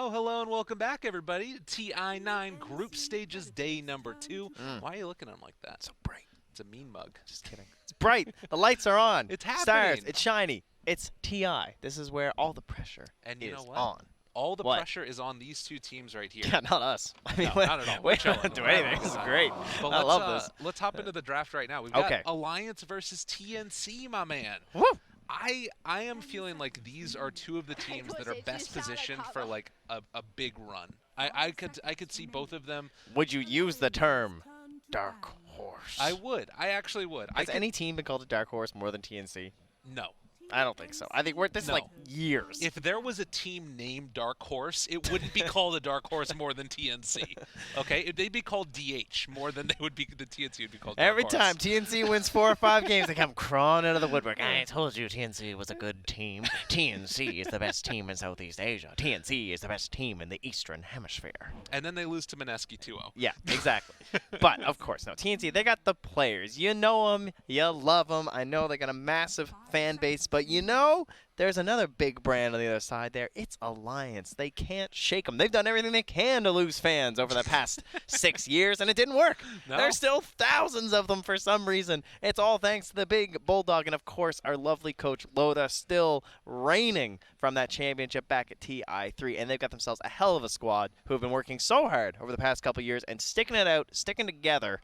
Oh, hello and welcome back, everybody. Ti9 Group Stages Day number 2. Why are you looking at him like that? So bright. It's a mean mug. Just kidding. It's bright. The lights are on. It's happening. Stars. It's shiny. It's TI. This is where all the pressure And you is know what? on. All the What? pressure is on these two teams right here. Yeah, not us. I mean, No, not at all. We We're don't do chilling. anything. This is great. But I love this. Let's hop into the draft right now. We've Okay. got Alliance versus TNC, my man. Woo! I am feeling like these are two of the teams that are best positioned for like a big run. I could see both of them. Would you use the term dark horse? I would. I actually would. Has any team been called a dark horse more than TNC? No. I don't think so. I think this is like years. If there was a team named Dark Horse, it wouldn't be called a Dark Horse more than TNC. Okay, they'd be called DH more than they would be. The TNC would be called. Dark Every Horse. time TNC wins 4 or 5 games, they come crawling out of the woodwork. I told you TNC was a good team. TNC is the best team in Southeast Asia. TNC is the best team in the Eastern Hemisphere. And then they lose to Mineski 2-0. Yeah, exactly. But, of course, no. TNC, they got the players. You know them. You love them. I know they got a massive fan base. But you know, there's another big brand on the other side there. It's Alliance. They can't shake them. They've done everything they can to lose fans over the past 6 years, and it didn't work. No. There's still thousands of them for some reason. It's all thanks to the big Bulldog and, of course, our lovely coach Loda still reigning from that championship back at TI3. And they've got themselves a hell of a squad who have been working so hard over the past couple years and sticking it out, sticking together.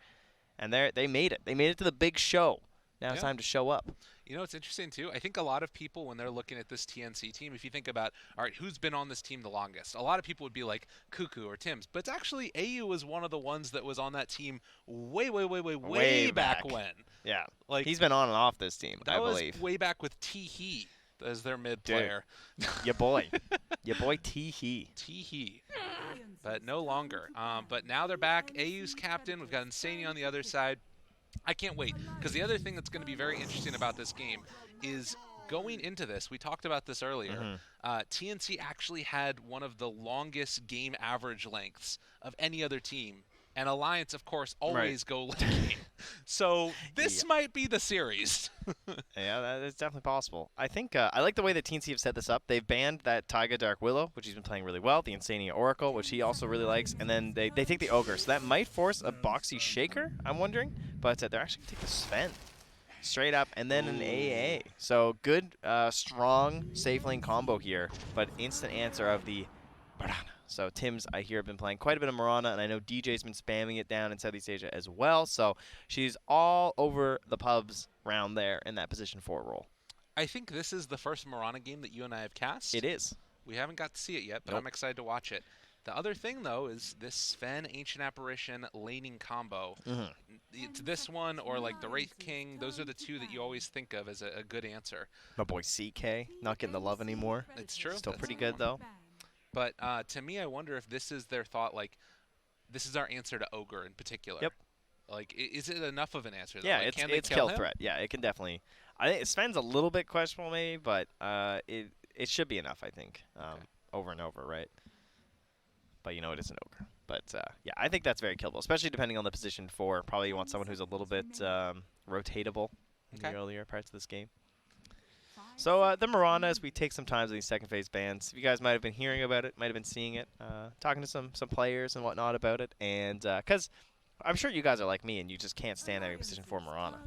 And they made it. They made it to the big show. Now it's time to show up. You know, it's interesting, too. I think a lot of people, when they're looking at this TNC team, if you think about, all right, who's been on this team the longest? A lot of people would be like Cuckoo or Tim's. But it's actually AU was one of the ones that was on that team way back when. Yeah. Like, he's been on and off this team, I believe. That was way back with T-He as their mid player. Your boy. Your boy T-He. T-He. But no longer. But now they're back. AU's captain. We've got Insani on the other side. I can't wait, because the other thing that's going to be very interesting about this game is going into this, we talked about this earlier, TNC actually had one of the longest game average lengths of any other team, and Alliance, of course, always go late game. So this might be the series. Yeah, that is definitely possible. I think I like the way that TNC have set this up. They've banned that Taiga Dark Willow, which he's been playing really well, the Insania Oracle, which he also really likes, and then they take the Ogre. So that might force a Boxy Shaker, I'm wondering, but they're actually going to take the Sven straight up and then an AA. So good, strong, safe lane combo here, but instant answer of the Barana. So Tim's, I hear, have been playing quite a bit of Marana, and I know DJ's been spamming it down in Southeast Asia as well. So she's all over the pubs round there in that position 4 role. I think this is the first Marana game that you and I have cast. It is. We haven't got to see it yet, but I'm excited to watch it. The other thing, though, is this Sven Ancient Apparition laning combo. It's this one or like the Wraith King. Those are the two that you always think of as a good answer. My boy CK, not getting the love anymore. It's true. Still pretty good, though. But to me, I wonder if this is their thought, like, this is our answer to Ogre in particular. Yep. Like, is it enough of an answer, though? Yeah, like, it's kill threat. Yeah, it can definitely. I think Sven's a little bit questionable maybe, but it should be enough, I think, over and over, right? But you know it is an Ogre. But, yeah, I think that's very killable, especially depending on the position 4. Probably you want someone who's a little bit rotatable in the earlier parts of this game. So the Marana, as we take some time to these second phase bans, you guys might have been hearing about it, might have been seeing it, talking to some players and whatnot about it, and because I'm sure you guys are like me and you just can't stand having position 4 Marana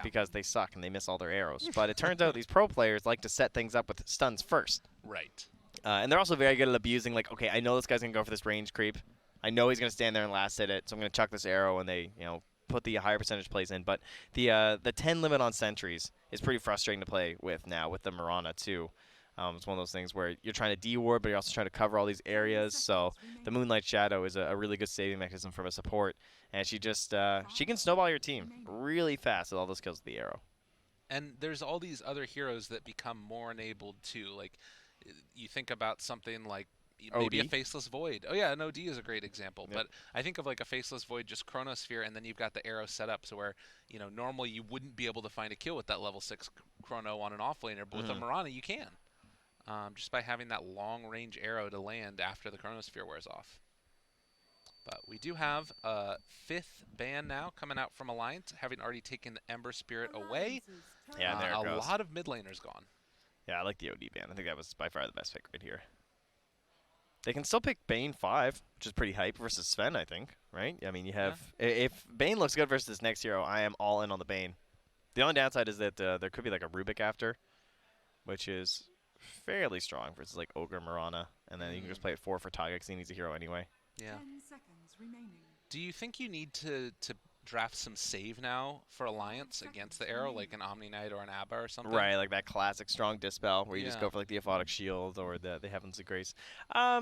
because they suck and they miss all their arrows. But it turns out these pro players like to set things up with stuns first. Right. And they're also very good at abusing, like, okay, I know this guy's going to go for this range creep. I know he's going to stand there and last hit it, so I'm going to chuck this arrow, and they, you know, put the higher percentage plays in. But the 10 limit on sentries is pretty frustrating to play with now with the Marana too. It's one of those things where you're trying to de-ward, but you're also trying to cover all these areas. So the Moonlight Shadow is a really good saving mechanism from a support. And she just she can snowball your team really fast with all those kills with the arrow. And there's all these other heroes that become more enabled too. Like, you think about something like maybe OD? a Faceless Void. Oh, yeah, an OD is a great example. Yep. But I think of like a Faceless Void, just Chronosphere, and then you've got the arrow set up so where, you know, normally you wouldn't be able to find a kill with that level 6 Chrono on an offlaner, but with a Marana you can. Just by having that long-range arrow to land after the Chronosphere wears off. But we do have a 5th ban now coming out from Alliance, having already taken the Ember Spirit away. Yeah, there it goes. A lot of mid laners gone. Yeah, I like the OD ban. I think that was by far the best pick right here. They can still pick Bane 5, which is pretty hype versus Sven, I think, right? I mean, you have if Bane looks good versus this next hero, I am all in on the Bane. The only downside is that there could be like a Rubik after, which is fairly strong versus like Ogre Mirana, and then you can just play it 4 for Taiga because he needs a hero anyway. Yeah. Do you think you need to draft some save now for Alliance against the Arrow, like an Omni Knight or an Abba or something? Right, like that classic strong Dispel where you just go for like the Aphotic Shield or the Heavens of Grace. I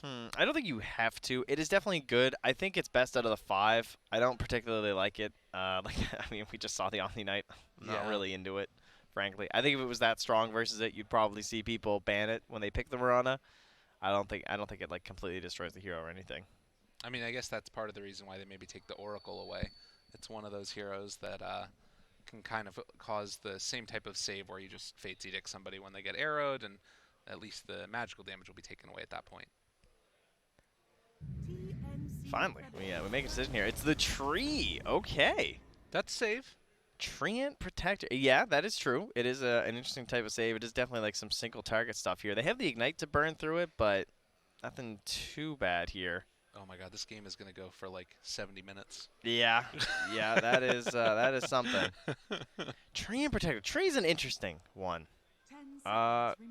don't think you have to. It is definitely good. I think it's best out of the 5. I don't particularly like it. I mean, we just saw the Omni Knight. I'm not really into it, frankly. I think if it was that strong versus it, you'd probably see people ban it when they pick the Mirana. I don't think it like completely destroys the hero or anything. I mean, I guess that's part of the reason why they maybe take the Oracle away. It's one of those heroes that can kind of cause the same type of save where you just Fates Edict somebody when they get arrowed, and at least the magical damage will be taken away at that point. Finally, we make a decision here. It's the tree. Okay. That's save. Treant Protector. Yeah, that is true. It is an interesting type of save. It is definitely like some single target stuff here. They have the Ignite to burn through it, but nothing too bad here. Oh my god, this game is going to go for like 70 minutes. Yeah. Yeah, that is something. Treant Protector. Tree's an interesting one.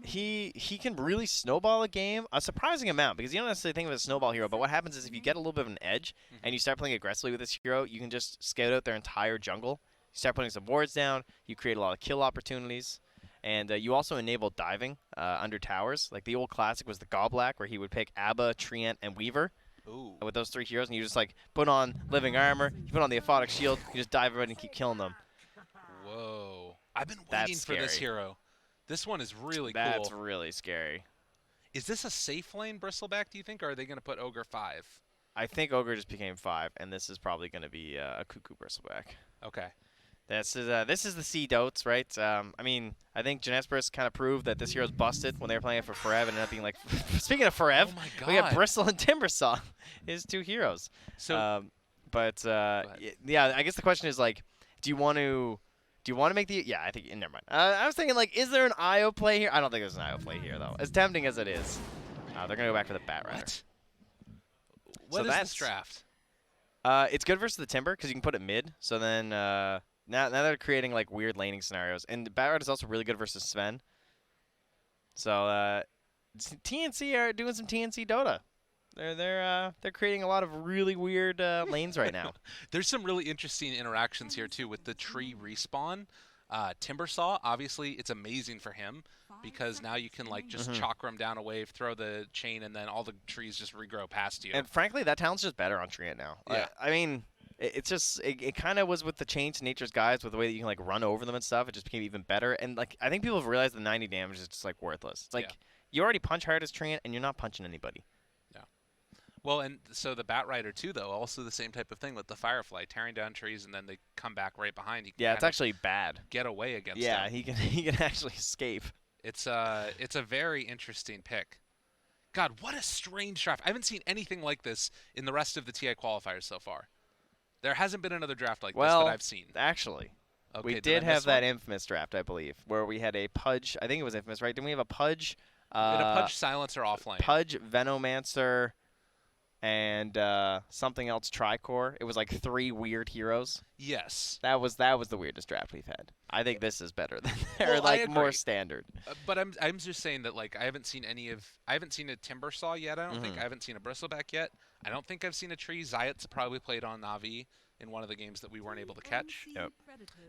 He can really snowball a game a surprising amount because you don't necessarily think of it as a snowball hero, but what happens is if you get a little bit of an edge and you start playing aggressively with this hero, you can just scout out their entire jungle. You start putting some wards down, you create a lot of kill opportunities, and you also enable diving under towers. Like the old classic was the Goblak where he would pick Abba, Treant, and Weaver. Ooh. With those 3 heroes, and you just like put on Living Armor, you put on the Aphotic Shield, you just dive around and keep killing them. Whoa. I've been waiting for this hero. This one is really cool. That's really scary. Is this a safe lane Bristleback, do you think, or are they going to put Ogre 5? I think Ogre just became 5, and this is probably going to be a Cuckoo Bristleback. Okay. This is the Sea Dotes, right? I mean, I think Genesperus kind of proved that this hero's busted when they were playing it for Forev and ended up being like... Speaking of Forev, we got Bristle and Timbersaw, his 2 heroes. So, yeah, I guess the question is, like, do you want to make the... Yeah, I think... Never mind. I was thinking, like, is there an IO play here? I don't think there's an IO play here, though. As tempting as it is. They're going to go back for the Batrider. What is this draft? It's good versus the Timber, because you can put it mid. So then, now they're creating, like, weird laning scenarios. And Batrider is also really good versus Sven. So, TNC are doing some TNC Dota. They're creating a lot of really weird lanes right now. There's some really interesting interactions here too with the tree respawn. Timbersaw, obviously, it's amazing for him because now you can like just chakra him down a wave, throw the chain, and then all the trees just regrow past you. And frankly, that talent's just better on Treant now. Yeah. I mean, it's just it kind of was with the change to Nature's Guides with the way that you can like run over them and stuff. It just became even better. And like I think people have realized the 90 damage is just like worthless. It's like you already punch hard as Treant, and you're not punching anybody. Well, and so the Batrider too, though, also the same type of thing with the Firefly, tearing down trees and then they come back right behind. He yeah, it's actually bad. Get away against them. He can actually escape. It's a very interesting pick. God, what a strange draft! I haven't seen anything like this in the rest of the TI qualifiers so far. There hasn't been another draft like this that I've seen. Actually, okay, we did have that infamous draft, I believe, where we had a Pudge. I think it was infamous, right? Didn't we have a Pudge? We had a Pudge Silencer offlane. Pudge Venomancer. And something else Tricore. It was like 3 weird heroes. Yes. That was the weirdest draft we've had. I think this is better than they're like more standard. But I'm just saying that like I haven't seen a Timbersaw yet. I don't think I haven't seen a Bristleback yet. I don't think I've seen a tree. Zayat's probably played on Na'Vi in one of the games that we weren't able to catch. Yep.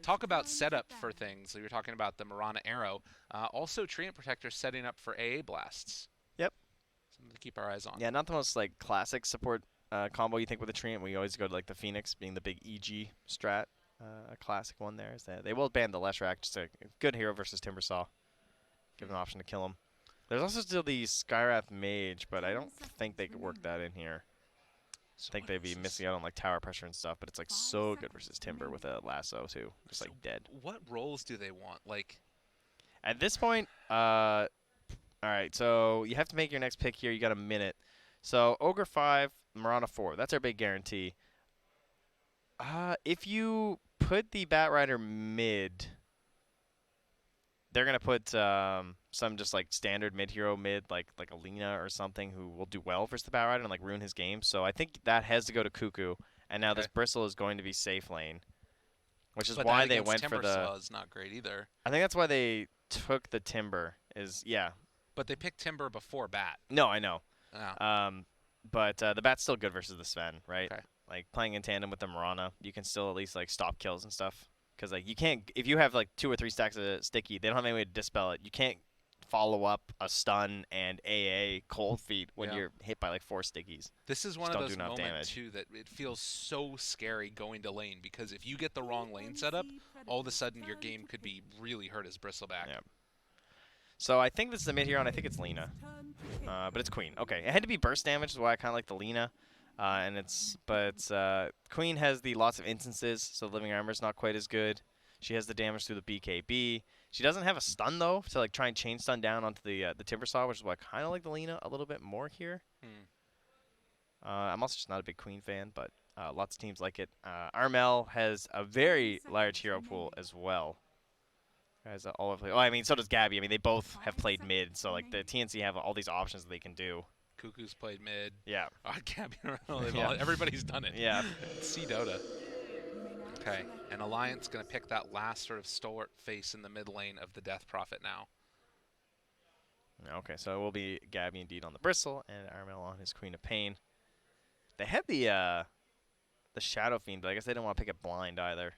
Talk about setup for things. So you're talking about the Mirana Arrow. Also Treant Protector setting up for AA blasts. Yep. Something to keep our eyes on. Yeah, not the most like classic support combo you think with the Treant. We always go to like the Phoenix being the big EG strat. A classic one there is that they will ban the Leshrac, just a good hero versus Timbersaw. Give an option to kill him. There's also still the Skyrath Mage, but I don't think they could work that in here. I think they'd be missing out on like tower pressure and stuff, but it's like so good versus Timber with a lasso too. Just like dead. What roles do they want? Like at this point, all right, so you have to make your next pick here. You got a minute. So Ogre 5, Mirana 4. That's our big guarantee. If you put the Batrider mid, they're gonna put some just like standard mid-hero like Alina or something who will do well versus the Batrider and like ruin his game. So I think that has to go to Cuckoo, and now this Bristle is going to be safe lane, which is But why that they against went for the. Timbersaw is not great either. I think that's why they took the Timber. But they picked Timber before Bat. No, I know. Oh. But the Bat's still good versus the Sven, right? Okay. Like playing in tandem with the Mirana, you can still at least like stop kills and stuff. Because like you can't, if you have like 2 or 3 stacks of sticky, they don't have any way to dispel it. You can't follow up a stun and AA cold feet when you're hit by like 4 stickies. This is one of those moments too that it feels so scary going to lane, because if you get the wrong lane setup, all of a sudden your game could be really hurt as Bristleback. Yeah. So I think this is the mid hero, and I think it's Lina. But it's Queen. Okay, it had to be burst damage, is why I kind of like the Lina. Queen has the lots of instances, so Living Armor is not quite as good. She has the damage through the BKB. She doesn't have a stun though, to like try and chain stun down onto the Timbersaw, which is why I kind of like the Lina a little bit more here. I'm also just not a big Queen fan, but lots of teams like it. Armel has a very large hero pool as well. I mean, so does Gabby. I mean, they both have played mid, so like the TNC have all these options that they can do. Cuckoo's played mid. Yeah. Gabby, everybody's done it. Yeah. See Dota. Okay, and Alliance going to pick that last sort of stalwart face in the mid lane of the Death Prophet now. Okay, so it will be Gabby indeed on the Bristle, and Armel on his Queen of Pain. They had the Shadow Fiend, but I guess they didn't want to pick it blind either.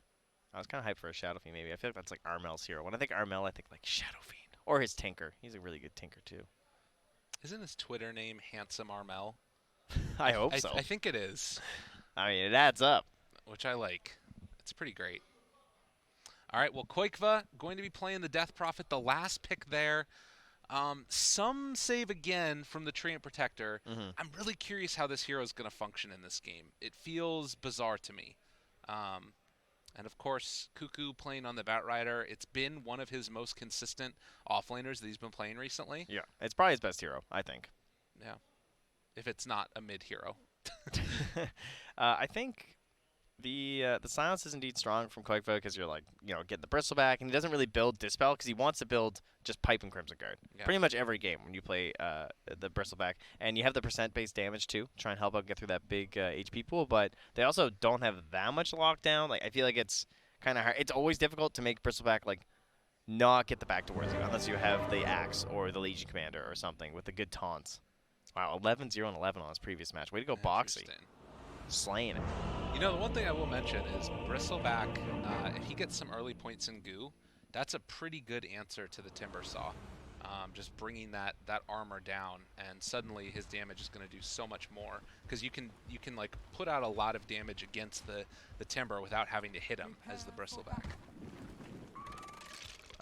I was kind of hyped for a Shadow Fiend, maybe. I feel like that's like Armel's hero. When I think Armel, I think like Shadow Fiend. Or his Tinker. He's a really good Tinker, too. Isn't his Twitter name Handsome Armel? I hope so. I think it is. I mean, it adds up. Which I like. It's pretty great. All right, well, Koikva going to be playing the Death Prophet, the last pick there. Some save again from the Treant Protector. I'm really curious how this hero is going to function in this game. It feels bizarre to me. And of course, Cuckoo playing on the Batrider. It's been one of his most consistent offlaners that he's been playing recently. Yeah, it's probably his best hero, I think. Yeah, if it's not a mid hero. I think the silence is indeed strong from Koikva because you're like, getting the Bristle back, and he doesn't really build Dispel because he wants to build just Pipe and Crimson Guard. Yeah. Pretty much every game when you play the Bristle back. And you have the percent-based damage too, try and help out get through that big HP pool, but they also don't have that much lockdown. Like I feel like it's kind of hard. It's always difficult to make Bristleback like not get the back towards you unless you have the Axe or the Legion Commander or something with the good taunts. Wow, 11-0 and 11 on his previous match. Way to go, Boxy. Slaying it. The one thing I will mention is Bristleback, if he gets some early points in Goo, that's a pretty good answer to the Timbersaw. Just bringing that armor down, and suddenly his damage is going to do so much more because you can like put out a lot of damage against the Timber without having to hit him as the Bristleback.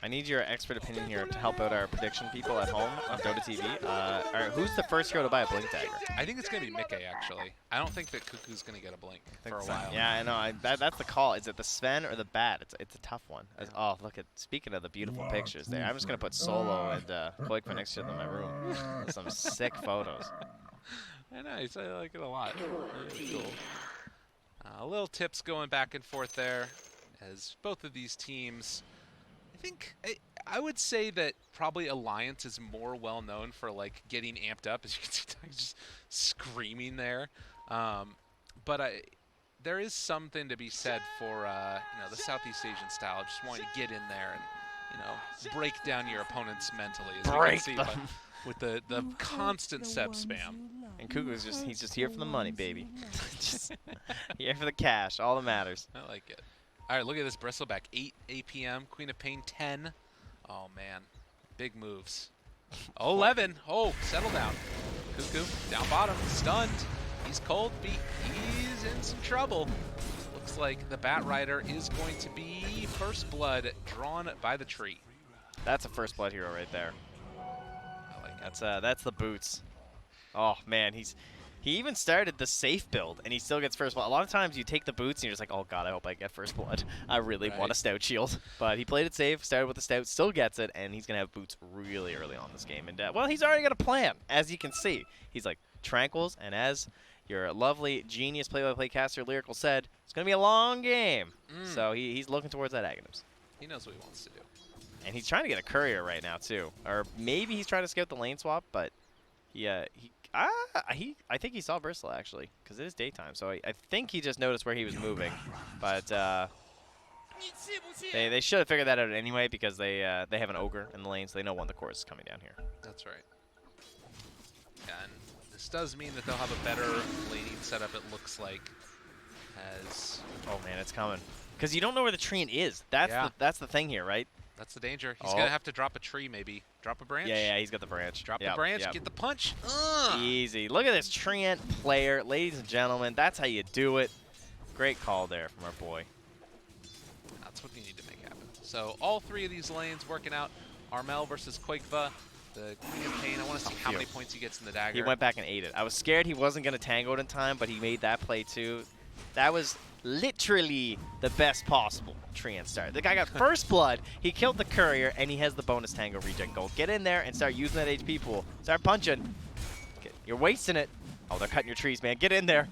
I need your expert opinion here to help out our prediction people at home on Dota TV. Who's the first hero to buy a Blink Dagger? I think it's going to be Mickey, actually. I don't think that Cuckoo's going to get a Blink for a while. Yeah, I know. That's the call. Is it the Sven or the Bat? It's a tough one. Oh, look at. Speaking of the beautiful pictures there, I'm just going to put Solo and Koikva next to them in my room. Some sick photos. Nice. I like it a lot. Really cool. Little tips going back and forth there as both of these teams... I would say that probably Alliance is more well known for like getting amped up, as you can see, just screaming there. But there is something to be said for the Southeast Asian style, just wanting to get in there and break down your opponents mentally, as you can see, with the constant Seb spam. And Cuckoo's he's just here for the money, baby. Just here for the cash, all that matters. I like it. All right, look at this Bristleback, 8 APM, Queen of Pain 10. Oh, man, big moves. 11, settle down. Cuckoo, down bottom, stunned. He's cold feet, he's in some trouble. Looks like the Batrider is going to be First Blood drawn by the tree. That's a First Blood hero right there. I like it. That's the boots. Oh, man, He even started the safe build, and he still gets First Blood. A lot of times you take the boots, and you're just like, oh, God, I hope I get First Blood. I really want a Stout Shield. But he played it safe, started with the Stout, still gets it, and he's going to have boots really early on this game. And, well, he's already got a plan, as you can see. He's like, Tranquils, and as your lovely genius play-by-play caster Lyrical said, it's going to be a long game. So he's looking towards that Aghanims. He knows what he wants to do. And he's trying to get a courier right now too, or maybe he's trying to scout the lane swap. But I think he saw Bristle actually, because it is daytime. So I think he just noticed where he was moving. But they should have figured that out anyway, because they have an ogre in the lane, so they know when the course is coming down here. That's right. And this does mean that they'll have a better laning setup, it looks like. As oh man, it's coming. Because you don't know where the Treant is. That's the thing here, right? That's the danger. He's going to have to drop a tree, maybe. Drop a branch? Yeah, he's got the branch. Drop the branch, get the punch. Easy. Look at this Treant player. Ladies and gentlemen, that's how you do it. Great call there from our boy. That's what you need to make happen. So all three of these lanes working out. Armel versus Quakeva. The Queen of Pain. I want to see how many points he gets in the dagger. He went back and ate it. I was scared he wasn't going to tango it in time, but he made that play too. That was literally the best possible Treant start. The guy got first blood, he killed the courier, and he has the bonus tango regen gold. Get in there and start using that HP pool. Start punching. You're wasting it. Oh, they're cutting your trees, man. Get in there.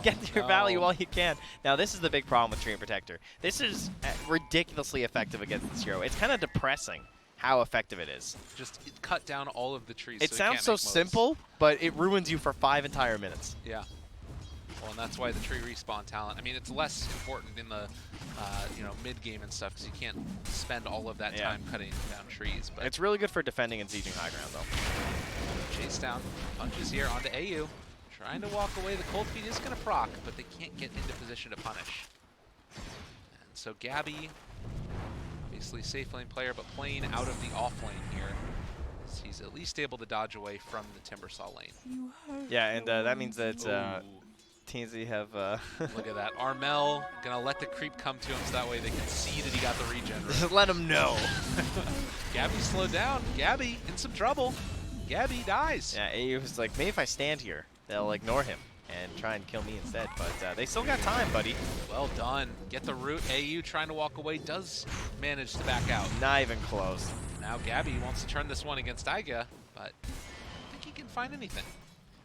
Get your value while you can. Now, this is the big problem with Treant Protector. This is ridiculously effective against this hero. It's kind of depressing how effective it is. Just cut down all of the trees. It sounds so simple, but it ruins you for 5 entire minutes. Yeah. Well, and that's why the tree respawn talent. I mean, it's less important in the mid game and stuff, because you can't spend all of that time cutting down trees. But it's really good for defending and sieging high ground, though. Chase down, punches here onto AU, trying to walk away. The cold feet is going to proc, but they can't get into position to punish. And so Gabby, obviously safe lane player, but playing out of the off lane here. He's at least able to dodge away from the Timbersaw lane. Yeah, and that means that TNC have... Look at that. Armel going to let the creep come to him so that way they can see that he got the regen. Just let him know. Gabby slowed down. Gabby in some trouble. Gabby dies. Yeah, AU was like, maybe if I stand here, they'll ignore him and try and kill me instead. But they still got time, buddy. Well done. Get the root. AU trying to walk away does manage to back out. Not even close. Now Gabby wants to turn this one against Iga, but I don't think he can find anything.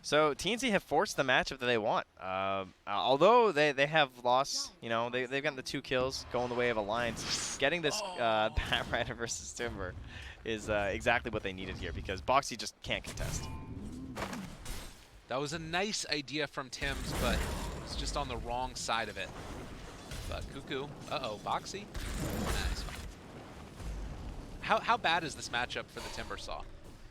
So TNC have forced the matchup that they want. Although they have lost, they've gotten the 2 kills going the way of Alliance. Getting this Bat Rider versus Timber is exactly what they needed here, because Boxy just can't contest. That was a nice idea from Tims, but it's just on the wrong side of it. But Cuckoo, Boxy. Nice. How bad is this matchup for the Timbersaw?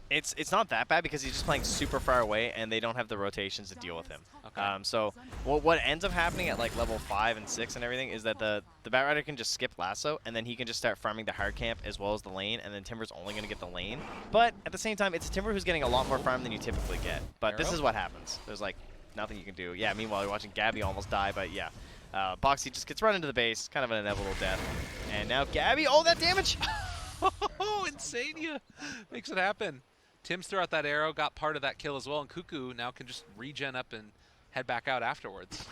It's not that bad, because he's just playing super far away and they don't have the rotations to deal with him. Okay. So what ends up happening at like level 5 and 6 and everything is that the Bat Rider can just skip lasso, and then he can just start farming the hard camp as well as the lane, and then Timber's only going to get the lane. But at the same time, it's a Timber who's getting a lot more farm than you typically get. But this is what happens. There's like nothing you can do. Yeah, meanwhile you're watching Gabby almost die, but yeah. Boxy just gets run into the base, kind of an inevitable death. And now Gabby, oh, that damage! Oh, Insania makes it happen. Tims threw out that arrow, got part of that kill as well, and Cuckoo now can just regen up and head back out afterwards.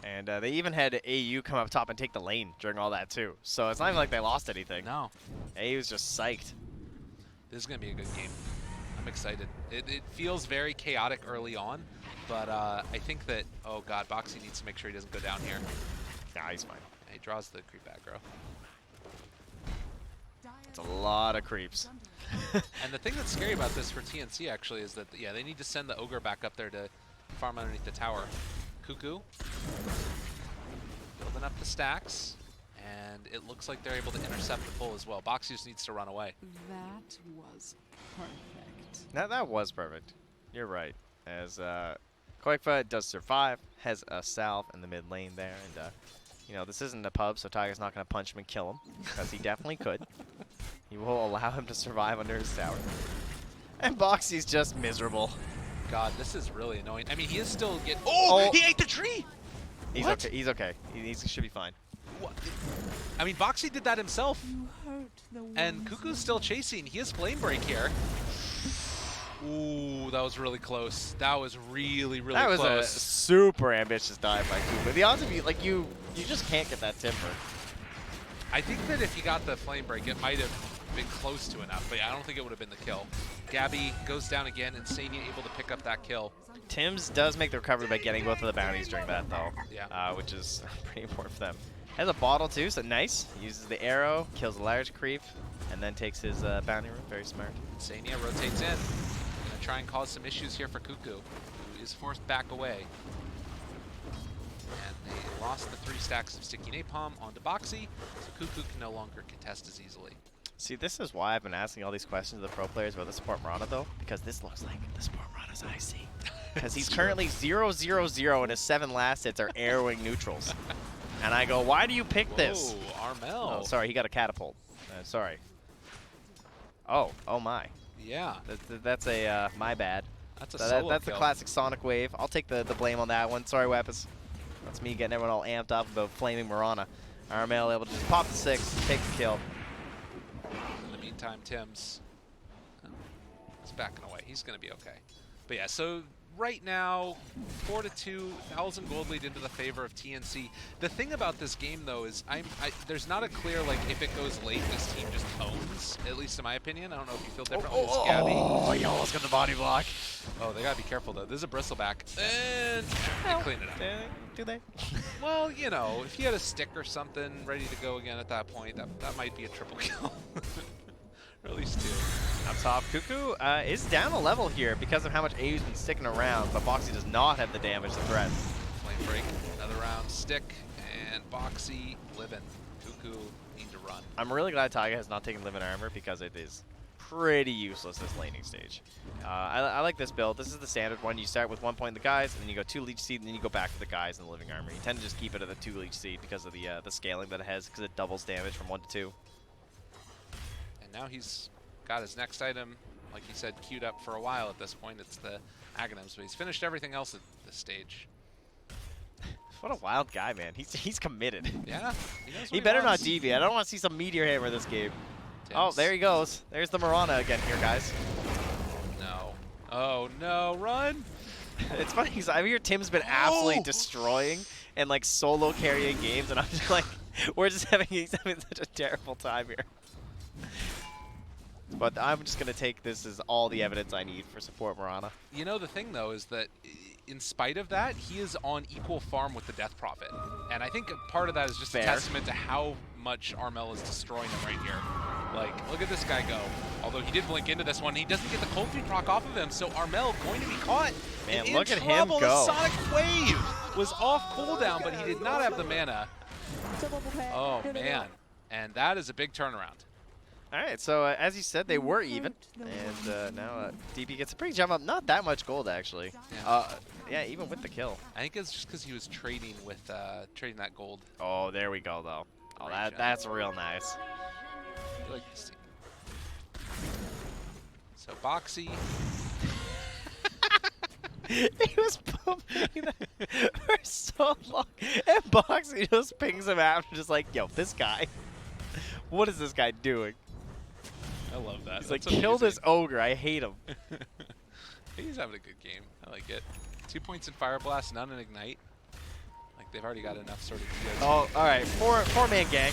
And they even had AU come up top and take the lane during all that too. So it's not even like they lost anything. No. AU's just psyched. This is going to be a good game. I'm excited. It feels very chaotic early on, but I think that, oh god, Boxy needs to make sure he doesn't go down here. Nah, he's fine. He draws the creep aggro. It's a lot of creeps. And the thing that's scary about this for TNC actually is that, yeah, they need to send the Ogre back up there to farm underneath the tower. Cuckoo building up the stacks, and it looks like they're able to intercept the pull as well. Boxy just needs to run away. That was perfect. That was perfect. You're right. As Quakeva does survive, has a salve in the mid lane there, and this isn't a pub, so Tiger's not going to punch him and kill him, because he definitely could. He will allow him to survive under his tower. And Boxy's just miserable. God, this is really annoying. I mean, he is still getting... Oh, he ate the tree! He's what? Okay. He's okay. He should be fine. What? I mean, Boxy did that himself. You hurt the And Cuckoo's still chasing. He has flame break here. Ooh, that was really close. That was really, really close. That was a super ambitious dive by Cuckoo. The odds of you just can't get that Timber. I think that if he got the flame break, it might have been close to enough, but I don't think it would have been the kill. Gabby goes down again, and Insania able to pick up that kill. Tims does make the recovery by getting both of the bounties during that, though. Yeah. Which is pretty important for them. Has a bottle too, so nice. Uses the arrow, kills a large creep, and then takes his bounty room. Very smart. Sania rotates in. Gonna try and cause some issues here for Cuckoo, who is forced back away. And they lost the 3 stacks of sticky napalm onto Boxy, so Cuckoo can no longer contest as easily. See, this is why I've been asking all these questions of the pro players about the support Mirana, though, because this looks like the support Mirana's IC. Because he's currently 0-0-0, and his 7 last hits are arrowing neutrals. And I go, why do you pick this? Oh, Armel. Oh, sorry, he got a catapult. Sorry. Oh my. Yeah. That's a, my bad. That's a So solo that's the kill. classic Sonic wave. I'll take the blame on that one. Sorry, Weapons. That's me getting everyone all amped up about flaming Mirana. Armel able to just pop the 6, take the kill. In the meantime, Tim's is backing away. He's going to be okay. But yeah, so right now, 4-2, 1,000 gold lead into the favor of TNC. The thing about this game, though, is there's not a clear, like, if it goes late, this team just owns, at least in my opinion. I don't know if you feel differently with Scabby. Oh, he almost got the body block. Oh, they got to be careful, though. This is a bristleback. And they clean it up. Do they? Well, you know, if you had a stick or something ready to go again at that point, that might be a triple kill. Or at least 2. Up top, Cuckoo is down a level here because of how much AU's been sticking around, but Boxy does not have the damage to threat. Flame break, another round, stick, and Boxy living. Cuckoo need to run. I'm really glad Taiga has not taken Living Armor because it is pretty useless this laning stage. I like this build. This is the standard one. You start with 1 point in the guys, and then you go 2 Leech Seed, and then you go back to the guys in the Living Armor. You tend to just keep it at the 2 Leech Seed because of the scaling that it has, because it doubles damage from 1 to 2. And now he's got his next item, like he said, queued up for a while at this point. It's the Aghanims, but he's finished everything else at this stage. What a wild guy, man. He's committed. Yeah, he knows what He better not wants. deviate. I don't want to see some Meteor Hammer this game. Oh, Tim's. there he goes. There's the Mirana again here, guys. No. Oh, no, run! It's funny because I hear Tim's been absolutely destroying and like solo carrying games, and I'm just like, he's having such a terrible time here. But I'm just going to take this as all the evidence I need for support Mirana. You know, the thing, though, is that in spite of that, he is on equal farm with the Death Prophet. And I think a part of that is just a testament to how much Armel is destroying him right here. Like, look at this guy go. Although he did blink into this one, he doesn't get the cold feet proc off of him, so Armel going to be caught. Man, and look in at him trouble. go. The Sonic Wave was off cooldown, but he did not have the mana. Oh, man. And that is a big turnaround. All right, so as you said, they were even, and now DP gets a pretty jump up. Not that much gold, actually. Yeah, even with the kill. I think it's just because he was trading with trading that gold. Oh, there we go, though. Oh, that's real nice. I like to see. So Boxy. He was pumping that for so long, and Boxy just pings him after, just like, yo, this guy. What is this guy doing? I love that. He's That's like, kill this amazing. ogre. I hate him. He's having a good game. I like it. 2 points in Fire Blast, none in Ignite. Like, they've already got enough sort of GodZ. Oh, all right. Four-man gank.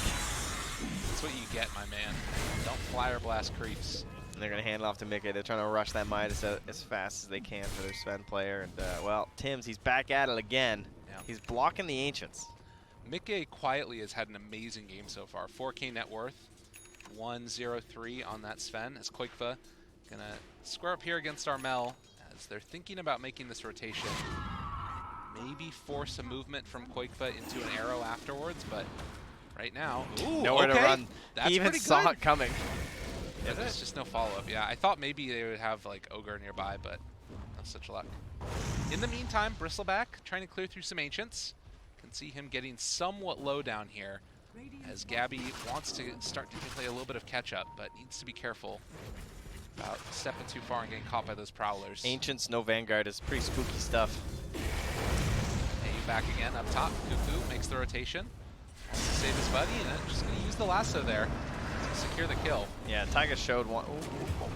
That's what you get, my man. Don't Fire Blast creeps. And they're going to hand it off to Mickey. They're trying to rush that Midas as fast as they can for their Sven player. And, well, Tim's, he's back at it again. Yeah. He's blocking the Ancients. Mickey quietly has had an amazing game so far. 4K net worth. 1-0-3 on that Sven as Koikva gonna square up here against Armel as they're thinking about making this rotation. Maybe force a movement from Koikva into an arrow afterwards, but right now, ooh, Nowhere okay. to run. That's he even pretty saw good. it coming. Yeah, there's just no follow-up. Yeah, I thought maybe they would have like Ogre nearby, but no such luck. In the meantime, Bristleback trying to clear through some Ancients. Can see him getting somewhat low down here, as Gabby wants to start to play a little bit of catch-up, but needs to be careful about stepping too far and getting caught by those Prowlers. Ancients, no Vanguard is pretty spooky stuff. Hey, back again up top. Cuckoo makes the rotation. Wants to save his buddy, and then just going to use the lasso there to secure the kill. Yeah, Taiga showed one.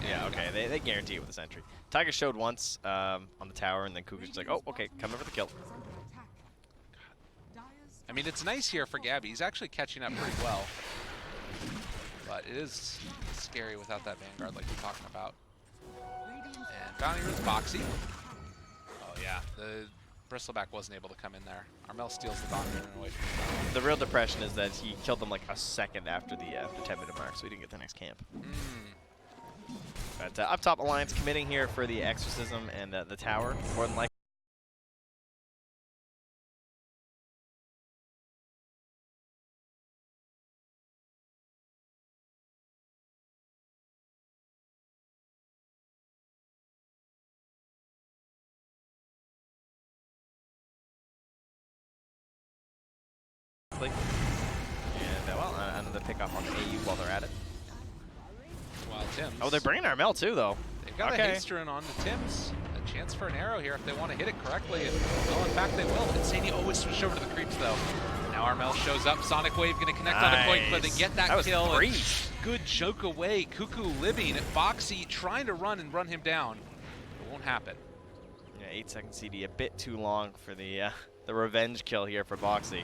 Yeah, okay, they guarantee it with the sentry. Taiga showed once on the tower, and then Cuckoo's just like, oh, okay, come in for the kill. I mean, it's nice here for Gabby. He's actually catching up pretty well. But it is scary without that Vanguard like we're talking about. And Bounty Rune's Boxy. Oh, yeah. The Bristleback wasn't able to come in there. Armel steals the Doctor and away from The real depression is that he killed them like a second after the 10-minute mark, so he didn't get the next camp. But up top, Alliance committing here for the Exorcism and the Tower, more than likely. And well, another pickup on the AU while they're at it. While Tims. Oh, they're bringing Armel too, though. They've got a haster in on the Tims. A chance for an arrow here if they want to hit it correctly. And, well, in fact, they will. Insania always switch over to the creeps, though. Now Armel shows up. Sonic Wave going to connect on a quick, but they get that kill. Good joke away. Cuckoo living. Boxy trying to run and run him down. It won't happen. Yeah, 8-second CD, a bit too long for the revenge kill here for Boxy.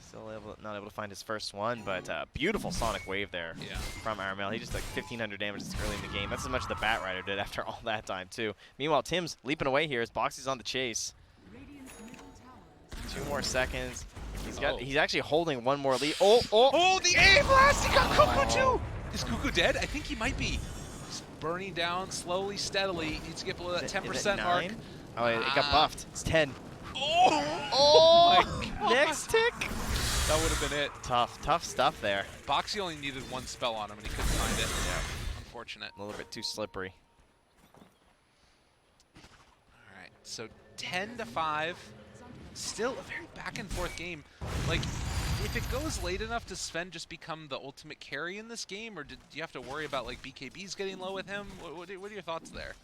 Still not able to find his first one, but beautiful Sonic Wave there from Armel. He just like 1,500 damage early in the game. That's as much as the Bat Rider did after all that time, too. Meanwhile, Tim's leaping away here as Boxy's on the chase. 2 more seconds. He's actually holding one more lead. Oh, the A blast! He got Cuckoo too! Is Cuckoo dead? I think he might be. He's burning down slowly, steadily. Needs to get below that 10% mark. Oh, it got buffed. It's 10. Oh! Next tick! That would have been it. Tough stuff there. Boxy only needed one spell on him and he couldn't find it. Yeah. Unfortunate. A little bit too slippery. All right, so 10-5. Still a very back and forth game. Like, if it goes late enough, does Sven just become the ultimate carry in this game, or do you have to worry about like BKBs getting low with him? What are your thoughts there?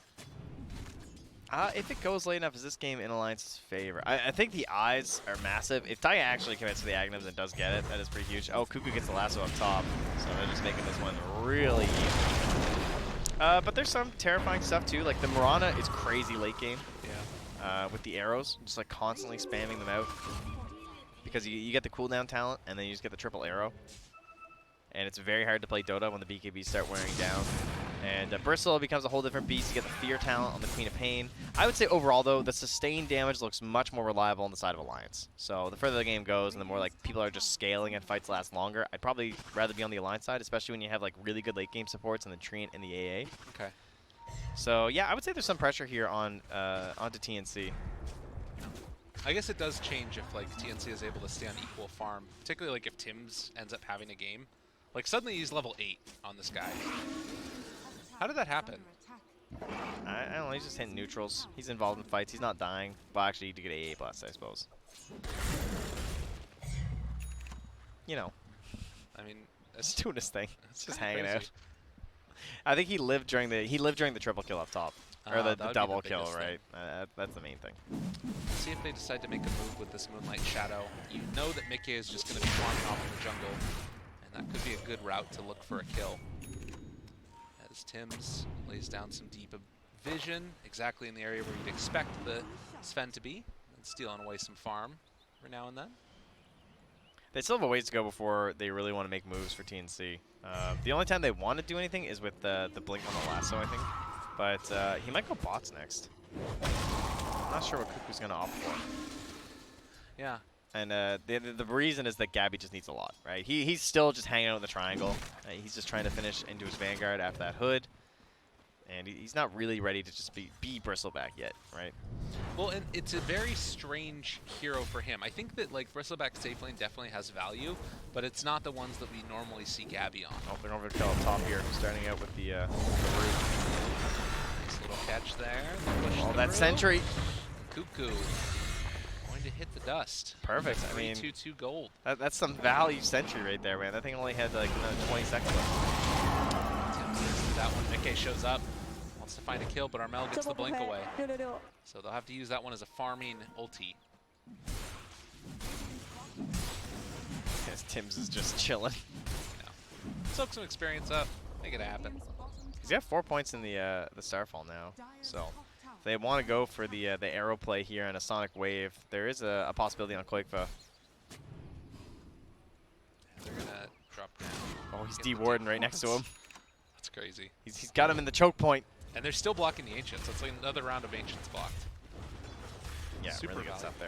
If it goes late enough, is this game in Alliance's favor? I think the eyes are massive. If Ti actually commits to the Agnums and does get it, that is pretty huge. Oh, Cuckoo gets the lasso up top, so they're just making this one really easy. But there's some terrifying stuff too. Like the Mirana is crazy late game. Yeah. With the arrows, just like constantly spamming them out. Because you get the cooldown talent, and then you just get the triple arrow. And it's very hard to play Dota when the BKBs start wearing down. And Bristle becomes a whole different beast. You get the Fear talent on the Queen of Pain. I would say overall, though, the sustained damage looks much more reliable on the side of Alliance. So the further the game goes and the more like people are just scaling and fights last longer, I'd probably rather be on the Alliance side, especially when you have like really good late game supports in the Treant and the AA. Okay. So yeah, I would say there's some pressure here on onto TNC. I guess it does change if like TNC is able to stay on equal farm, particularly like if Tims ends up having a game. Like suddenly he's level 8 on this guy. How did that happen? I don't know, he's just hitting neutrals. He's involved in fights, he's not dying. Well, actually, to get AA plus, I suppose. You know. I mean, it's doing his thing. It's just hanging crazy. out. I think he lived during the triple kill up top. Or the double kill, right? That's the main thing. Let's see if they decide to make a move with this Moonlight Shadow. You know that Mickey is just going to be farming off in the jungle. And that could be a good route to look for a kill. As Tims lays down some deep vision, exactly in the area where you'd expect the Sven to be, and stealing away some farm every now and then. They still have a ways to go before they really want to make moves for TNC. The only time they want to do anything is with the blink on the lasso, I think. But he might go bots next. I'm not sure what Cuckoo's going to opt for. Yeah. And the reason is that Gabby just needs a lot, right? He's still just hanging out in the triangle. He's just trying to finish into his Vanguard after that hood. And he's not really ready to just be Bristleback yet, right? Well, and it's a very strange hero for him. I think that like Bristleback safe lane definitely has value, but it's not the ones that we normally see Gabby on. Oh, they're going to kill up top here, starting out with the root. Nice little catch there. Oh, that sentry. Cuckoo going to hit the dust. Perfect. I mean, 2-2 gold. That's some value sentry right there, man. That thing only had like another 20 seconds left. Tim sees that one. Mickey shows up. Wants to find a kill, but Armel gets the blink away. So they'll have to use that one as a farming ulti. Yes, Tim's is just chilling. Yeah. Soak some experience up. Make it happen. He's got 4 points in the Starfall now. So if they want to go for the arrow play here and a Sonic Wave, there is a possibility on Quakefa. They're going to drop down. Oh, he's D-Warden right next to him. That's crazy. He's got him in the choke point. And they're still blocking the Ancients. So it's like another round of Ancients blocked. Yeah, Super really good value. stuff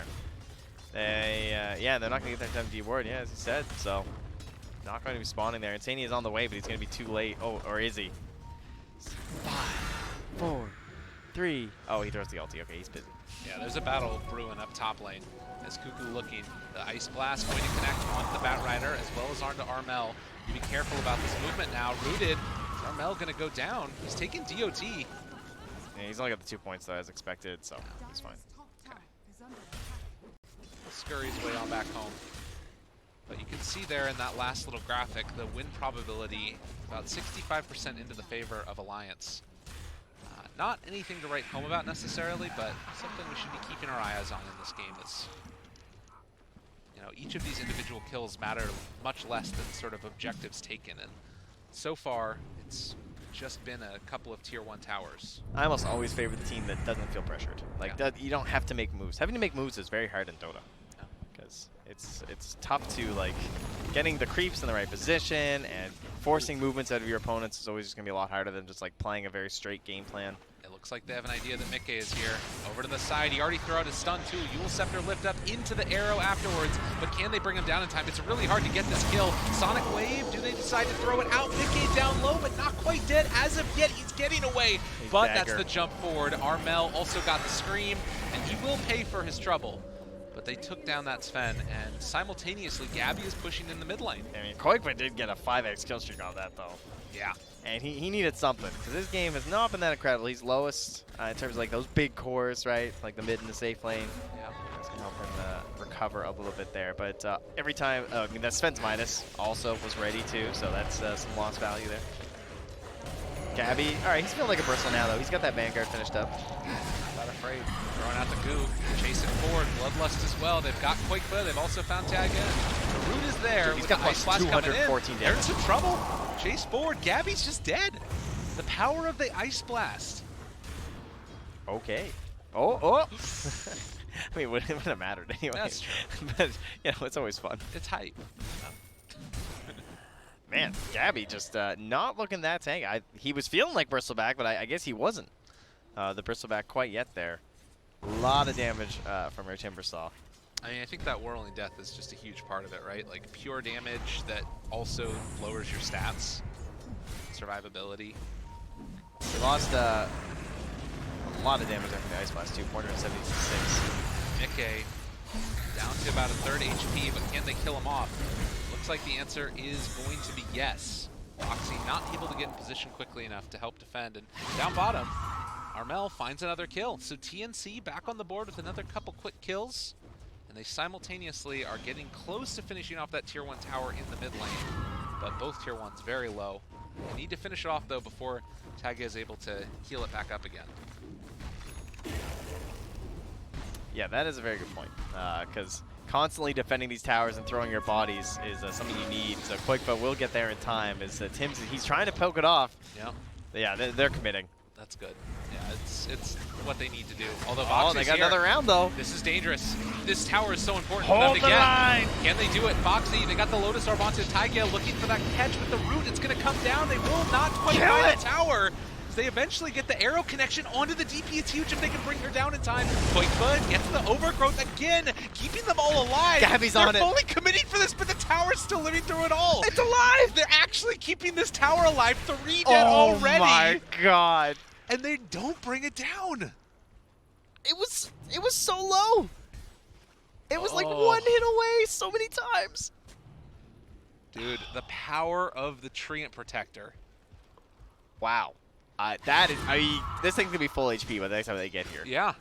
there. Yeah, they're not going to get that MD ward, yeah, as he said. So, not going to be spawning there. Insania is on the way, but he's going to be too late. Oh, or is he? 5, 4, 3. Oh, he throws the ulti. Okay, he's busy. Yeah, there's a battle brewing up top lane. As Cuckoo looking, the Ice Blast going to connect onto the Bat Rider as well as onto Armel. You be careful about this movement now. Rooted. Is Armel going to go down? He's taking DOT. Yeah, he's only got the 2 points though, as expected, so he's fine. Scurries way on back home. But you can see there in that last little graphic, the win probability about 65% into the favor of Alliance. Not anything to write home about necessarily, but something we should be keeping our eyes on in this game. Is, you know, each of these individual kills matter much less than sort of objectives taken, and so far it's just been a couple of tier 1 towers. I almost always favor the team that doesn't feel pressured. Like, Yeah. you don't have to make moves. Having to make moves is very hard in Dota. Because it's tough to, like, getting the creeps in the right position and forcing movements out of your opponents is always just going to be a lot harder than just, like, playing a very straight game plan. It looks like they have an idea that Mickey is here. Over to the side, he already threw out his stun too. Yule Scepter lift up into the arrow afterwards, but can they bring him down in time? It's really hard to get this kill. Sonic Wave, do they decide to throw it out? Mickey down low, but not quite dead as of yet. He's getting away, but that's the jump forward. Armel also got the scream, and he will pay for his trouble. But they took down that Sven, and simultaneously, Gabby is pushing in the mid lane. I mean, Koikba did get a 5x kill streak on that, though. Yeah. And he needed something, because this game has not been that incredible. He's lowest in terms of, like, those big cores, right? Like the mid and the safe lane. Yeah. That's going to help him recover a little bit there. But every time, I mean, that Sven's minus also was ready, too, so that's some lost value there. Gabby, all right, he's feeling like a bristle now, though. He's got that Vanguard finished up. Not afraid. Throwing out the goo, chasing forward, Bloodlust as well. They've got Quakeba, they've also found Tag in. The root is there. He's with got the Ice Blast coming in. 214 They're in damage. some trouble. Chase forward, Gabby's just dead. The power of the Ice Blast. Okay. Oh! I mean, it wouldn't have mattered anyway. That's true. But, you know, it's always fun. It's hype. Man, Gabby just not looking that tanky. He was feeling like Bristleback, but I guess he wasn't the Bristleback quite yet there. A lot of damage from her Timbersaw. I mean, I think that Whirling Death is just a huge part of it, right? Like, pure damage that also lowers your stats. Survivability. He lost a lot of damage after the Ice Blast, too. 476. Mickey down to about a third HP, but can they kill him off? Looks like the answer is going to be yes. Foxy not able to get in position quickly enough to help defend, and down bottom, Armel finds another kill. So TNC back on the board with another couple quick kills, and they simultaneously are getting close to finishing off that tier 1 tower in the mid lane, but both tier 1s very low. They need to finish it off though before Taga is able to heal it back up again. Yeah, that is a very good point, because constantly defending these towers and throwing your bodies is something you need. So Quakeba will get there in time. As Tim's, he's trying to poke it off. Yeah. Yeah, they're committing. That's good. Yeah, it's what they need to do. Although Oh, Foxy's they got here. another round though. This is dangerous. This tower is so important Hold for them to the get. line. Can they do it? Foxy, they got the Lotus Orb onto Taigale looking for that catch with the root. It's going to come down. They will not quite Kill find it. the tower. They eventually get the arrow connection onto the DP. It's huge if they can bring her down in time. Quakeba gets the overgrowth again, keeping them all alive. Gabby's They're on it. fully committing for this, but the tower's still living through it all. It's alive! They're actually keeping this tower alive. 3 dead already. Oh my god. And they don't bring it down. It was so low. It was like one hit away so many times. Dude, the power of the Treant Protector. Wow. That is, I mean, this thing's gonna be full HP by the next time they get here. Yeah.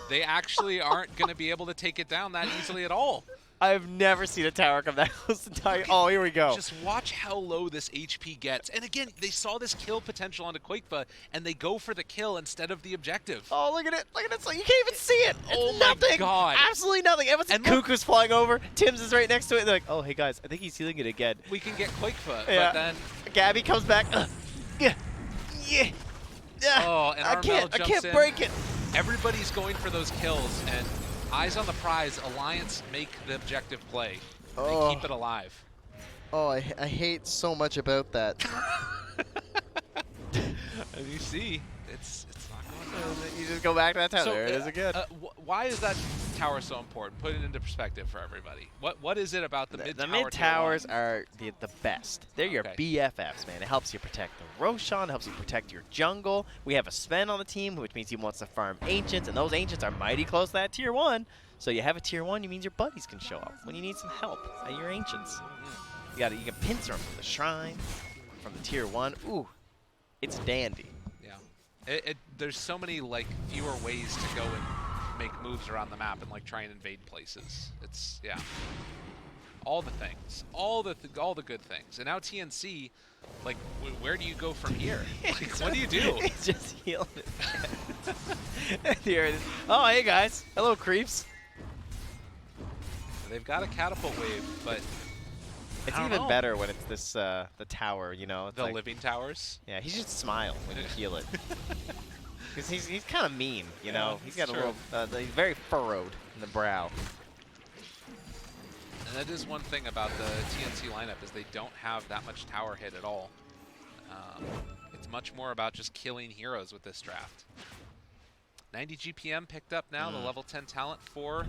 They actually aren't going to be able to take it down that easily at all. I've never seen a tower come that close to die. Oh, here we go. Just watch how low this HP gets. And again, they saw this kill potential onto Quakeba, and they go for the kill instead of the objective. Oh, look at it. Look at it. You can't even see it. It's Oh my nothing. God. Absolutely nothing. Everyone's And look- Cuckoo's flying over. Tim's is right next to it. They're like, oh, hey, guys, I think he's healing it again. We can get Quakeba, Yeah. but then... Gabby comes back. Yeah. Yeah. Oh, and I Armel can't jumps in. break it. Everybody's going for those kills, and eyes on the prize, Alliance make the objective play. They keep it alive. Oh, I hate so much about that. As you see, it's not going well. just go back to that tower. So, there it is again. Why is that tower so important? Put it into perspective for everybody. What is it about the mid-tower? The mid-towers are the best. They're your Okay. BFFs, man. It helps you protect the Roshan, it helps you protect your jungle. We have a Sven on the team, which means he wants to farm Ancients, and those Ancients are mighty close to that Tier 1. So you have a Tier 1, it means your buddies can show up when you need some help at your Ancients. You can pincer them from the Shrine, from the Tier 1. Ooh, it's dandy. Yeah. There's so many, like, fewer ways to go and make moves around the map and, like, try and invade places. It's, yeah. All the things. All the good things. And now TNC, like, where do you go from here? Like, what do you do? It's just healing it. Here it is. Oh, hey, guys. Hello, creeps. They've got a catapult wave, but It's I don't even know. better when it's this the tower, you know. It's The like, living towers. yeah, he should smile when you heal it. Because he's kind of mean, you know. He's got a sure. little, he's very furrowed in the brow. And that is one thing about the TNC lineup is they don't have that much tower hit at all. It's much more about just killing heroes with this draft. 90 GPM picked up now, the level 10 talent for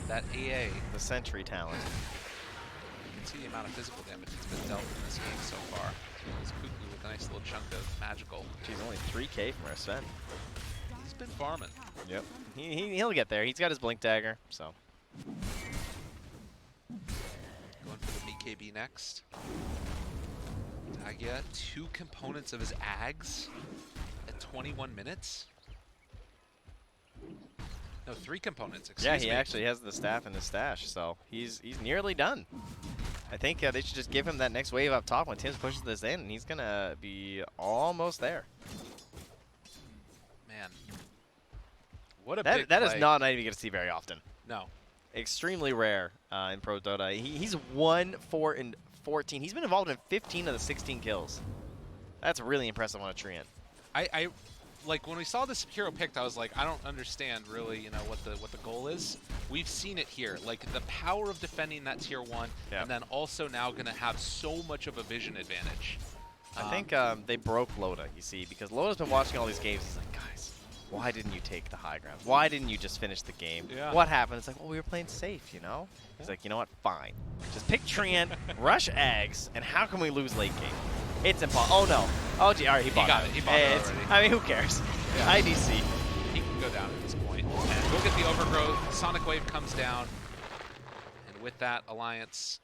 that AA. The sentry talent. You can see the amount of physical damage that's been dealt in this game so far. It's Cuckoo with a nice little chunk of magical. She's only 3K from our Sven. He's been farming. Yep. He'll get there. He's got his blink dagger, so. Going for the BKB next. Tagia, 2 components of his Ags at 21 minutes. No, 3 components, excuse me. Yeah, he actually has the staff in his stash, so he's nearly done. I think they should just give him that next wave up top when Tims pushes this in, and he's going to be almost there. Man. What a big That play. is not an item you get to see very often. No. Extremely rare in Pro Dota. He's 1-4 and 14. He's been involved in 15 of the 16 kills. That's really impressive on a Treant. I like when we saw this hero picked, I was like, I don't understand really, you know, what the goal is. We've seen it here, like the power of defending that tier 1, Yeah. and then also now going to have so much of a vision advantage. I think they broke Loda, you see, because Loda's been watching all these games. He's like, guys, why didn't you take the high ground? Why didn't you just finish the game? Yeah. What happened? It's like, well, we were playing safe, you know? He's like, you know what? Fine. Just pick Treant, rush Ags, and how can we lose late game? It's impossible. Oh, no. Oh, gee. All right, he bought got it. it. He bought it It's- already. I mean, who cares? Yeah. IDC. He can go down at this point. And we'll get the overgrowth. Sonic Wave comes down. And with that, Alliance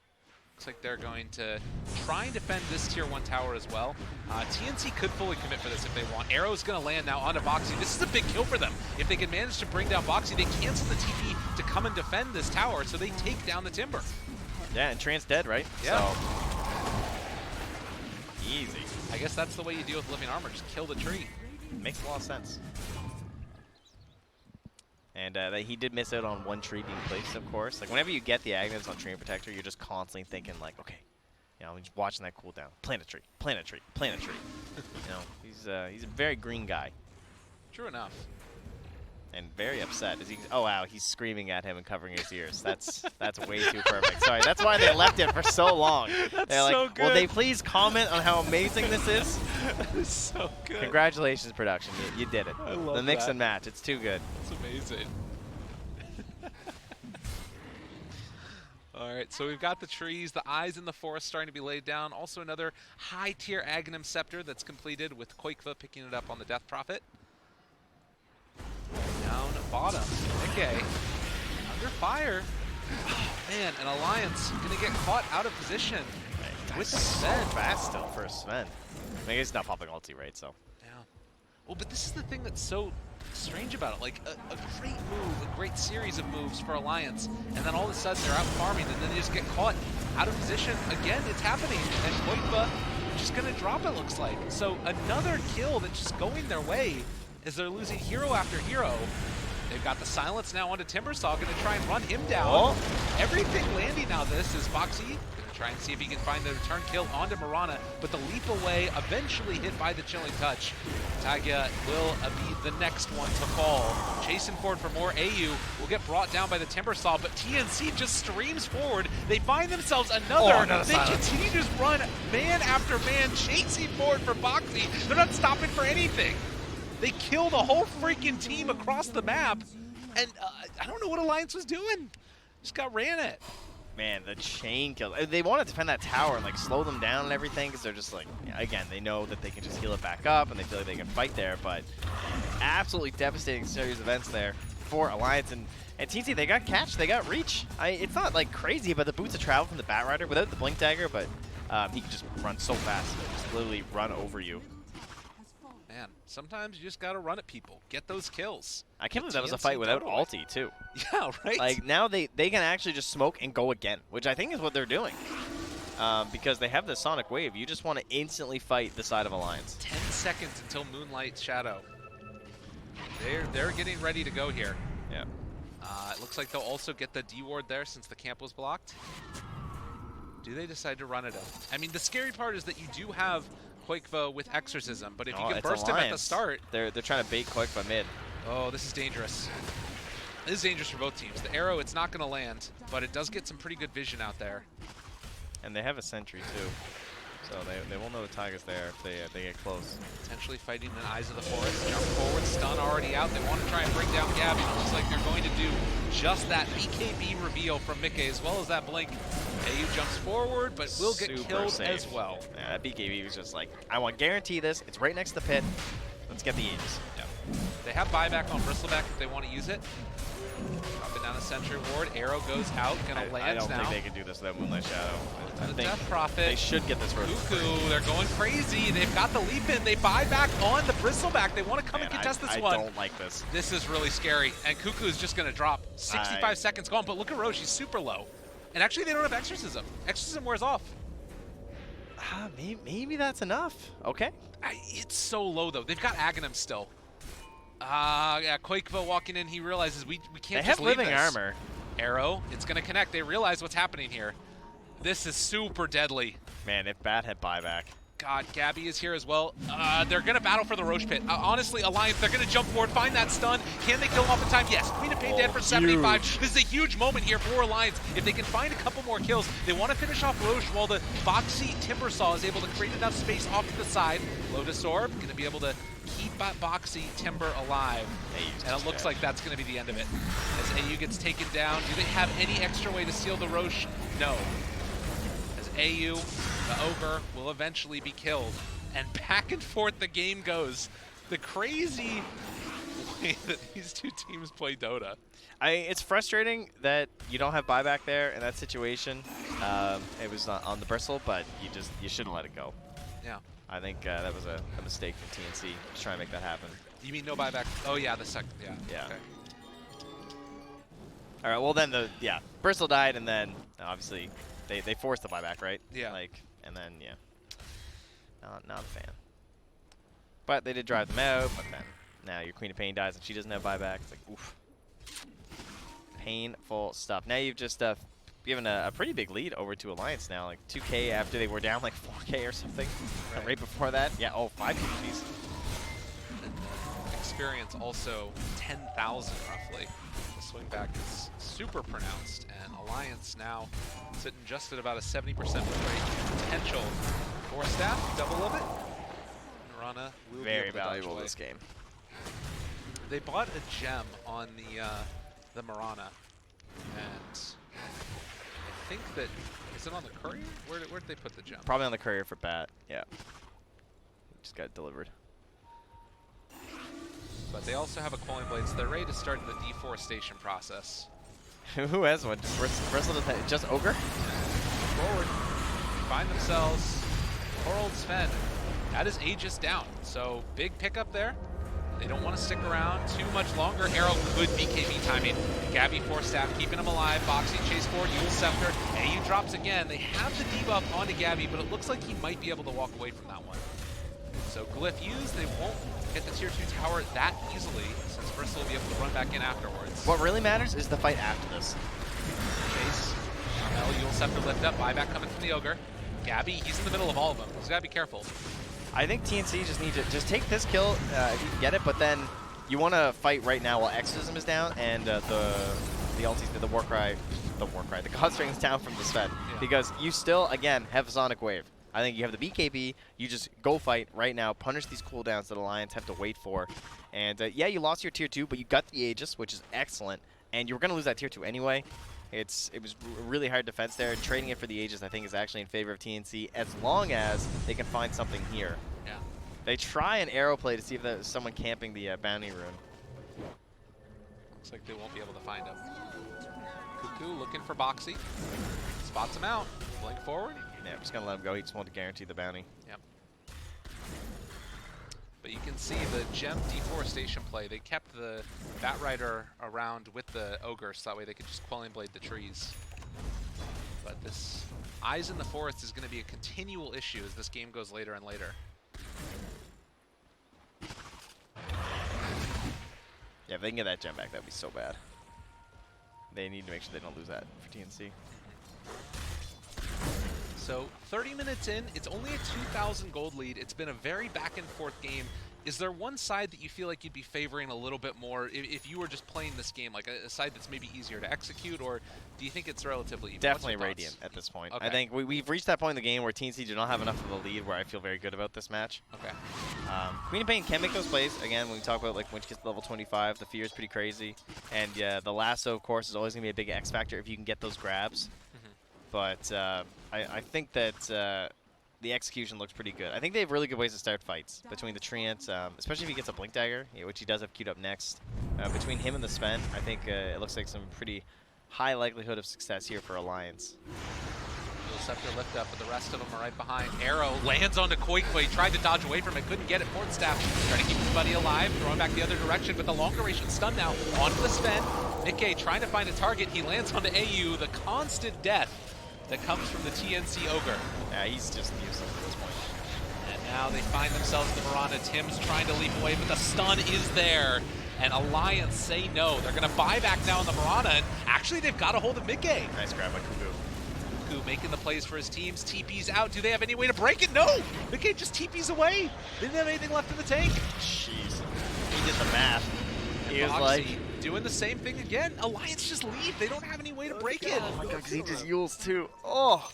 looks like they're going to try and defend this tier 1 tower as well. TNC could fully commit for this if they want. Arrow's going to land now onto Boxy. This is a big kill for them. If they can manage to bring down Boxy, they cancel the TP to come and defend this tower, so they take down the Timber. Yeah, and Treant's dead, right? Yeah. So, easy. I guess that's the way you deal with living armor. Just kill the tree. Makes a lot of sense. And he did miss out on one tree being placed, of course. Like, whenever you get the Agnus on Treant Protector, you're just constantly thinking, like, okay, you know, just watching that cooldown. Plant a tree, plant a tree, plant a tree. You know, he's a very green guy. True enough. And very upset. Oh, wow, he's screaming at him and covering his ears. That's way too perfect. Sorry, that's why they left it for so long. They're like, so will they good. please comment on how amazing this is? That is so good. Congratulations, production. You did it. I love the mix that. and match. It's too good. That's amazing. All right, so we've got the trees, the eyes in the forest starting to be laid down. Also another high-tier Aghanim Scepter that's completed with Koikva picking it up on the Death Prophet. Down bottom, okay. Under fire. Oh, man, an Alliance going to get caught out of position with the Sven. Fast still for a Sven. I mean, he's not popping ulti, right? So. Yeah. Well, but this is the thing that's so strange about it. Like, a great move, a great series of moves for Alliance, and then all of a sudden they're out farming, and then they just get caught out of position. Again, it's happening, and Koikva just going to drop, it looks like. So another kill that's just going their way as they're losing hero after hero. They've got the silence now onto Timbersaw, going to try and run him down. Oh. Everything landing now. This is Foxy going to try and see if he can find the return kill onto Mirana, but the leap away, eventually hit by the Chilling Touch. Tagia will be the next one to fall. Chasing forward for more. AU will get brought down by the Timbersaw, but TNC just streams forward. They find themselves another. They silence. continue to just run man after man, chasing forward for Foxy. They're not stopping for anything. They killed a whole freaking team across the map, and I don't know what Alliance was doing. Just got ran at. Man, the chain kill. They want to defend that tower and like slow them down and everything because they're just like, again, they know that they can just heal it back up and they feel like they can fight there. But absolutely devastating series of events there for Alliance and TNC. They got catch, they got reach. It's not like crazy, but the boots of travel from the Batrider without the blink dagger, but he can just run so fast, just literally run over you. Man, sometimes you just gotta run at people, get those kills. I can't believe that was a fight without ulti too. Yeah, right. Like now they can actually just smoke and go again, which I think is what they're doing. Because they have the Sonic Wave. You just want to instantly fight the side of Alliance. 10 seconds until Moonlight Shadow. They're getting ready to go here. Yeah. It looks like they'll also get the D-ward there since the camp was blocked. Do they decide to run it up? I mean, the scary part is that you do have Quakevo with Exorcism, but if you can burst him at the start... They're trying to bait Quakevo mid. Oh, this is dangerous. This is dangerous for both teams. The arrow, it's not going to land, but it does get some pretty good vision out there. And they have a sentry too, so they will know the Tiger's there if they get close. Potentially fighting in the eyes of the forest. Jump forward, stun already out. They want to try and bring down Gabby. It looks like they're going to do just that BKB reveal from Mickey as well as that blink. AU jumps forward, but will get killed safe as well. Yeah, that BKB was just like, I want to guarantee this. It's right next to the pit. Let's get the Aegis. Yep. They have buyback on Bristleback if they want to use it. Dropping down the sentry ward. Arrow goes out. Gonna land now. I don't think they can do this without Moonlight Shadow. I think Death Prophet. they should get this first. Cuckoo, they're going crazy. They've got the leap in. They buy back on the Bristleback. They want to come and contest this one. I don't like this. This is really scary. And Cuckoo is just going to drop. 65 seconds gone. But look at Rose. She's super low. And actually, they don't have Exorcism. Exorcism wears off. Maybe that's enough. Okay. It's so low, though. They've got Aghanim still. Yeah, Quakevo walking in, he realizes we can't just leave this. They have living armor. Arrow, it's going to connect. They realize what's happening here. This is super deadly. Man, if Bat had buyback. God, Gabby is here as well. They're going to battle for the Roche Pit. Honestly, Alliance, they're going to jump forward, find that stun. Can they kill him off in time? Yes. Queen of Pain dead for 75. Huge. This is a huge moment here for Alliance. If they can find a couple more kills, they want to finish off Roche while the Boxy Timbersaw is able to create enough space off to the side. Lotus Orb going to be able to keep Boxy Timber alive. And it looks like that's going to be the end of it. As AU gets taken down, do they have any extra way to steal the Roche? No. As AU, the Ogre, will eventually be killed. And back and forth the game goes. The crazy way that these two teams play Dota. It's frustrating that you don't have buyback there in that situation. It was not on the bristle, but you shouldn't let it go. Yeah. I think that was a mistake from TNC, just trying to make that happen. You mean no buyback? Oh yeah, the second. Yeah. Yeah. Okay. All right. Well, then Bristle died, and then obviously they forced the buyback, right? Yeah. And then not a fan. But they did drive them out. But then now your Queen of Pain dies, and she doesn't have buyback. It's like oof. Painful stuff. Now you've just given a pretty big lead over to Alliance now, like 2K after they were down like 4K or something. Right before that. Yeah. Oh, 5 KGs. Experience also 10,000 roughly. The swing back is super pronounced, and Alliance now sitting just at about a 70% win rate potential for staff. Double of it. Rana will very be able to valuable this game. They bought a gem on the Marana, and I think that is it on the courier? Where did they put the gem? Probably on the courier for Bat. Yeah. Just got delivered. But they also have a Quelling Blade, so they're ready to start the deforestation process. Who has one? Bristle just Ogre? Forward. Find themselves poor old Sven. That is Aegis down, so big pickup there. They don't want to stick around too much longer. Arrow, good BKB timing. Gabby force staff, keeping him alive. Boxy chase forward, Yule Scepter. AU drops again. They have the debuff onto Gabby, but it looks like he might be able to walk away from that one. So Glyph used, they won't get the tier 2 tower that easily, since Bristol will be able to run back in afterwards. What really matters is the fight after this. Chase. Carmel, Yule Scepter lift up, buyback coming from the Ogre. Gabby, he's in the middle of all of them. He's got to be careful. I think TNC just need to just take this kill if you can get it, but then you want to fight right now while Exorcism is down and the ultis, the God String is down from the Sven, because you still, again, have Sonic Wave. I think you have the BKB, you just go fight right now, punish these cooldowns that Alliance have to wait for. And yeah, you lost your tier 2, but you got the Aegis, which is excellent. And you were going to lose that tier 2 anyway. It was a really hard defense there. And trading it for the Aegis, I think, is actually in favor of TNC, as long as they can find something here. Yeah. They try an arrow play to see if there's someone camping the bounty rune. Looks like they won't be able to find him. Cuckoo looking for Boxy. Spots him out. Blink forward. Yeah, I'm just going to let him go. He just wanted to guarantee the bounty. Yep. But you can see the gem deforestation play. They kept the Bat Rider around with the Ogre, so that way they could just Quelling Blade the trees. But this Eyes in the Forest is going to be a continual issue as this game goes later and later. Yeah, if they can get that gem back, that'd be so bad. They need to make sure they don't lose that for TNC. So 30 minutes in, it's only a 2,000 gold lead. It's been a very back and forth game. Is there one side that you feel like you'd be favoring a little bit more if you were just playing this game, like a side that's maybe easier to execute, or do you think it's relatively even? Definitely Radiant at this point. Okay. I think we've reached that point in the game where TNC do not have enough of a lead where I feel very good about this match. Okay. Queen of Pain can make those plays. Again, when we talk about like when she gets to level 25, the fear is pretty crazy. And yeah, the lasso, of course, is always going to be a big X factor if you can get those grabs. But I think that the execution looks pretty good. I think they have really good ways to start fights between the Treant, especially if he gets a Blink Dagger, which he does have queued up next. Between him and the Sven, I think it looks like some pretty high likelihood of success here for Alliance. Scepter lift up, but the rest of them are right behind. Arrow lands onto Koikoi. He tried to dodge away from it, couldn't get it. Port Staff trying to keep his buddy alive, throwing back the other direction, but the long duration stun now onto the Sven. Nikkei trying to find a target. He lands onto AU, the constant death that comes from the TNC Ogre. Yeah, he's just useless at this point. And now they find themselves the Mirana. Tim's trying to leap away, but the stun is there. And Alliance say no. They're going to buy back now on the Mirana, and actually they've got a hold of Nikkei. Nice grab by Kuku. Kuku making the plays for his teams. TP's out. Do they have any way to break it? No! Nikkei just TP's away. They didn't have anything left in the tank. Jeez. He did the math. He was Boxy like doing the same thing again. Alliance just leave. They don't have any way to break it. Oh my god, because he just yules too. Oh,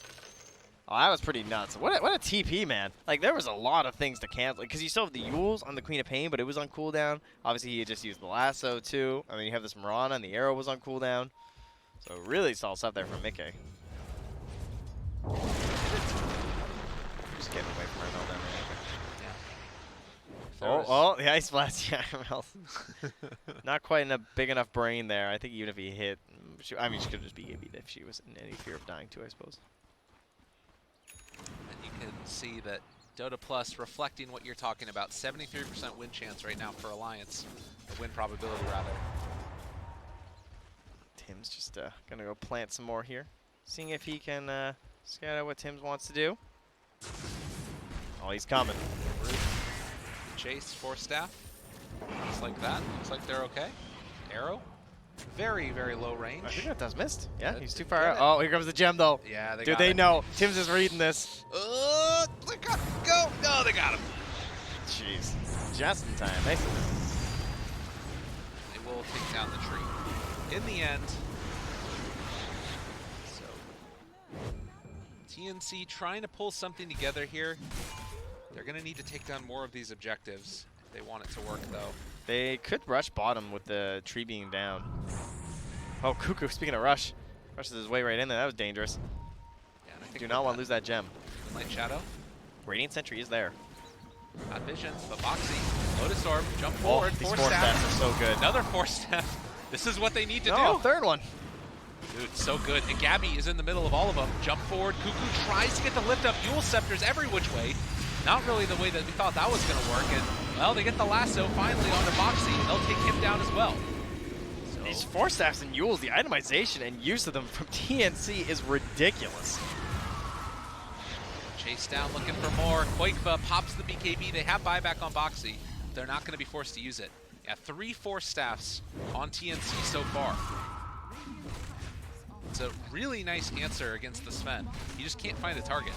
that was pretty nuts. What a TP, man. Like, there was a lot of things to cancel. Because you still have the yules on the Queen of Pain, but it was on cooldown. Obviously, he had just used the lasso too. I mean, you have this Mirana, and the arrow was on cooldown. So really solid stuff there from Nikkei. Just getting away from her down there. Oh, the Ice Blast. Yeah, not quite a big enough brain there. I think even if he hit, I mean, she could have just BKB'd if she was in any fear of dying too, I suppose. And you can see that Dota Plus reflecting what you're talking about. 73% win chance right now for Alliance. Or win probability, rather. Tim's just going to go plant some more here. Seeing if he can scout out what Tim's wants to do. Oh, he's coming. Chase, Force Staff. Just like that. Looks like they're okay. Arrow. Very, very low range. I think that does missed. Yeah, he's too Get far out. it. Oh, here comes the gem, though. Yeah, they Dude, got they it. know. Tim's just reading this. They got go. No, they got him. Jeez. Just in time. Nice. They will take down the tree. In the end, so TNC trying to pull something together here. They're going to need to take down more of these objectives if they want it to work, though. They could rush bottom with the tree being down. Oh, Cuckoo, speaking of rush. Rushes his way right in there. That was dangerous. Yeah, and I think Do not want to lose that gem. Light Shadow. Radiant Sentry is there. Got visions, but Boxy. Lotus Orb, jump forward, These Force force Staff. stacks are so good. Another Force Staff. This is what they need to No, do. third one. Dude, so good. And Gabby is in the middle of all of them. Jump forward. Cuckoo tries to get the lift up. Dual Scepters every which way. Not really the way that we thought that was going to work. And, well, they get the lasso finally onto Boxy. They'll take him down as well. So, These Force Staffs and Yules, the itemization and use of them from TNC is ridiculous. chase down looking for more. Quakefa pops the BKB. They have buyback on Boxy. They're not going to be forced to use it. Yeah, 3 Force Staffs on TNC so far. It's a really nice answer against the Sven. You just can't find a target.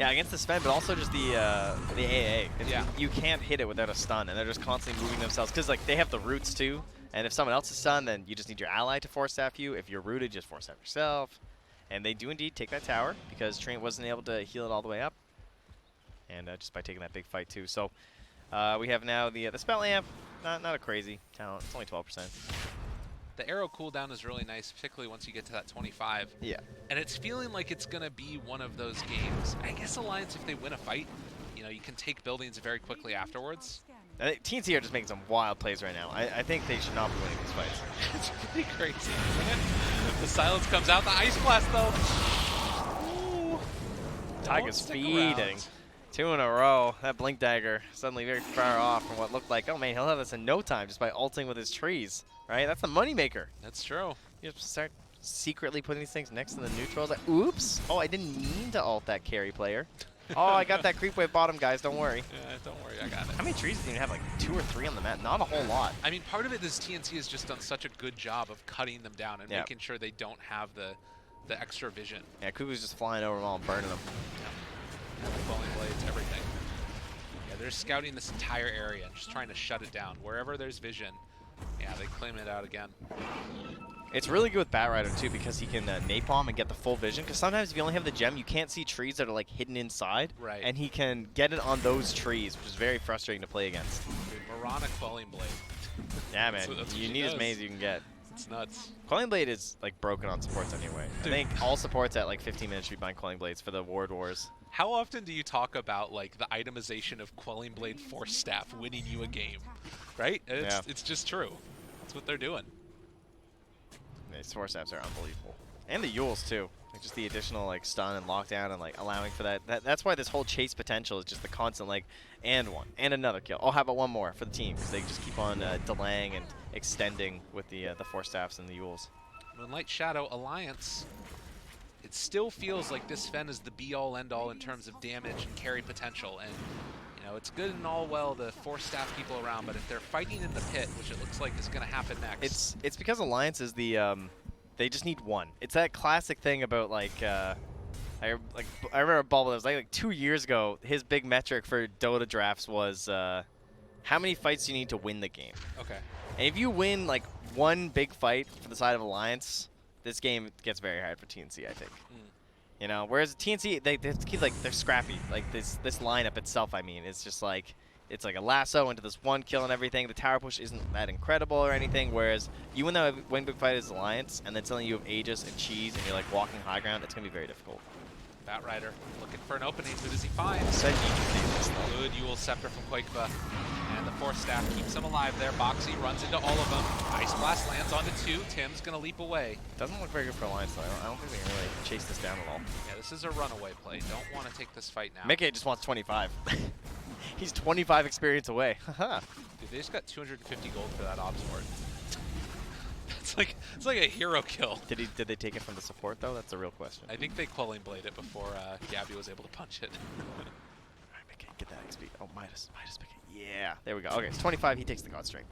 Yeah, against the Sven, but also just the AA. Yeah. You can't hit it without a stun, and they're just constantly moving themselves. Because like they have the roots too, and if someone else is stunned, then you just need your ally to force staff you. If you're rooted, just force staff yourself. And they do indeed take that tower, because Trent wasn't able to heal it all the way up. and just by taking that big fight too. So we have now the spell amp, not a crazy talent. It's only 12%. The arrow cooldown is really nice, particularly once you get to that 25. Yeah. And it's feeling like it's going to be one of those games. I guess Alliance, if they win a fight, you know, you can take buildings very quickly afterwards. I think TNC are just making some wild plays right now. I think they should not be winning these fights. It's pretty crazy, isn't it? The silence comes out. The Ice Blast, though. Ooh. Tiger's Don't stick feeding. around. 2 in a row. That Blink Dagger suddenly very far off from what looked like, oh man, he'll have this in no time just by ulting with his trees, right? That's the moneymaker. That's true. You just start secretly putting these things next to the neutrals. Like, oops. Oh, I didn't mean to ult that carry player. Oh, I got that creep wave bottom, guys. Don't worry. Yeah, don't worry. I got it. How many trees do you have? Like 2 or 3 on the map? Not a whole lot. I mean, part of it is TNC has just done such a good job of cutting them down and making sure they don't have the extra vision. Yeah, Kuku's just flying over them all and burning them. Yeah, the Falling Blades, everything. Yeah, they're scouting this entire area and just trying to shut it down. Wherever there's vision, yeah, they claim it out again. It's really good with Batrider too because he can napalm and get the full vision. Because sometimes if you only have the gem, you can't see trees that are like hidden inside. Right. And he can get it on those trees, which is very frustrating to play against. Dude, Mirana Quelling Blade. Yeah, man. That's what You she need as does. many as you can get. It's nuts. Quelling Blade is like broken on supports anyway. Dude. I think all supports at like 15 minutes should be buying Quelling Blades for the Ward Wars. How often do you talk about like the itemization of Quelling Blade Force Staff winning you a game? Right? It's just true. That's what they're doing. These Force Staffs are unbelievable. And the Yules too. Like just the additional like stun and lockdown and like allowing for that. That's why this whole chase potential is just the constant like and one and another kill. Oh, how about one more for the team? Because they just keep on delaying and extending with the Force Staffs and the Yules. Moonlight Shadow Alliance. It still feels like this Fen is the be-all, end-all in terms of damage and carry potential. And you know, it's good and all well to force staff people around, but if they're fighting in the pit, which it looks like is going to happen next. It's because Alliance is the they just need one. It's that classic thing about like I remember Bubble. It was like 2 years ago. His big metric for Dota drafts was how many fights do you need to win the game. Okay. And if you win like one big fight for the side of Alliance, this game gets very hard for TNC, I think. You know, whereas TNC, they're scrappy. Like this lineup itself, I mean, it's just like it's like a lasso into this one kill and everything. The tower push isn't that incredible or anything. Whereas you win big fight as Alliance, and then suddenly you have Aegis and Cheese, and you're like walking high ground. It's gonna be very difficult. Batrider looking for an opening. Who does he find? Said Aegis Good Yule Scepter from Quakeba. And the Force Staff keeps him alive there. Boxy runs into all of them. Ice Blast lands onto 2. Tim's going to leap away. Doesn't look very good for Alliance, though. I don't think they can really chase this down at all. Yeah, this is a runaway play. Don't want to take this fight now. Mickey just wants 25. He's 25 experience away. Dude, they just got 250 gold for that Obs Ward. It's like a hero kill. Did they take it from the support, though? That's the real question. I think they Quelling Blade it before Gabby was able to punch it. Alright, Mickey, get that XP. Oh, Midas, Mickey. Yeah, there we go. Okay, it's 25. He takes the God String.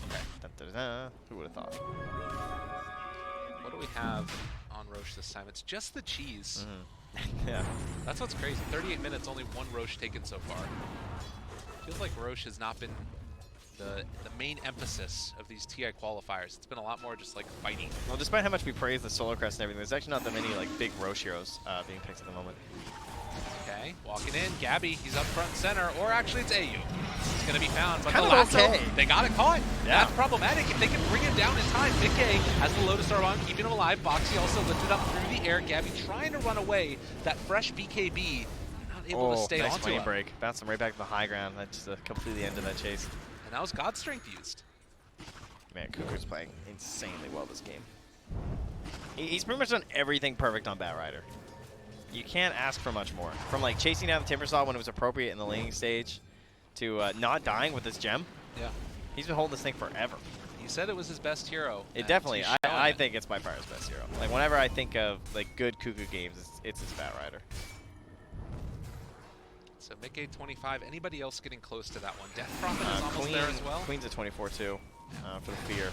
Okay. Dun, dun, dun. Who would have thought? What do we have on Roche this time? It's just the cheese. Yeah. That's what's crazy. 38 minutes, only 1 Roche taken so far. Feels like Roche has not been the main emphasis of these TI qualifiers. It's been a lot more just like fighting. Well, despite how much we praise the Solar Crest and everything, there's actually not that many like big Roche heroes being picked at the moment. Okay, walking in, Gabby, he's up front and center, or actually it's AU. He's going to be found, but the Kind of lasso, okay. they got it caught. Yeah. That's problematic. If they can bring him down in time, Mickey has the Lotus Orb on, keeping him alive. Boxy also lifted up through the air. Gabby trying to run away. That fresh BKB, not able to stay nice onto lane him. break. Bounced him right back to the high ground. That just completely ended that chase. And that was God Strength used. Man, Kuku's playing insanely well this game. He's pretty much done everything perfect on Batrider. You can't ask for much more. From like chasing down the Timbersaw when it was appropriate in the laning stage, to not dying with this gem. Yeah. He's been holding this thing forever. He said it was his best hero. It definitely. he's showing I it. think it's by far his best hero. Like whenever I think of like good Kuku games, it's his Batrider. So Mickey 25. Anybody else getting close to that one? Death Prophet is almost there as well. Queen's at 24 too, for the fear.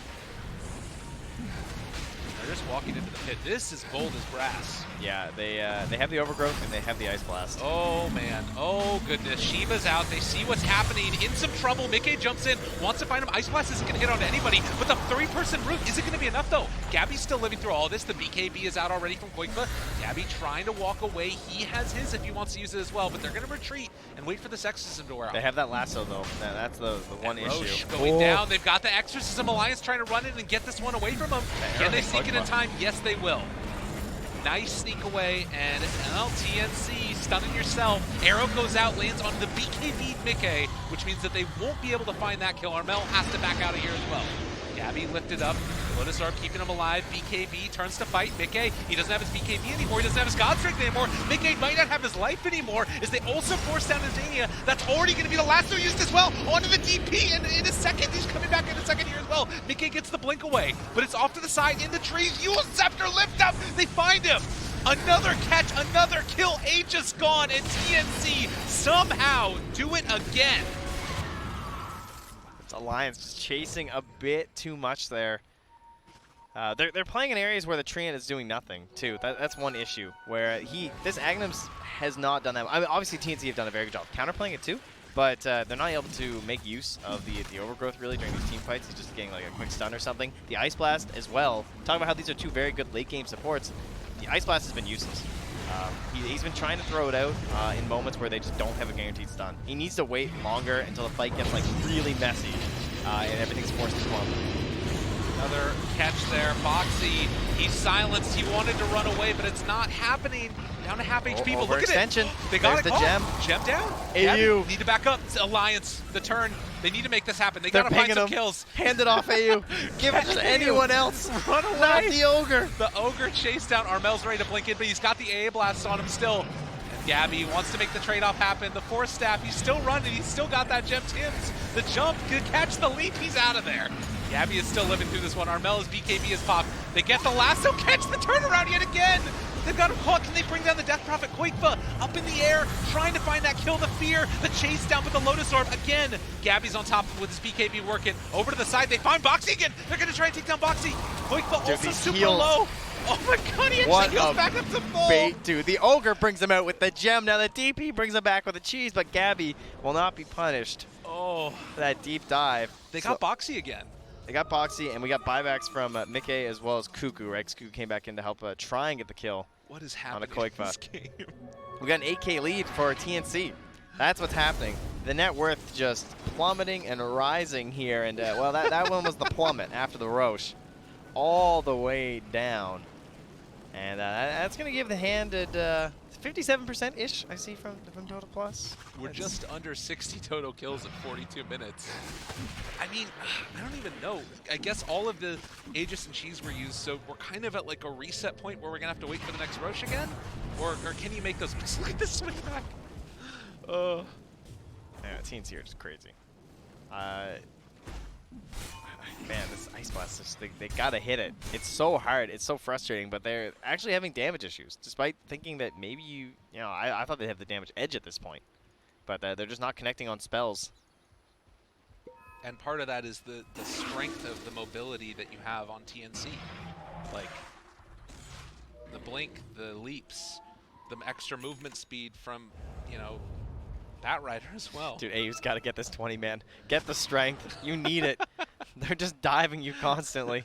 They're just walking into the pit. This is bold as brass. Yeah, they have the overgrowth and they have the ice blast. Oh man, oh goodness. Shiva's out, they see what's happening, in some trouble. Mickey jumps in, wants to find him. Ice blast isn't gonna hit onto anybody, but the 3-person root isn't gonna be enough though. Gabby's still living through all this. The BKB is out already from Koikva. Gabby trying to walk away. He has his if he wants to use it as well, but they're gonna retreat and wait for this exorcism to wear out. They have that lasso though. That's the one and Roche issue. going down. They've got the Exorcism Alliance trying to run in and get this one away from them. Can they sneak it in time? Yes, they will. Nice sneak away, and well, TNC stunning yourself. Arrow goes out, lands on the BKB Mickey, which means that they won't be able to find that kill. Armel has to back out of here as well. Gabby lifted up. Lotus Orb keeping him alive. BKB turns to fight Mickey. He doesn't have his BKB anymore. He doesn't have his God Strength anymore. Mickey might not have his life anymore as they also force down Azania. That's already going to be the lasso used as well. Onto the DP, and in a second, he's coming back in a second here as well. Mickey gets the blink away, but it's off to the side in the trees. Yule Scepter lift up. They find him. Another catch, another kill. H is gone, and TNC somehow do it again. Alliance just chasing a bit too much there. They're playing in areas where the Treant is doing nothing too. That's one issue where this Agnums has not done that. I mean, obviously TNC have done a very good job counterplaying it too, but they're not able to make use of the overgrowth really during these team fights. He's just getting like a quick stun or something. The Ice Blast as well. Talking about how these are two very good late game supports. The Ice Blast has been useless. He's been trying to throw it out in moments where they just don't have a guaranteed stun. He needs to wait longer until the fight gets like really messy and everything's forced to clump. Another catch there. Boxy, he's silenced. He wanted to run away, but it's not happening. Down to half HP. But look at it. They got it. The gem. Gem down. AU. Need to back up. It's Alliance, the turn. They need to make this happen. They got to find some kills. Hand it off, AU. Give it to anyone else. Run away. Not the Ogre. The Ogre chased down. Armel's ready to blink in, but he's got the AA blast on him still. And Gabby wants to make the trade-off happen. The Force Staff, he's still running. He's still got that gem. Tim's the jump. Could catch the leap. He's out of there. Gabby is still living through this one. Armel's BKB is popped. They get the lasso. Catch the turnaround yet again. They've got him caught. Can they bring down the Death Prophet? Koikva up in the air, trying to find that kill. The fear, the chase down with the Lotus Orb. Again, Gabby's on top with his BKB working. Over to the side, they find Boxy again. They're going to try and take down Boxy. Koikva also super low. Oh my god, he actually heals back up to full. Bait, dude. The Ogre brings him out with the gem. Now the DP brings him back with the cheese, but Gabby will not be punished. Oh, for that deep dive. They got Boxy again. They got Boxy, and we got buybacks from Mickey as well as Cuckoo, right? Cuckoo came back in to help try and get the kill. What is happening on a Koikva. in this game? We got an 8K lead for TNC. That's what's happening. The net worth just plummeting and rising here, and well, that one was the plummet after the Roche, all the way down. And that's going to give the hand at 57%-ish, I see from Dota Plus. We're just under 60 total kills in 42 minutes. I mean, I don't even know. I guess all of the Aegis and Cheese were used, so we're kind of at like a reset point where we're going to have to wait for the next Roche again? Or can you make those? Look at this swing back. Yeah, TNC are just crazy. Man, this Ice Blast, they gotta hit it. It's so hard, it's so frustrating, but they're actually having damage issues, despite thinking that maybe you know, I thought they'd have the damage edge at this point, but they're just not connecting on spells. And part of that is the strength of the mobility that you have on TNC. Like, the blink, the leaps, the extra movement speed from, you know, Bat Rider as well. Dude, AU's got to get this 20, man. Get the strength. You need it. They're just diving you constantly.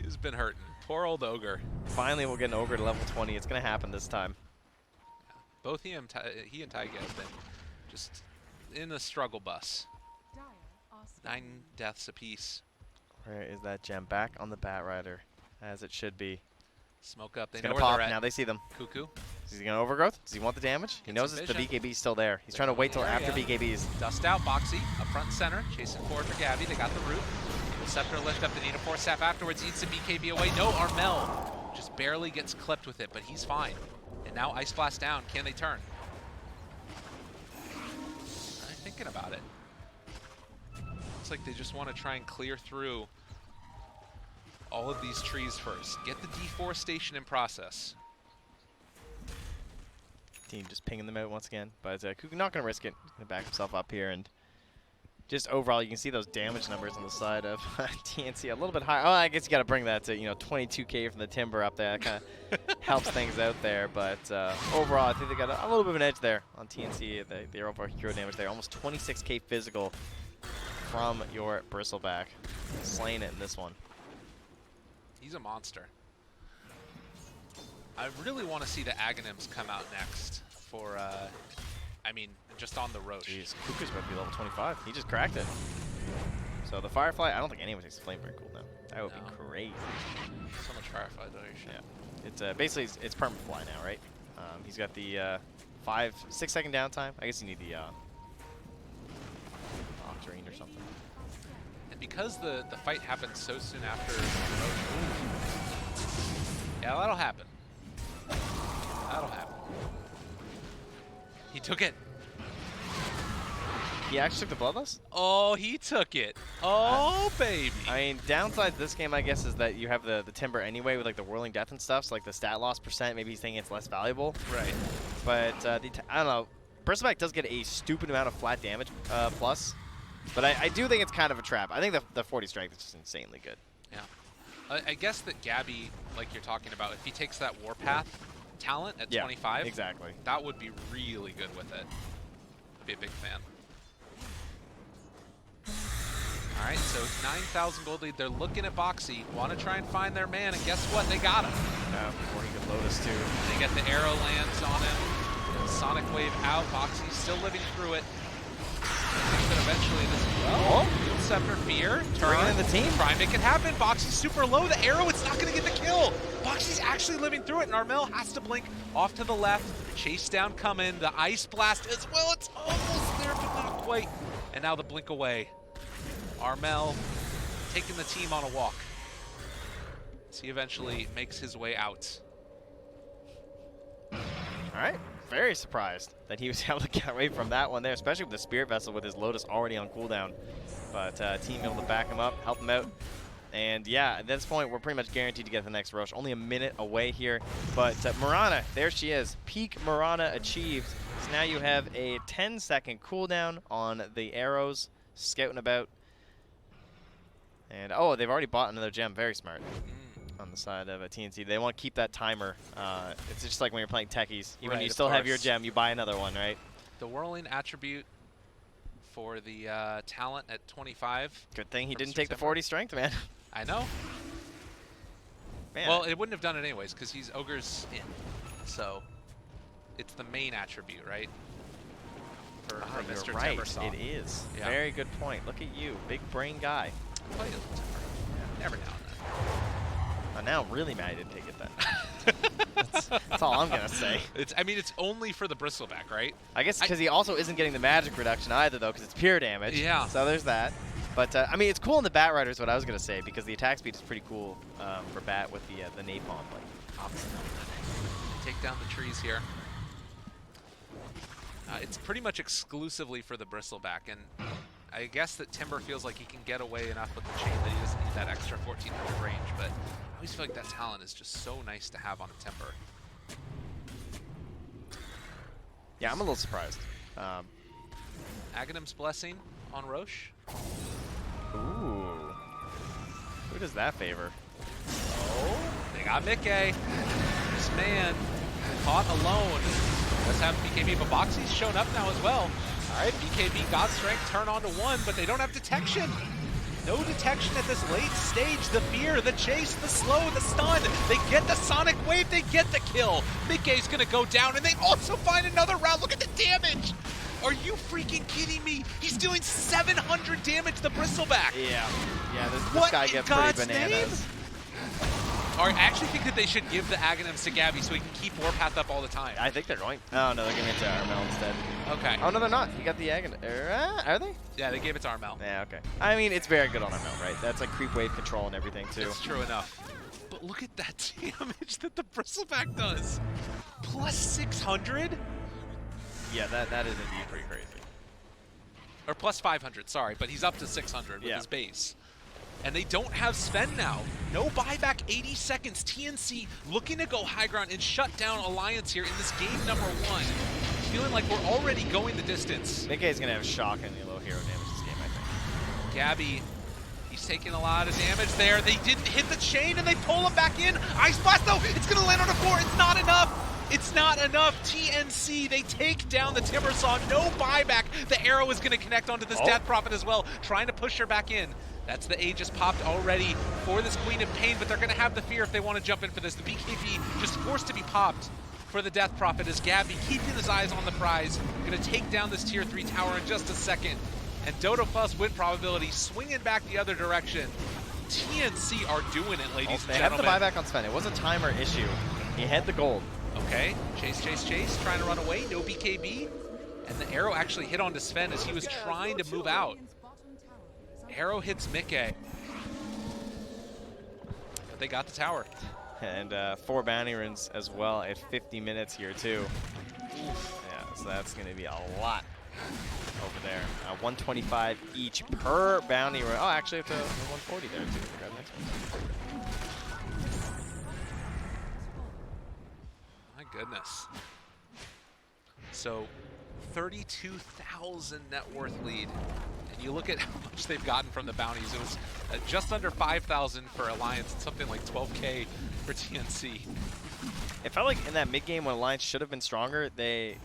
He's been hurting. Poor old Ogre. Finally, we'll get an Ogre to level 20. It's going to happen this time. Both he and Taiga have been just in a struggle bus. 9 deaths apiece. Where is that gem? Back on the Bat Rider, as it should be. Smoke up. They He's know gonna where pop. they're at. Now they see them. Cuckoo. Is he going to overgrowth? Does he want the damage? He knows the BKB's still there. He's trying to wait till after BKB's. Dust out Boxy, up front and center, chasing forward for Gabby. They got the root. The Scepter lift up. They need a Force Staff afterwards. Eats the BKB away. No, Armel just barely gets clipped with it, but he's fine. And now Ice Blast down. Can they turn? I'm thinking about it. Looks like they just want to try and clear through all of these trees first. Get the deforestation in process. Team just pinging them out once again, but Cuckoo not going to risk it. He's going to back himself up here and just overall, you can see those damage numbers on the side of TNC a little bit higher. Oh, I guess you got to bring that to 22K from the Timber up there. That kind of helps things out there. But overall, I think they got a little bit of an edge there on TNC. Their overall hero damage there, almost 26K physical from your Bristleback, slaying it in this one. He's a monster. I really want to see the Aghanims come out next for, I mean, just on the Roche. Jeez, Kuka's about to be level 25. He just cracked it. So the Firefly, I don't think anyone takes Flame Break cooldown. That would be crazy. So much Firefly donation. Yeah. It's basically, it's permanent fly now, right? He's got the 6 second downtime. I guess you need the Octarine or something. And because the fight happened so soon after Roche, yeah, that'll happen. That'll happen. He took it. He actually took the Bloodlust? Oh, he took it. Oh, baby. I mean, downside to this game, I guess, is that you have the Timber anyway with like the Whirling Death and stuff. So like the stat loss percent, maybe he's thinking it's less valuable. Right. But I don't know. Bristleback does get a stupid amount of flat damage plus. But I do think it's kind of a trap. I think the 40 strength is just insanely good. Yeah. I guess that Gabby, like you're talking about, if he takes that Warpath talent at 25, exactly. That would be really good with it. I'd be a big fan. All right, so 9,000 gold lead. They're looking at Boxy, want to try and find their man, and guess what? They got him. Before he could Lotus too. They get the arrow lands on him. Sonic Wave out. Boxy's still living through it. I think that eventually this is Scepter Fear. Bringing in the team. Try and make it happen. Boxy's super low. The arrow, it's not going to get the kill. Boxy's actually living through it, and Armel has to blink off to the left. Chase down coming. The Ice Blast as well. It's almost there, but not quite. And now the blink away. Armel taking the team on a walk. As he eventually makes his way out. All right. Very surprised that he was able to get away from that one there, especially with the Spirit Vessel with his Lotus already on cooldown. But team able to back him up, help him out. And yeah, at this point, we're pretty much guaranteed to get the next Roche. Only a minute away here. But Mirana, there she is. Peak Mirana achieved. So now you have a 10-second cooldown on the arrows, scouting about. And oh, they've already bought another gem. Very smart. On the side of a TNC. They want to keep that timer. It's just like when you're playing techies. Even when you still have your gem, you buy another one, right? The whirling attribute for the talent at 25. Good thing he didn't take the 40 strength, man. I know. Man. Well, it wouldn't have done it anyways because he's Ogre's in. So it's the main attribute, right? For Mr. Right. Timbersaw. It is. Yeah. Very good point. Look at you. Big brain guy. Play a little Timber. Every now and then. Now I'm really mad I didn't take it then. that's all I'm going to say. I mean, it's only for the Bristleback, right? I guess because he also isn't getting the magic reduction either, though, because it's pure damage. Yeah. So there's that. But, I mean, it's cool in the Bat Rider is what I was going to say, because the attack speed is pretty cool for Bat with the Napalm. But obviously not that. Take down the trees here. It's pretty much exclusively for the Bristleback, and I guess that Timber feels like he can get away enough with the chain that he doesn't need that extra 1400 range, but I always feel like that talent is just so nice to have on a Timber. Yeah, I'm a little surprised. Aghanim's Blessing on Roche. Ooh. Who does that favor? Oh, they got Mickey. This man caught alone. Let's have BKB, but Boxy's shown up now as well. All right, BKB, God Strength, turn on to 1, but they don't have detection. No detection at this late stage. The fear, the chase, the slow, the stun. They get the Sonic Wave, they get the kill. Mickey's gonna go down, and they also find another round. Look at the damage. Are you freaking kidding me? He's doing 700 damage to the Bristleback. Yeah. Yeah, this guy gets pretty bananas. I actually think that they should give the Aghanims to Gabby so he can keep Warpath up all the time. I think they're going. Oh, no, they're giving it to Armel instead. Okay. Oh, no, they're not. He got the Aghanim. Are they? Yeah, they gave it to Armel. Yeah, okay. I mean, it's very good on Armel, right? That's like creep wave control and everything, too. It's true enough. But look at that damage that the Bristleback does. Plus 600? Yeah, that is indeed pretty crazy. Or plus 500, sorry, but he's up to 600 with his base. And they don't have Sven now. No buyback, 80 seconds. TNC looking to go high ground and shut down Alliance here in this game number 1. Feeling like we're already going the distance. Mickey's going to have shock and low hero damage this game, I think. Gabby, he's taking a lot of damage there. They didn't hit the chain and they pull him back in. Ice Blast though, it's gonna land on the floor. It's not enough. It's not enough. TNC, they take down the Timbersaw. No buyback. The arrow is gonna connect onto this Death Prophet as well, trying to push her back in. That's the Aegis popped already for this Queen of Pain, but they're gonna have the fear if they want to jump in for this. The BKB just forced to be popped for the Death Prophet as Gabby keeping his eyes on the prize. Gonna take down this tier 3 tower in just a second. And Dota Plus win probability swinging back the other direction. TNC are doing it, ladies and They gentlemen. have the buyback on Sven. It was a timer issue. He had the gold. Okay, chase, trying to run away, no BKB. And the arrow actually hit onto Sven as he was trying to move out. Arrow hits Mickey. But they got the tower. And 4 bounty runes as well at 50 minutes here too. Yeah, so that's going to be a lot over there. 125 each per bounty rune. Oh, actually up to 140 there too. Grab next one. My goodness. So 32,000 net worth lead. And you look at how much they've gotten from the bounties. It was just under 5,000 for Alliance and something like 12K for TNC. It felt like in that mid game when Alliance should have been stronger, they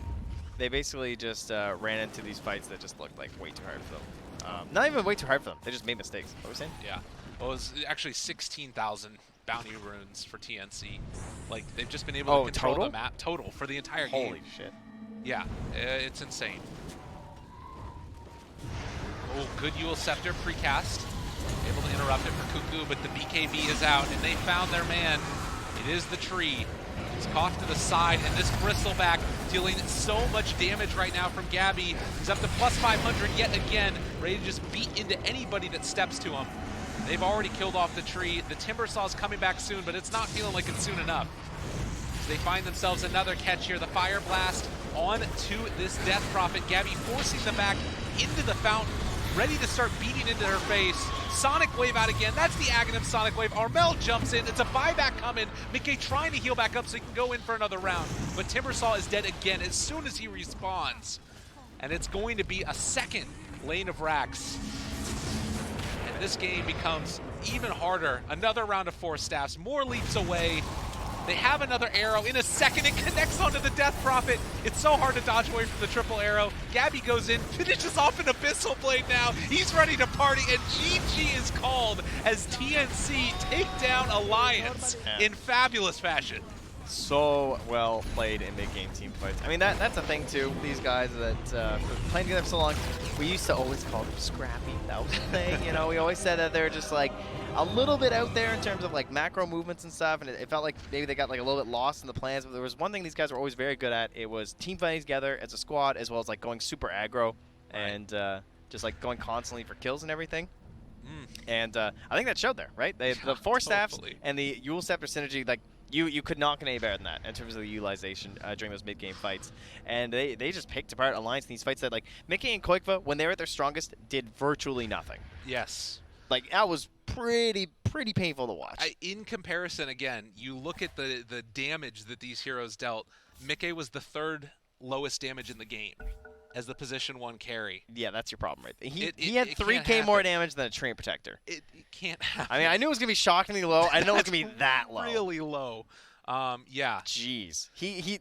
basically just ran into these fights that just looked like way too hard for them. Not even way too hard for them. They just made mistakes. What were we saying? Yeah. Well, it was actually 16,000 bounty runes for TNC. Like, they've just been able to control the map total for the entire game. Holy shit. Yeah, it's insane. Oh, good Yule Scepter precast. Able to interrupt it for Cuckoo, but the BKB is out, and they found their man. It is the tree. He's coughed to the side, and this Bristleback dealing so much damage right now from Gabby. He's up to plus 500 yet again, ready to just beat into anybody that steps to him. They've already killed off the tree. The Timbersaw's coming back soon, but it's not feeling like it's soon enough. So they find themselves another catch here. The Fire Blast on to this Death Prophet. Gabby forcing them back into the fountain, ready to start beating into her face. Sonic Wave out again. That's the Aghanim Sonic Wave. Armel jumps in. It's a buyback coming. Mickey trying to heal back up so he can go in for another round. But Timbersaw is dead again as soon as he respawns. And it's going to be a second lane of racks. And this game becomes even harder. Another round of 4 staffs. More leaps away. They have another arrow in a second. It connects onto the Death Prophet. It's so hard to dodge away from the triple arrow. Gabby goes in, finishes off an Abyssal Blade now. He's ready to party, and GG is called as TNC take down Alliance in fabulous fashion. So well played in mid-game team fights. I mean, that's a thing too. These guys that playing together for so long, we used to always call them scrappy. That was the thing, you know. We always said that they're just like a little bit out there in terms of like macro movements and stuff, and it felt like maybe they got like a little bit lost in the plans. But there was one thing these guys were always very good at. It was team fighting together as a squad, as well as like going super aggro and just like going constantly for kills and everything. And I think that showed there, right? The 4 staffs and the Yule Scepter synergy, like. You could not get any better than that in terms of the utilization during those mid-game fights. And they just picked apart Alliance in these fights that, like, Mickey and Koikva, when they were at their strongest, did virtually nothing. Yes. Like, that was pretty painful to watch. In comparison, again, you look at the damage that these heroes dealt. Mickey was the 3rd lowest damage in the game as the position 1 carry. Yeah, that's your problem, right? He had 3K more damage than a Train Protector. It can't happen. I mean, I knew it was going to be shockingly low. I didn't know it was going to be that low. Really low. Yeah. Jeez.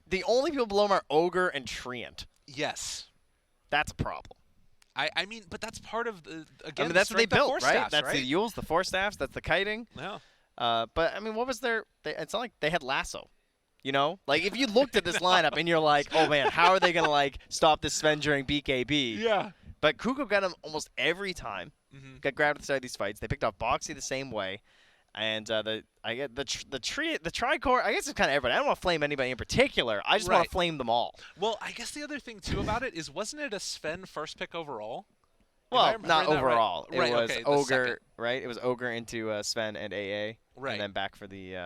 The only people below him are Ogre and Treant. Yes. That's a problem. I mean, but that's part of the, again, I mean, that's what they built, right? Staffs, That's the Yules, the 4 staffs, that's the kiting. Yeah. But, I mean, what was it's not like they had Lasso. You know? Like, if you looked at this lineup and you're like, oh, man, how are they going to, like, stop this Sven during BKB? Yeah. But Kuko got him almost every time. Got grabbed at the start of these fights. They picked off Boxy the same way. And the Tricore, I guess it's kind of everybody. I don't want to flame anybody in particular. I just want to flame them all. Well, I guess the other thing, too, about it is, wasn't it a Sven first pick overall? Well, not overall. Right? It was okay, Ogre, right? It was Ogre into Sven and AA. Right. And then back for the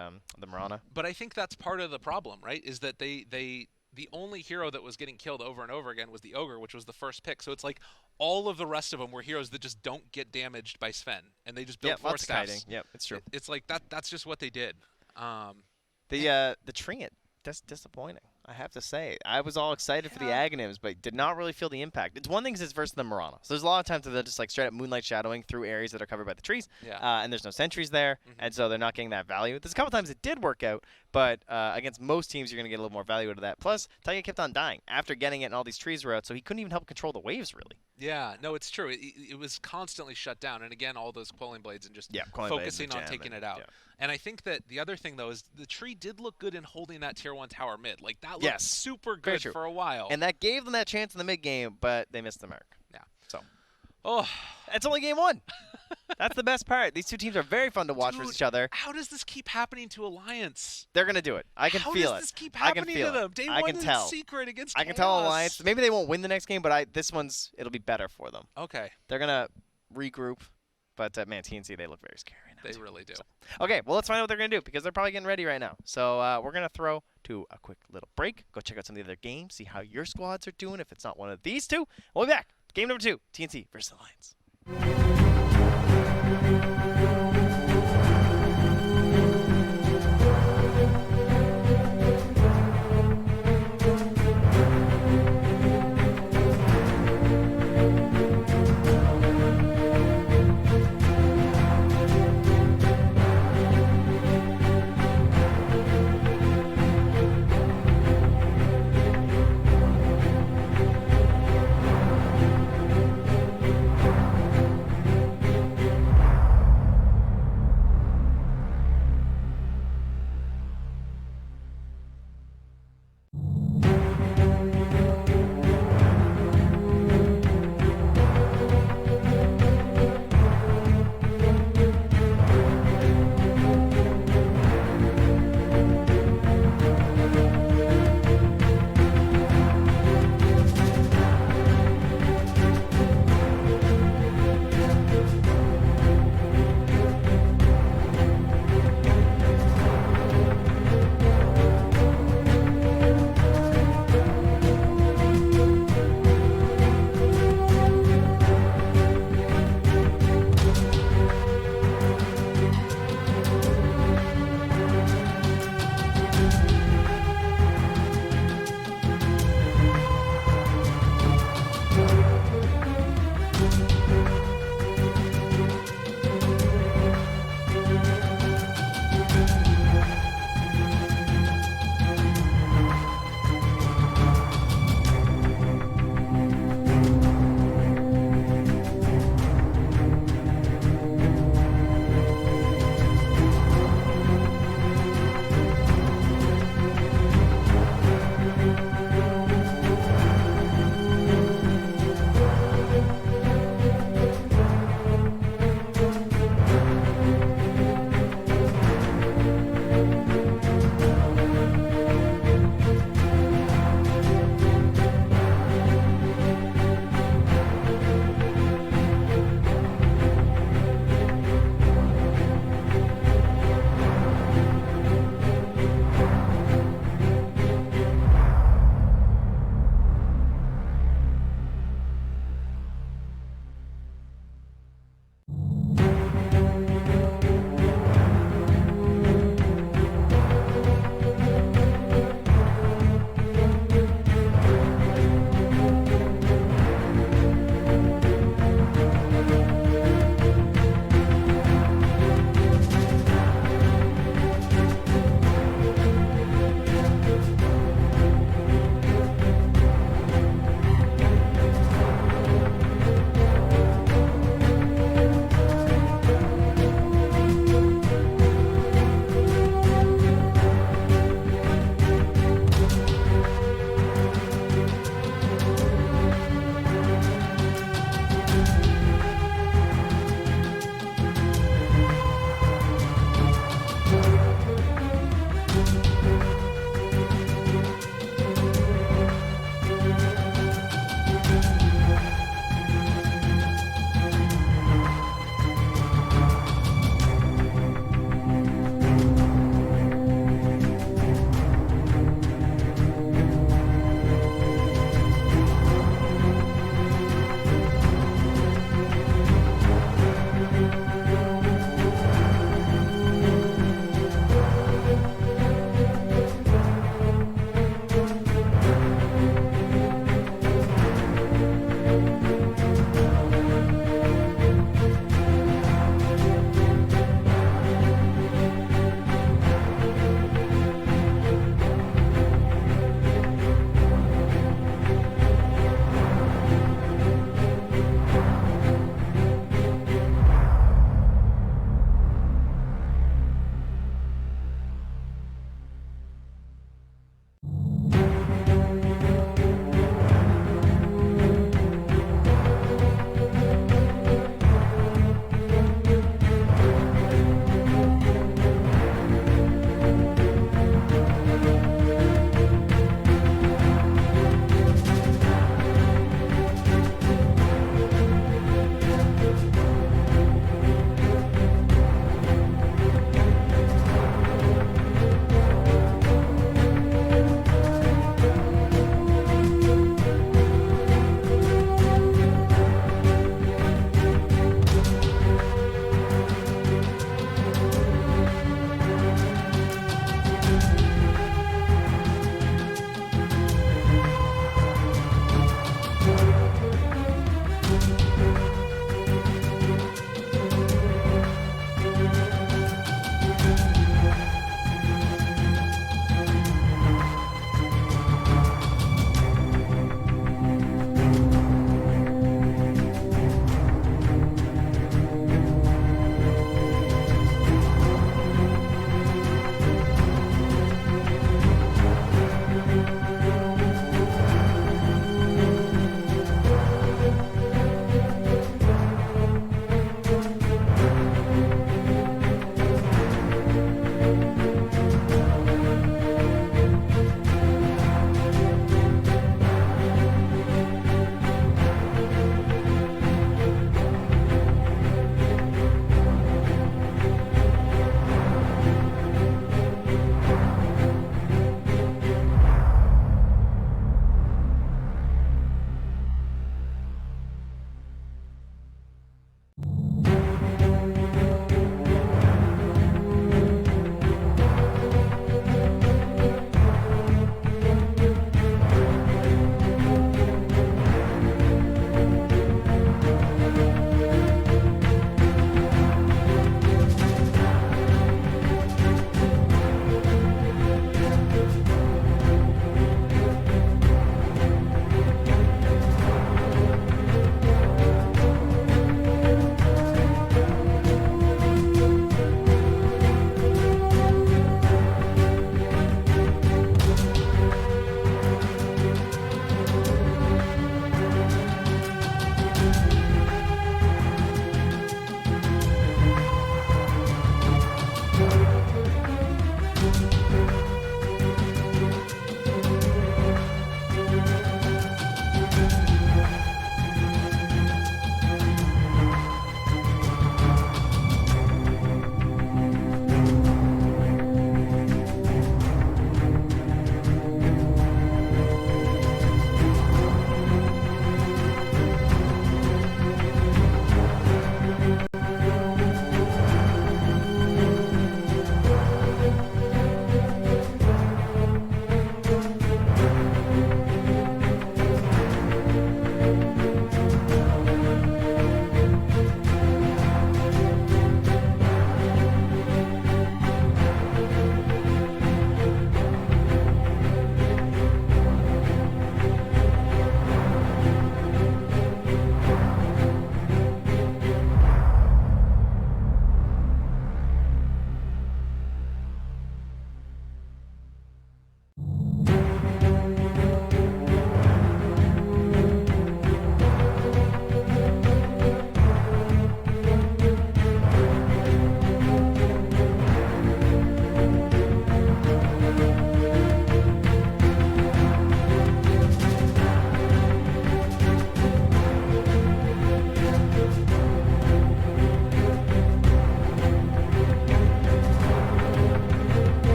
Mirana. But I think that's part of the problem, right? Is that the only hero that was getting killed over and over again was the Ogre, which was the first pick. So it's like all of the rest of them were heroes that just don't get damaged by Sven, and they just built 4 staffs. Yep, it's true. It's like that's just what they did. The Treant, that's disappointing. I have to say. I was all excited for the Aghanims, but did not really feel the impact. It's one thing is it's versus the Mirana. So there's a lot of times that they're just like straight up moonlight shadowing through areas that are covered by the trees. And there's no sentries there, and so they're not getting that value. There's a couple times it did work out, but against most teams, you're going to get a little more value out of that. Plus, Ti9 kept on dying after getting it and all these trees were out, so he couldn't even help control the waves, really. Yeah, no, it's true. It was constantly shut down. And again, all those quelling blades and just focusing on taking it out. And I think that the other thing, though, is the tree did look good in holding that tier 1 tower mid. Like, that looked super good for a while. And that gave them that chance in the mid game, but they missed the mark. Yeah. So. Oh. It's only game 1. That's the best part. These two teams are very fun to watch versus each other. How does this keep happening to Alliance? They're going to do it. I can feel it. How does this keep happening to them? Day I one can is tell. secret against I can tell Alliance. Maybe they won't win the next game, but this one's it'll be better for them. Okay. They're going to regroup. But, man, TNC, they look very scary right now. They really do. So, okay, well, let's find out what they're going to do because they're probably getting ready right now. So we're going to throw to a quick little break. Go check out some of the other games, see how your squads are doing if it's not one of these two. We'll be back. Game number 2, TNC versus Alliance.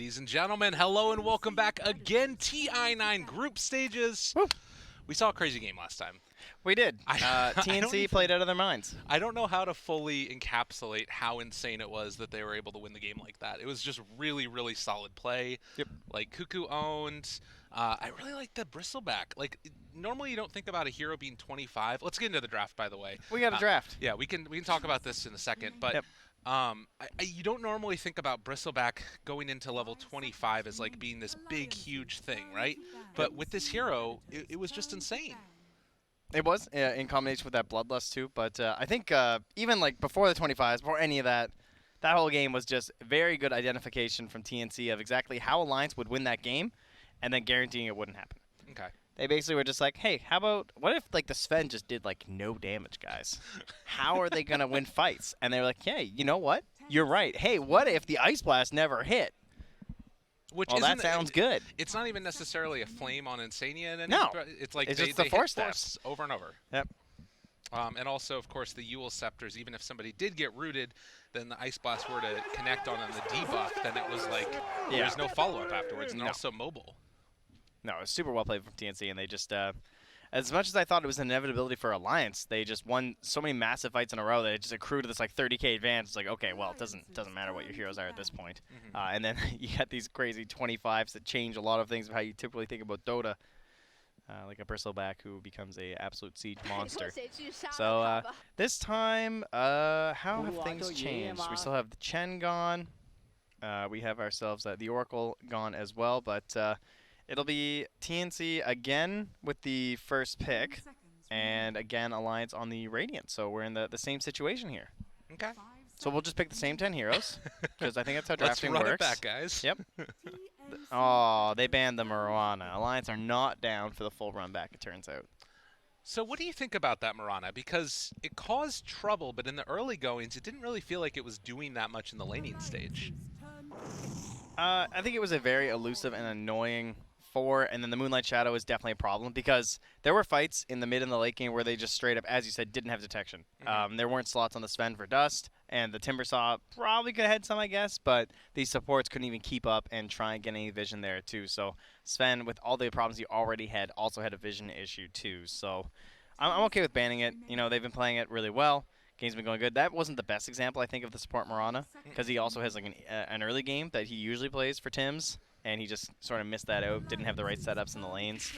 Ladies and gentlemen, hello and welcome back again. Ti9 group stages. Woo. We saw a crazy game last time. We did. I don't TNC even- played out of their minds. I don't know how to fully encapsulate how insane it was that they were able to win the game like that. It was just really, really solid play. Yep. Like, Cuckoo owned. I really like the Bristleback. Like, normally you don't think about a hero being 25. Let's get into the draft, by the way. We got a draft. Yeah, we can talk about this in a second, but Yep. you don't normally think about Bristleback going into level 25 as like being this big, huge thing, right? But with this hero, it was just insane. It was in combination with that Bloodlust too. But I think even like before the 25s, before any of that, that whole game was just very good identification from TNC of exactly how Alliance would win that game, and then guaranteeing it wouldn't happen. Okay. They basically were just like, hey, what if like the Sven just did like no damage, guys? How are they gonna win fights? And they were like, hey, you know what? You're right. Hey, what if the Ice Blast never hit? Which Well, that sounds good. It's not even necessarily a flame on Insania. And No. It's like It's they just the hit force force steps. over and over. Yep. And also, of course, the Yule Scepters. Even if somebody did get rooted, then the Ice Blast were to connect on the debuff, then it was like there's no follow-up afterwards, and they're No. also mobile. No, it was super well played from TNC, and they just, as much as I thought it was an inevitability for Alliance, they just won so many massive fights in a row that it just accrued to this like 30k advance. It's like, okay, well, it doesn't matter what your heroes are at this point. And then you got these crazy 25s that change a lot of things of how you typically think about Dota, like a Bristleback who becomes a absolute siege monster. So this time, how have things changed? We still have the Chen gone. We have ourselves the Oracle gone as well, but it'll be TNC again with the first pick, and again Alliance on the Radiant. So we're in the same situation here. Okay. So we'll just pick the same 10 heroes, because I think that's how Let's drafting run works. it back, guys. Yep. Oh, they banned the Mirana. Alliance are not down for the full run back, it turns out. So what do you think about that Mirana? Because it caused trouble, but in the early goings, it didn't really feel like it was doing that much in the laning stage. I think it was a very elusive and annoying 4, and then the Moonlight Shadow is definitely a problem because there were fights in the mid and the late game where they just straight up, as you said, didn't have detection. There weren't slots on the Sven for Dust, and the Timbersaw probably could have had some, I guess, but these supports couldn't even keep up and try and get any vision there too. So Sven, with all the problems he already had, also had a vision issue too. So I'm okay with banning it. You know, they've been playing it really well. Game's been going good. That wasn't the best example, I think, of the support Mirana, because he also has like an early game that he usually plays for Tims, and he just sort of missed that out, didn't have the right setups in the lanes.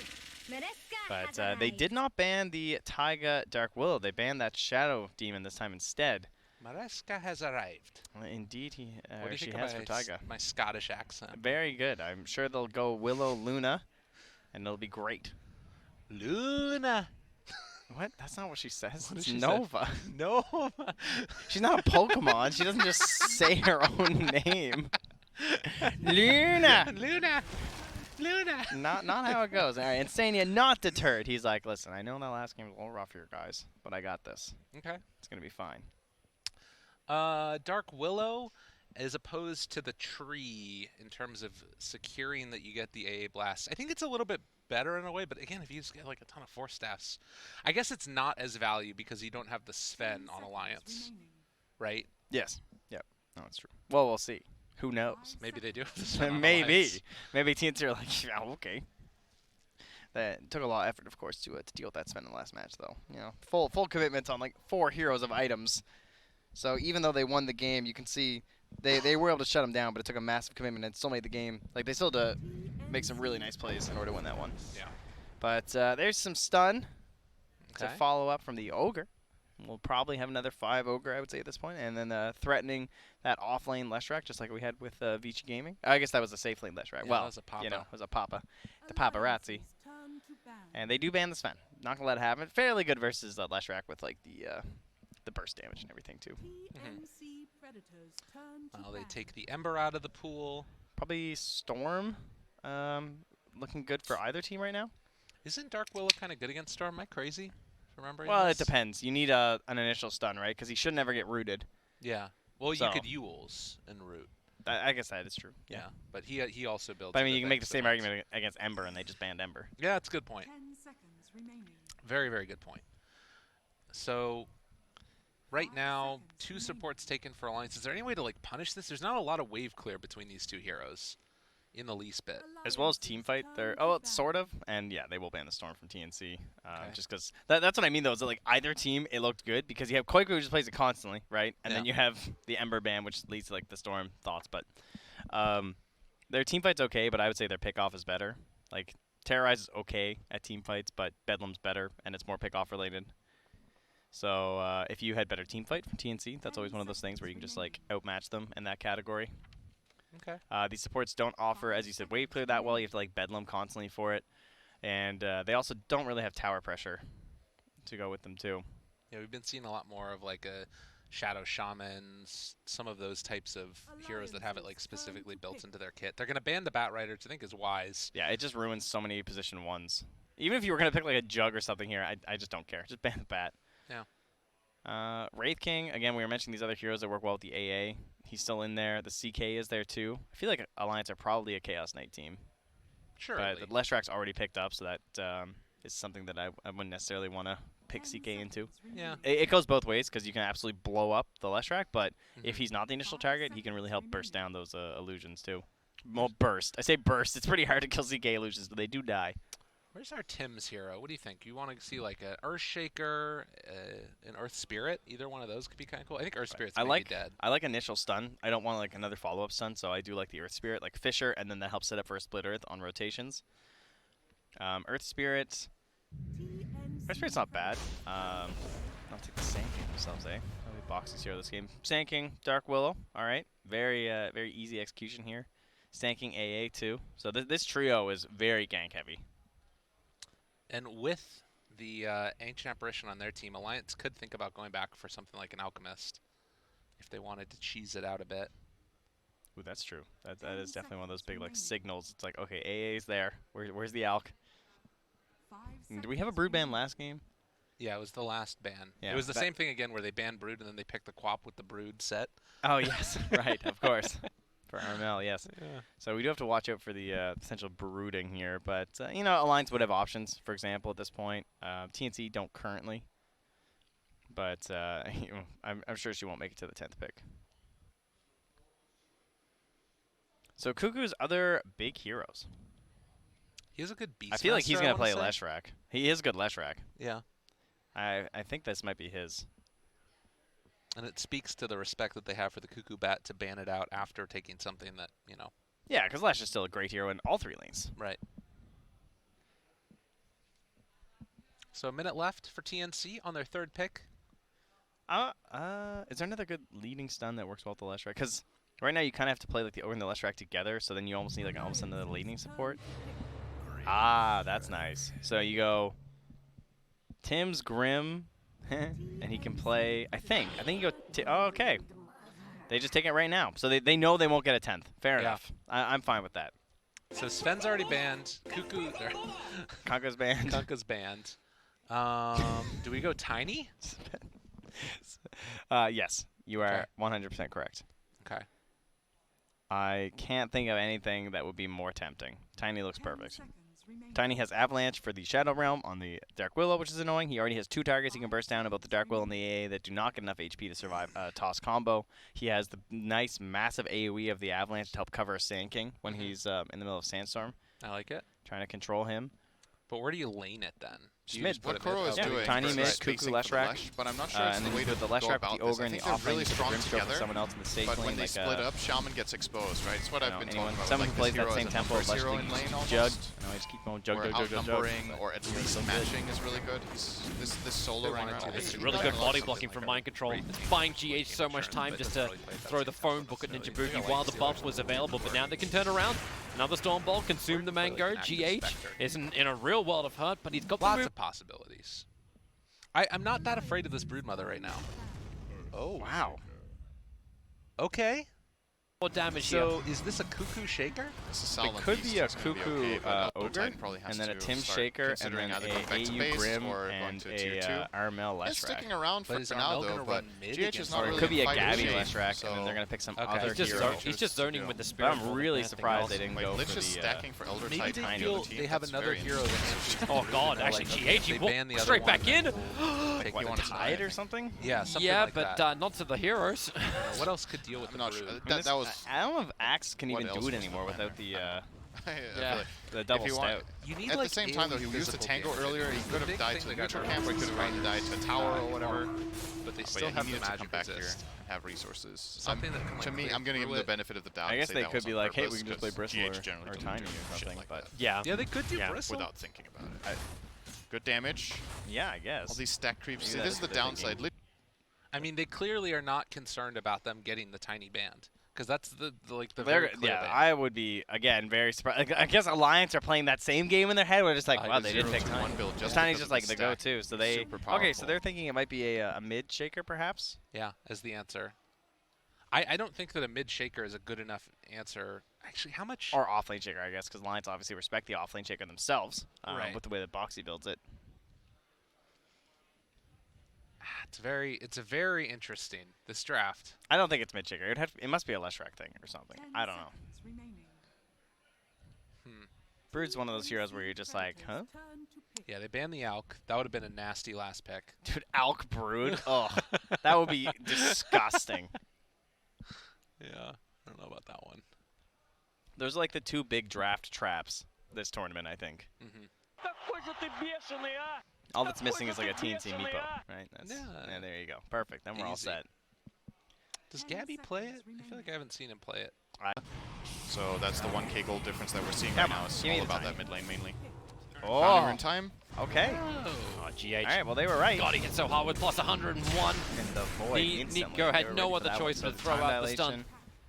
But they did not ban the Taiga Dark Willow. They banned that Shadow Demon this time instead. Mareska has arrived. Indeed, What do you she think has of for Taiga. my Scottish accent? Very good. I'm sure they'll go Willow Luna, and it'll be great. Luna. What? That's not what she says. What It's does she say? Nova. No. She's not a Pokemon. She doesn't just say her own name. Luna. Luna. Luna. Not how it goes. All right, Insania not deterred. He's like, listen, I know that last game was a little rough here, guys, but I got this. Okay. It's gonna be fine. Dark Willow, as opposed to the tree in terms of securing that you get the AA blast. I think it's a little bit better in a way, but again, if you just get like a ton of force staffs, I guess it's not as value because you don't have the Sven on Alliance, right? Yes. Yep. No, it's true. Well, we'll see. Who knows? Maybe they do have the Sven on Maybe. Alliance. Maybe TNC are like, yeah, okay. That took a lot of effort, of course, to deal with that Sven in the last match, though. You know, full commitment on like 4 heroes of items. So even though they won the game, you can see they were able to shut them down, but it took a massive commitment and still made the game. Like, they still had to make some really nice plays in order to win that one. Yeah. But there's some stun to Okay. follow up from the Ogre. We'll probably have another 5 Ogre, I would say, at this point. And then threatening that off-lane Leshrac, just like we had with Vici Gaming. I guess that was a safe lane Leshrac. Yeah, well, that was a Papa. you know, it was a Papa. The Paparazzi. And they do ban the Sven. Not going to let it happen. Fairly good versus Leshrac with, like, the burst damage and everything, too. Well, they take the Ember out of the pool. Probably Storm looking good for either team right now. Isn't Dark Willow kind of good against Storm? Am I crazy? Remembering Well, this? it depends. You need an initial stun, right? Because he should never get rooted. Yeah. Well, So. you could Yules and root. I guess that is true. Yeah. But he also builds. But I mean, good you can make the things same with argument against Ember, and they just banned Ember. Yeah, that's a good point. Very, very good point. So, right now, 2 supports taken for Alliance. Is there any way to like punish this? There's not a lot of wave clear between these 2 heroes. in the least bit. As well as Teamfight, they're sort of, and yeah, they will ban the Storm from TNC, Okay. just because that's what I mean though. Is that like either team, it looked good because you have Koiku who just plays it constantly, right? And then Yeah. you have the Ember ban, which leads to like the Storm thoughts. But their Teamfight's okay, but I would say their pickoff is better. Like Terrorize is okay at Teamfights, but Bedlam's better, and it's more pickoff related. So if you had better Teamfight from TNC, that's always one of those things where you can just like outmatch them in that category. Okay. These supports don't offer, as you said, wave clear that well. You have to like Bedlam constantly for it, and they also don't really have tower pressure to go with them too. Yeah, we've been seeing a lot more of like a Shadow Shamans, some of those types of heroes that have it like specifically built into their kit. They're gonna ban the Bat Rider, which I think is wise. Yeah, it just ruins so many position ones. Even if you were gonna pick like a Jug or something here, I just don't care. Just ban the Bat. Yeah. Wraith King, again, we were mentioning these other heroes that work well with the AA. He's still in there. The CK is there too. I feel like Alliance are probably a Chaos Knight team. Sure. But the Leshrak's already picked up, so that is something that I wouldn't necessarily want to pick CK into. Yeah. It goes both ways because you can absolutely blow up the Leshrak, but if he's not the initial target, he can really help burst down those illusions too. Well, burst. I say burst. It's pretty hard to kill CK illusions, but they do die. Where's our Tim's hero? What do you think? You want to see like an Earthshaker, an Earth Spirit? Either one of those could be kind of cool. I think Earth Spirit's maybe dead. I like initial stun. I don't want like another follow-up stun, so I do like the Earth Spirit, like Fisher, and then that helps set up for a split Earth on rotations. Earth Spirit. Earth Spirit's not bad. I'll take the Sand King themselves, eh? Boxes hero this game. Sand King, Dark Willow. All right, very easy execution here. Sand King AA too. So this trio is very gank heavy. And with the Ancient Apparition on their team, Alliance could think about going back for something like an Alchemist if they wanted to cheese it out a bit. Ooh, that's true. That is definitely one of those big like signals. It's like, okay, AA's there. Where's the Alch? Did we have a Brood ban last game? Yeah, it was the last ban. Yeah, it was the same thing again where they banned Brood and then they picked the Quap with the Brood set. Oh, yes. Right, of course. For RML, yes. Yeah. So we do have to watch out for the potential brooding here. But, you know, Alliance would have options, for example, at this point. TNC don't currently. But I'm sure she won't make it to the 10th pick. So Cuckoo's other big heroes. He has a good Beastmaster. I feel like he's going to play say. Leshrak. He is good Leshrak. Yeah. I think this might be his. And it speaks to the respect that they have for the Cuckoo Bat to ban it out after taking something that, you know. Yeah, because Lash is still a great hero in all three lanes. Right. So a minute left for TNC on their third pick. Is there another good leading stun that works well with the Leshrak? Because right now you kind of have to play like the Ogre and the Leshrak together, so then you almost need like almost another leading support. Ah, that's nice. So you go Tim's Grim, and he can play, I think you go, oh, okay. They just take it right now. So they know they won't get a 10th. Fair enough. I'm fine with that. So Sven's already banned. Cuckoo, Kanka's banned. Kanka's banned. Do we go Tiny? Yes, you are 100% correct. Okay. I can't think of anything that would be more tempting. Tiny looks perfect. Tiny has Avalanche for the Shadow Realm on the Dark Willow, which is annoying. He already has 2 targets he can burst down about the Dark Willow and the AA that do not get enough HP to survive a toss combo. He has the nice, massive AoE of the Avalanche to help cover a Sand King when he's in the middle of Sandstorm. I like it. Trying to control him. But where do you lane it then? Just mid. What Koro is yeah, doing, Tiny mid, spacing Cuckoo, for the Leshrak. Lesh, but I'm not sure it's and the then way you to do the go Leshrak about with the this. Ogre I and the think they're offlane. really You strong Grimstroke with together, someone else in the safe but lane. when they like split up, Shaman gets exposed, right? It's what I've been talking about. Someone Like plays this that hero same as a tempo first as hero Leshrak, in you lane just Jug. almost. No, I just keep going Or Jug. outnumbering, or at least matching is really good. This solo right now. It's really good body blocking from Mind Control. Buying GH so much time just to throw the phone book at Ninja Boogie while the buff was available, but now they can turn around. Another Storm Ball, consume the Mango. GH isn't in a real world of hurt, but he's got lots of possibilities. I'm not that afraid of this Broodmother right now. Oh. Wow. Okay. more damage So is this a Cuckoo Shaker? This is solid. It could be a It's gonna Cuckoo okay, but Ogre, Titan probably has and then a to Tim start Shaker, and considering then either going back to a base AU Grim, or going and to tier 2. a Armel It's Leshrak. sticking around But for is now, Armel though, gonna but run mid GH is against not Or really it could be a fighting Gabby shape, Leshrak, so and then they're going to pick some Okay. other He's just, hero. he's just zoning with the But spirit. I'm really surprised they didn't Like, go Lich for is the... stacking for Elder Maybe Titan they on feel the team. they have That's another very hero that answers. Oh god, They're actually like, okay, GH, they he ban the walked other straight one, back in. then And like what, wanted a to tide die, or something? Yeah, something Yeah, like but that. not to the heroes. What else could deal with I'm the not Brood? sure. I mean, That was. I don't know if Axe can What even else do it was the anymore plan without there? the Yeah. the double if you stout. want, You need at like the same time though, he alien used a physical tango damage. earlier. He The could have big died thing to they a got neutral rid camp, or he of could have is run and died to a tower or whatever. But they But still yeah, have he the needed to magic come back here resist. and have resources. Something that can, To like, me, clear I'm gonna give him through the benefit of the doubt. I and guess say they that could was be on like, hey, we purpose, can just play 'cause Bristle GH or generally doesn't Tiny do or shit something, like but that. Yeah. Yeah, they could do Yeah, Bristle. Without thinking about it. Good damage. yeah, I guess. All these stack creeps. Maybe See, that this is is the what they're thinking. downside. I mean, they clearly are not concerned about them getting the tiny band, because that's the very They're, clear yeah, band. I would be again very surprised. I guess Alliance are playing that same game in their head. We're just like, I wow, did they didn't pick 0-2-1 Tiny. build just Tiny's because just of like the the stack. go-to. So He's they super okay. So powerful. they're thinking it might be a mid shaker perhaps. Yeah, as the answer. I don't think that a mid shaker is a good enough answer. Actually, how much? Or offlane shaker, I guess, because Alliance obviously respect the offlane shaker themselves Right. with the way that Boxy builds it. It's a very interesting, this draft. I don't think it's mid shaker. It must be a Leshrac thing or something. I don't know. Brood's one of those heroes where you're just like, huh? Yeah, they banned the Alk. That would have been a nasty last pick. Dude, Alk Brood? Ugh. That would be disgusting. Yeah, I don't know about that one. Those are like the two big draft traps this tournament, I think. All that's missing is like a TNC Meepo, right? Yeah, there you go. Perfect. Then we're all Easy. set. Does Gabby play it? I feel like I haven't seen him play it. So that's the 1k gold difference that we're seeing Come right on, now. It's give me all the about Tiny. that mid lane mainly. Oh, Bounty rune time. okay. Oh, GH. All right, well, they were right. God, he hits so hard with plus 101. And the void Need instantly. go They had were no ready for other that one. choice So but to the throw time out the stun. dilation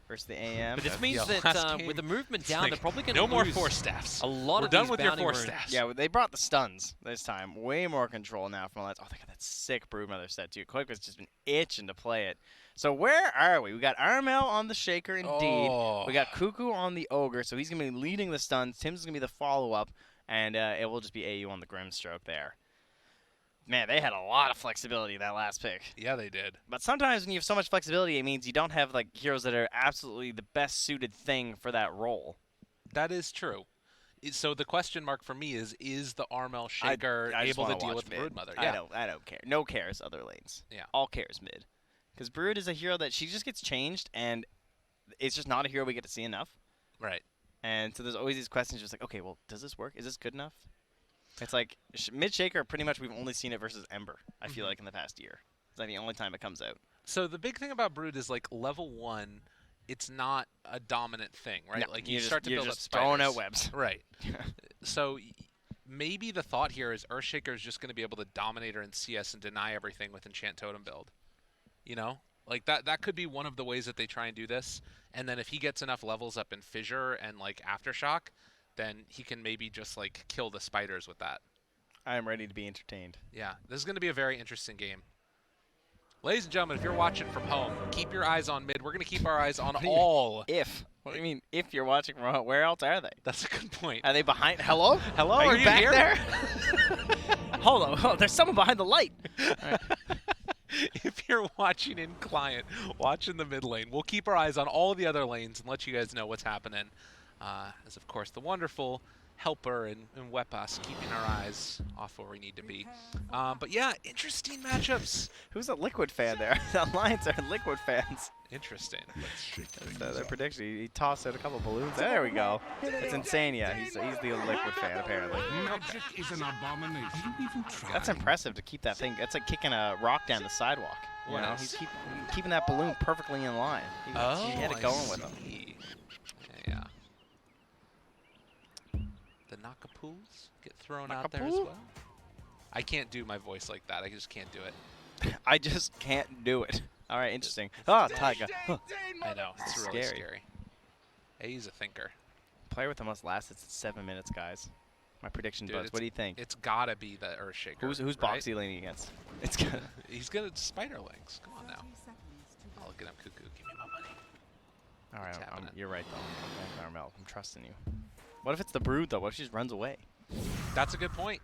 versus the AM. But this means Yeah, last that game, with the movement it's down, like, they're probably going to no lose more force staffs. a lot We're of done these with your bounty force runes. staffs. Yeah, they brought the stuns this time. Way more control now from Alliance. Oh, they got that sick Broodmother set, too. Quick has just been itching to play it. So where are we? We got Armel on the Shaker, indeed. Oh. We got Cuckoo on the Ogre, so he's going to be leading the stuns. Tim's going to be the follow-up, and it will just be AU on the Grimstroke there. Man, they had a lot of flexibility that last pick. Yeah, they did. But sometimes when you have so much flexibility, it means you don't have like heroes that are absolutely the best suited thing for that role. That is true. So the question mark for me is the Armel Shaker I just able to wanna deal watch with mid. Broodmother? I don't care. No cares other lanes. Yeah. All cares mid. Because Brood is a hero that she just gets changed, and it's just not a hero we get to see enough. Right. And so there's always these questions just like, okay, well, does this work? Is this good enough? It's like mid Shaker, pretty much we've only seen it versus Ember, I feel like, in the past year. It's like the only time it comes out. So the big thing about Brood is like level 1, it's not a dominant thing, right? No, like you you're start to you're build up just spiders. throwing out webs. Right. So maybe the thought here is Earthshaker is just going to be able to dominate her in CS and deny everything with Enchant Totem build. You know? Like that could be one of the ways that they try and do this. And then if he gets enough levels up in Fissure and like Aftershock, then he can maybe just like kill the spiders with that. I am ready to be entertained. Yeah, this is going to be a very interesting game. Ladies and gentlemen, if you're watching from home, keep your eyes on mid. We're going to keep our eyes on all. If. What do you mean, if you're watching from home? Where else are they? That's a good point. Are they behind? Hello? Hello, Are you back here? there? Hold on. Oh, there's someone behind the light. If you're watching in client, watching the mid lane, we'll keep our eyes on all the other lanes and let you guys know what's happening. As, of course, the wonderful Helper and Wepas keeping our eyes off where we need to be. But yeah, interesting matchups. Who's a Liquid fan there? The Alliance are Liquid fans. Interesting. That's their prediction. He tossed out a couple balloons. There we go. It's insane. Yeah, he's the Liquid fan apparently. Magic is an abomination. You even try. That's impressive to keep that thing. That's like kicking a rock down the sidewalk. You What know, is? he's keeping that balloon perfectly in line. He had it going with him. Yeah. The Nakapools get thrown out there as Nakapoo? well. I can't do my voice like that. I just can't do it. I just can't do it. All right, interesting. Oh, Taiga. Huh. I know. It's really Scary. scary. Hey, he's a thinker. Player with the most lasts, it's 7 minutes, guys. My prediction Dude, buzz. What do you think? It's gotta be the Earthshaker. Who's right? Boxy leaning against? It's gonna. He's gonna Spiderlings. Come on now. I'll get him, Cuckoo. Give me my money. All right, tapping it. you're right though. Okay, Armel, I'm trusting you. What if it's the Brood though? What if she just runs away? That's a good point.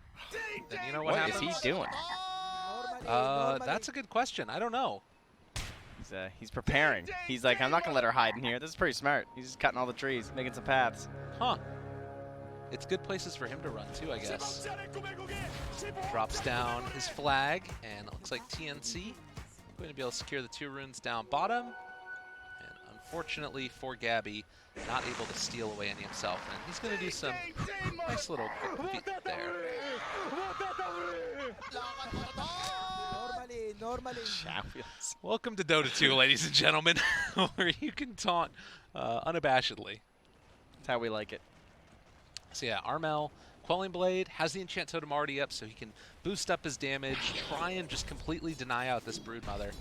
Then you know what What is happens? he doing? That's a good question. I don't know. He's preparing. He's like, I'm not gonna let her hide in here. This is pretty smart. He's just cutting all the trees, making some paths. Huh. it's good places for him to run too, I guess. Drops down his flag, and it looks like TNC going to be able to secure the 2 runes down bottom. And unfortunately for Gabby, not able to steal away any himself. And he's going to do some nice little quick feet there. Welcome to Dota 2, ladies and gentlemen, where you can taunt unabashedly. That's how we like it. So yeah, Armel, Quelling Blade, has the Enchant Totem already up, so he can boost up his damage, try and just completely deny out this Broodmother.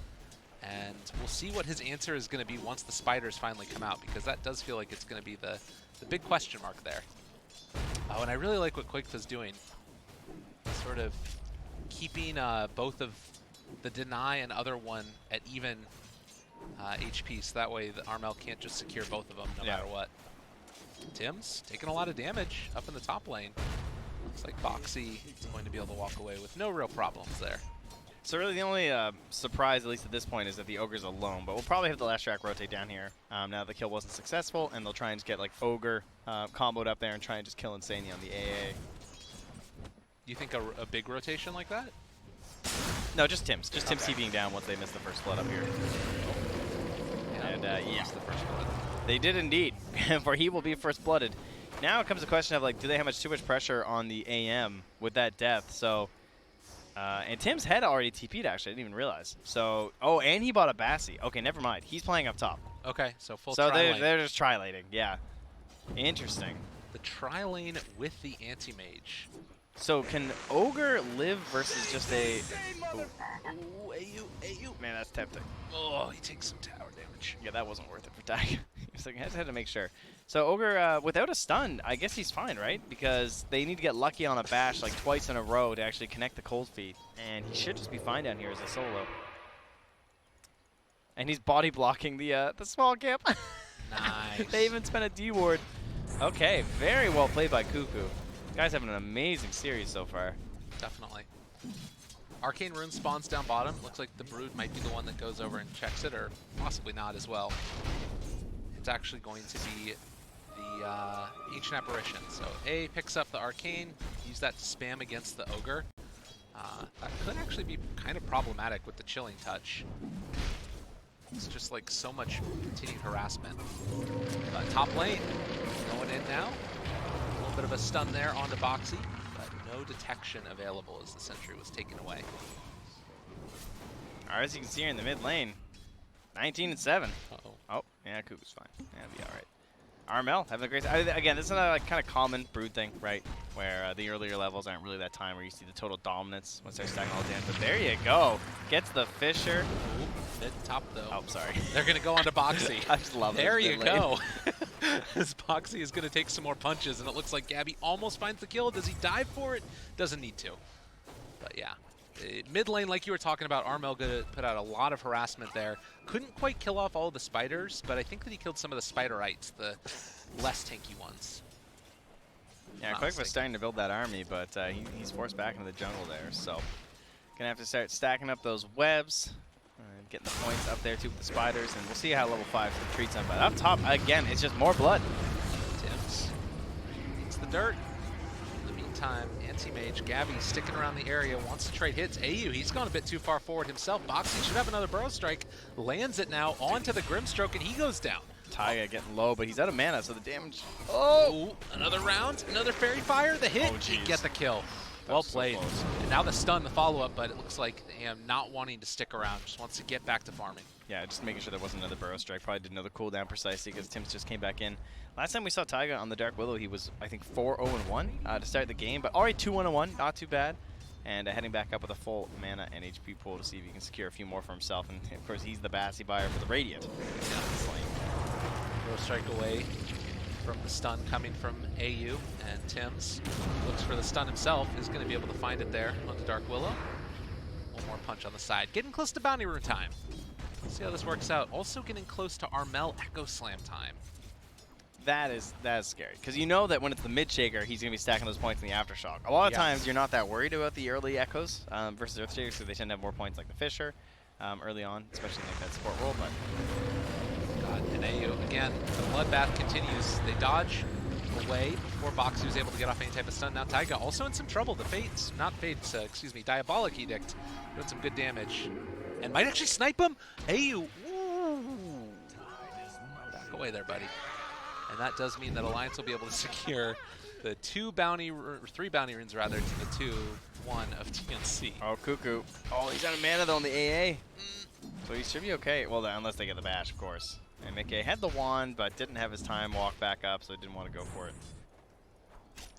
And we'll see what his answer is going to be once the spiders finally come out, because that does feel like it's going to be the big question mark there. Oh, and I really like what Quake's doing. Sort of keeping both of the Deny and other one at even HP, so that way the Armel can't just secure both of them no matter what. Tim's taking a lot of damage up in the top lane. Looks like Boxy is going to be able to walk away with no real problems there. So really the only surprise, at least at this point, is that the Ogre's alone. But we'll probably have the last track rotate down here now the kill wasn't successful, and they'll try and just get like Ogre comboed up there and try and just kill Insania on the AA. You think a big rotation like that? No, just Tim's. Just Tim's TVing down once they miss the first flood up here. Yeah, And yeah. The first blood. They did indeed, for he will be first blooded. Now it comes the question of like, do they have too much pressure on the AM with that death? So, and Tim's had already TP'd actually, I didn't even realize. So, oh, and he bought a Bassi. Okay, never mind. He's playing up top. Okay, so full So tri-lane. they're just tri-laning, yeah. Interesting. The tri-lane with the anti-mage. So can Ogre live versus just a... Ooh, AU. Man, that's tempting. Oh, he takes some tower damage. Yeah, that wasn't worth it for Tiger. He's like, I just had to make sure. So Ogre, without a stun, I guess he's fine, right? Because they need to get lucky on a bash like twice in a row to actually connect the cold feet. And he should just be fine down here as a solo. And he's body blocking the small camp. Nice. They even spent a D ward. Okay, very well played by Cuckoo. Guy's having an amazing series so far. Definitely. Arcane Rune spawns down bottom. Looks like the Brood might be the one that goes over and checks it, or possibly not as well. It's actually going to be the Ancient Apparition. So A picks up the Arcane, use that to spam against the Ogre. That could actually be kind of problematic with the Chilling Touch. It's just like so much continued harassment. Top lane, going in now. A little bit of a stun there onto Boxy, but no detection available as the sentry was taken away. All right, as you can see here in the mid lane, 19-7. Uh-oh. Oh, yeah, Cuckoo's fine. Yeah, it'll be all right. Armel having a great. Again, this is another like, kind of common Brood thing, right? Where the earlier levels aren't really that time where you see the total dominance once they're stacking all the damage. But there you go. Gets the Fisher. Ooh, mid top though. Oh, sorry. They're going to go onto Boxy. I just love it. There you go. As Boxy is going to take some more punches, and it looks like Gabby almost finds the kill. Does he dive for it? Doesn't need to. But yeah. Mid lane, like you were talking about, Armel put out a lot of harassment there. Couldn't quite kill off all of the spiders, but I think that he killed some of the spiderites, the less tanky ones. Yeah, Quick was starting to build that army, but he's forced back into the jungle there. So gonna have to start stacking up those webs, getting the points up there too with the spiders, and we'll see how level 5 treats them. But up top, again, it's just more blood. Tims eats the dirt. In the meantime, anti-mage Gabby sticking around the area, wants to trade hits. AU, he's gone a bit too far forward himself. Boxy should have another Burrow Strike. Lands it now onto the Grimstroke, and he goes down. Taiga getting low, but he's out of mana, so the damage. Oh, another round, another Fairy Fire. The hit, Oh, he get the kill. Well played. And now the stun, the follow-up, but it looks like Am not wanting to stick around, just wants to get back to farming. Yeah, just making sure there wasn't another Burrow Strike. Probably didn't know the cooldown precisely because Tim's just came back in. Last time we saw Taiga on the Dark Willow, he was, I think, 4-0-1 to start the game, but already 2-1-1, not too bad. And heading back up with a full mana and HP pool to see if he can secure a few more for himself. And, of course, he's the Bassi buyer for the Radiant. Burrow Strike away from the stun coming from AU, and Tims looks for the stun himself, is going to be able to find it there on the Dark Willow. One more punch on the side. Getting close to Bounty Rune time. Let's see how this works out. Also getting close to Armel Echo Slam time. That is scary, because you know that when it's the mid shaker, he's going to be stacking those points in the aftershock. A lot of times you're not that worried about the early echoes versus Earth Shakers, so they tend to have more points like the Fisher early on, especially in like that support role. But God, and AU again, the bloodbath continues. They dodge, away before Bo2 was able to get off any type of stun. Now Taiga also in some trouble. The Fates, not Fates, excuse me, Diabolic Edict doing some good damage. And might actually snipe him. AU, ooh. Back away there, buddy. And that does mean that Alliance will be able to secure the 3 bounty runes rather to the 2-1 of TNC. Oh, Cuckoo. Oh, he's out of mana though on the AA. So he should be okay. Well, unless they get the bash, of course. And Mickey had the wand, but didn't have his time walk back up, so he didn't want to go for it.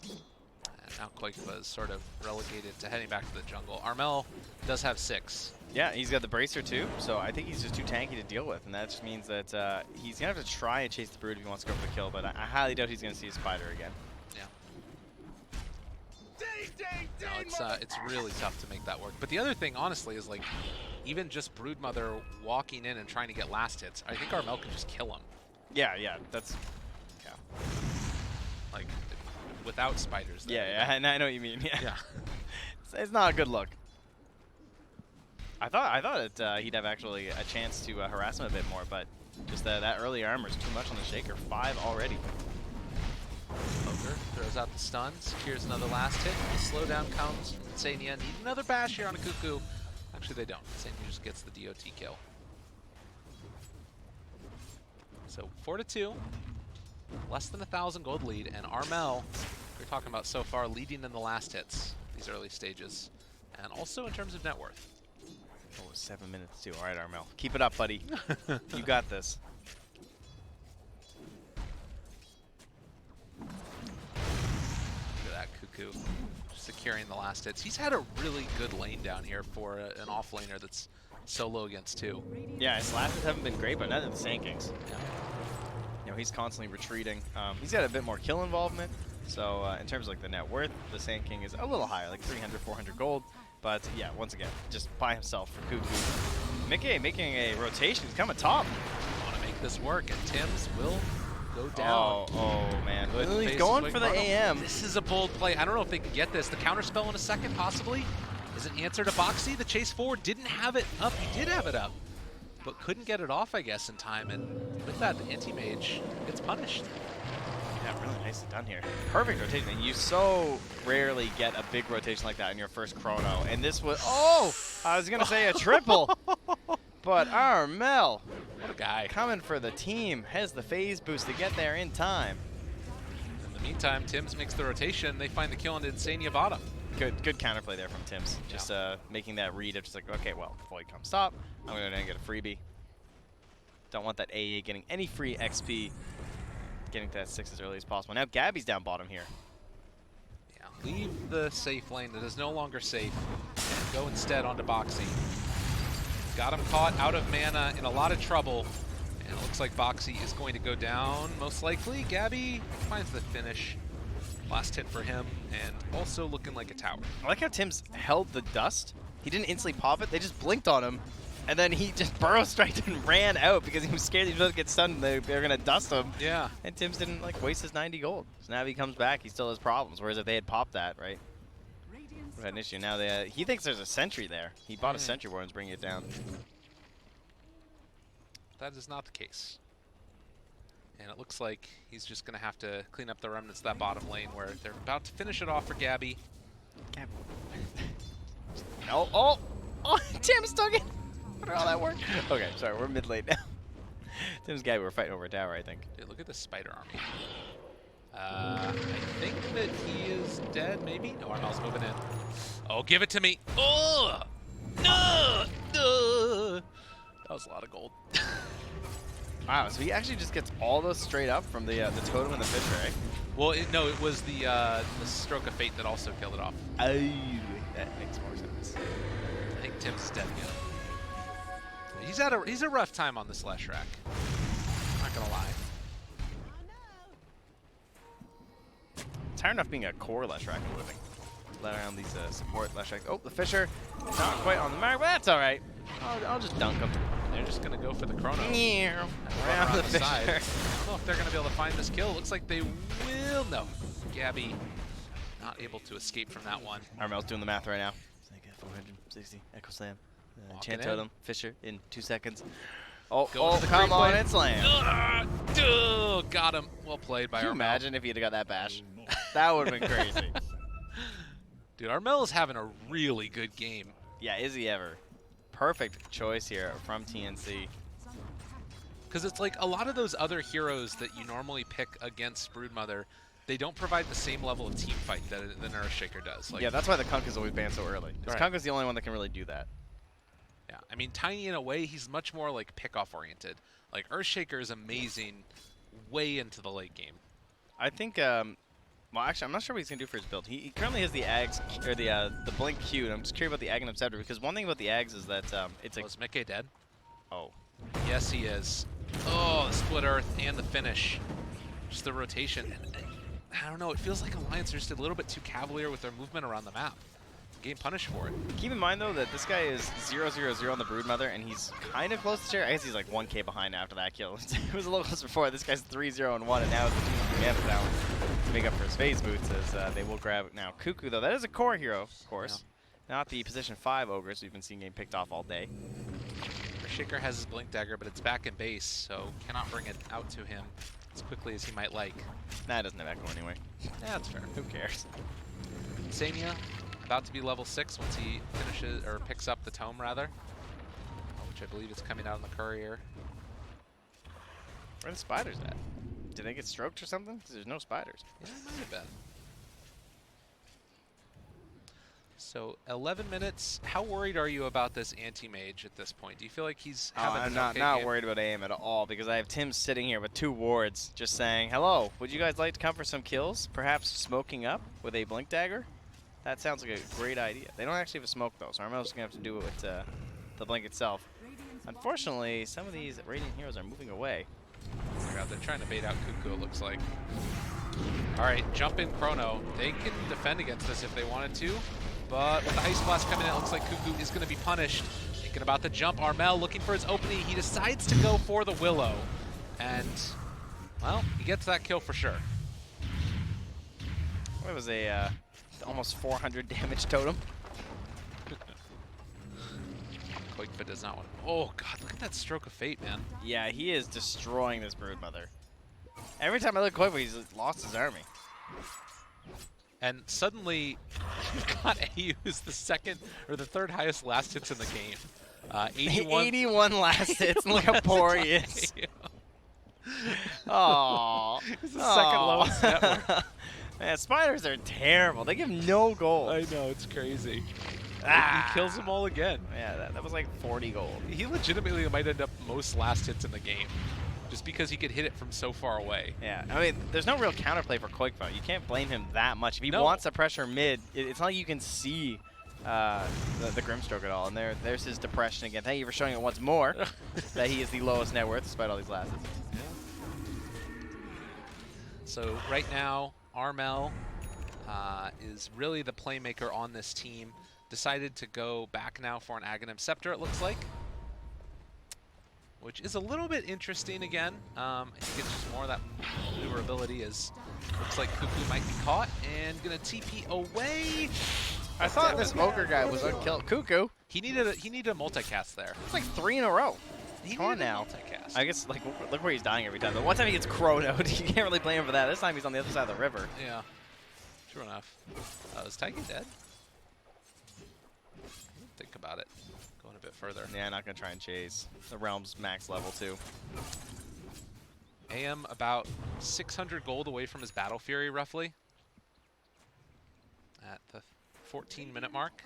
And now Quake was sort of relegated to heading back to the jungle. Armel does have 6. Yeah, he's got the bracer too, so I think he's just too tanky to deal with, and that just means that he's going to have to try and chase the Brood if he wants to go for the kill, but I highly doubt he's going to see a Spider again. Yeah. No, it's really tough to make that work. But the other thing, honestly, is like, even just Broodmother walking in and trying to get last hits, I think Armel can just kill him. Yeah, that's... Yeah. Like, without spiders. Yeah, I know what you mean. Yeah. Yeah. It's not a good look. I thought that he'd have actually a chance to harass him a bit more, but just that early armor is too much on the Shaker. 5 already. Poker throws out the stun, secures another last hit. The slowdown comes from Sania. Need another bash here on a Cuckoo. Actually, they don't. Sania just gets the DOT kill. So 4-2. Less than 1,000 gold lead, and Armel, we're talking about so far, leading in the last hits, these early stages. And also in terms of net worth. Oh, 7 minutes too. All right, Armel. Keep it up, buddy. You got this. Look at that Cuckoo securing the last hits. He's had a really good lane down here for an off laner that's solo against 2. Yeah, his slashes haven't been great, but none of the Sankings. Yeah. You know, he's constantly retreating. He's got a bit more kill involvement. So in terms of like the net worth, the Sand King is a little higher, like 300, 400 gold. But yeah, once again, just by himself for Cuckoo. Mickey making a rotation. He's coming top. Want to make this work, and Tim's will go down. Oh man. Good He's face going of for the Chrono. AM. This is a bold play. I don't know if they can get this. The counter spell in a second, possibly. Is an answer to Boxy. The chase forward didn't have it up. He did have it up, but couldn't get it off, I guess, in time. And with that, the anti-mage gets punished. Yeah, really nicely done here. Perfect rotation. And you so rarely get a big rotation like that in your first chrono. And this was, oh, I was going to say a triple. But Armel, What a guy. coming for the team, has the phase boost to get there in time. In the meantime, Tim's makes the rotation. They find the kill on Insania bottom. Good counterplay there from Tim's. Just making that read of just like, okay, well, before you come stop, I'm going to get a freebie. Don't want that AA getting any free XP. Getting to that 6 as early as possible. Now Gabby's down bottom here. Yeah, leave the safe lane that is no longer safe and go instead onto Boxy. Got him caught out of mana, in a lot of trouble, and it looks like Boxy is going to go down, most likely. Gabby finds the finish. Last hit for him, and also looking like a tower. I like how Tim's held the dust. He didn't instantly pop it. They just blinked on him. And then he just burrow striked and ran out because he was scared he was going to get stunned and they were going to dust him. Yeah. And Tim's didn't like waste his 90 gold. So now if he comes back, he still has problems. Whereas if they had popped that, right? We had an issue. Now they, he thinks there's a sentry there. He bought a sentry ward and is bringing it down. That is not the case. And it looks like he's just going to have to clean up the remnants of that bottom lane where they're about to finish it off for Gabby. Gabby. No. Oh! Oh! Tim's stuck in! How did all that work? Okay, sorry. We're mid-late now. Tim's Gabby, we're fighting over a tower, I think. Dude, look at the spider army. I think that he is dead, maybe? No, Armel's moving in. Oh, give it to me. Oh! No! No! That was a lot of gold. Wow, so he actually just gets all those straight up from the totem and the fisher, eh? Well, no, it was the stroke of fate that also killed it off. Oh, that makes more sense. I think Tim's dead again. He's a rough time on this Leshrac. Not gonna lie. It's hard enough being a core Leshrac for a living. Let around these support Leshracs. Oh, the fisher, not quite on the mark, but that's all right. I'll just dunk him. They're just gonna go for the chrono. Yeah, Around around the the side. fisher. I don't know if they're gonna be able to find this kill. Looks like they will. No, Gabby not able to escape from that one. Armel's doing the math right now. It's like 460 Echo Slam. Walking Chant in. Totem, Fisher in 2 seconds. Oh, Go to the come creep on, wave. it's land. Got him. Well played by Can you Armel. imagine if he'd have got that bash? That would have been crazy. Dude, Armel is having a really good game. Yeah, is he ever? Perfect choice here from TNC. Because it's like a lot of those other heroes that you normally pick against Broodmother, they don't provide the same level of team fight that an Earthshaker does. Like, Yeah, that's why the Kunk is always banned so early. Because Right. Kunk is the only one that can really do that. yeah, I mean, Tiny in a way, he's much more like pick-off oriented. Like Earthshaker is amazing way into the late game. I think, well, actually, I'm not sure what he's going to do for his build. He currently has the Ags, or the Blink Q, and I'm just curious about the Aghanim Scepter, because one thing about the Ags is that it's Was Mickey dead? Oh. Yes, he is. Oh, the split earth and the finish. Just the rotation. And I don't know, it feels like Alliance are just a little bit too cavalier with their movement around the map. Getting punished for it. Keep in mind, though, that this guy is 0-0-0 on the Broodmother, and he's kind of close to share. I guess he's like 1k behind after that kill. It was a little close before. This guy's 3-0-1, and now it's the damage down to make up for his phase boots as they will grab now. Cuckoo, though, that is a core hero, of course. Yeah. Not the position 5 ogres we've been seeing getting picked off all day. Shaker has his Blink Dagger, but it's back in base, so cannot bring it out to him as quickly as he might like. Nah, it doesn't have Echo anyway. Yeah, that's fair. Who cares? Samia, about to be level 6 once he finishes, or picks up the Tome, rather. Which I believe is coming out in the Courier. Where are the spiders at? Did they get stroked or something? Because there's no spiders. Yeah, it might have been. So 11 minutes. How worried are you about this anti-mage at this point? Do you feel like he's having I'm an not okay game? worried about aim at all because I have Tim sitting here with 2 wards just saying, hello, would you guys like to come for some kills? Perhaps smoking up with a Blink Dagger? That sounds like a great idea. They don't actually have a smoke though, so Armel's going to have to do it with the Blink itself. Unfortunately, some of these Radiant heroes are moving away. They're trying to bait out Cuckoo, it looks like. All right, jump in Chrono. They can defend against this if they wanted to, but with the Ice Blast coming in, it looks like Cuckoo is going to be punished. Thinking about the jump, Armel looking for his opening. He decides to go for the Willow, and, well, he gets that kill for sure. What was a almost 400 damage totem? Koikfa does not want. Oh god, look at that stroke of fate, man. Yeah, he is destroying this Broodmother. Every time I look at Koikfa, he's lost his army. And suddenly, you've got AU who's the second or the third highest last hits in the game. 81, 81 last hits. Look how poor he is. Aww. He's the second lowest net worth. Man, spiders are terrible. They give no gold. I know, it's crazy. Ah. He kills them all again. Yeah, that was like 40 gold. He legitimately might end up most last hits in the game, just because he could hit it from so far away. Yeah, I mean, there's no real counterplay for Koikfa. You can't blame him that much. If he No. wants to pressure mid, it's not like you can see the Grimstroke at all. And there's his depression again. Thank you for showing it once more that he is the lowest net worth despite all these last hits. Yeah. So right now, Armel is really the playmaker on this team. Decided to go back now for an Aghanim Scepter, it looks like. Which is a little bit interesting again. I think it's just more of that maneuverability as looks like Cuckoo might be caught and gonna TP away. I thought this Ogre guy was unkilled. Cuckoo. He needed a multicast there. It's like 3 in a row. He Come on needed a now. multicast. I guess, like, look where he's dying every time. The one time he gets chronoed, you can't really blame him for that. This time he's on the other side of the river. Yeah, true enough. Is Tiger dead? Think about it. Going a bit further. Yeah, not going to try and chase. The Realm's max level, too. AM about 600 gold away from his Battle Fury, roughly. At the 14-minute mark.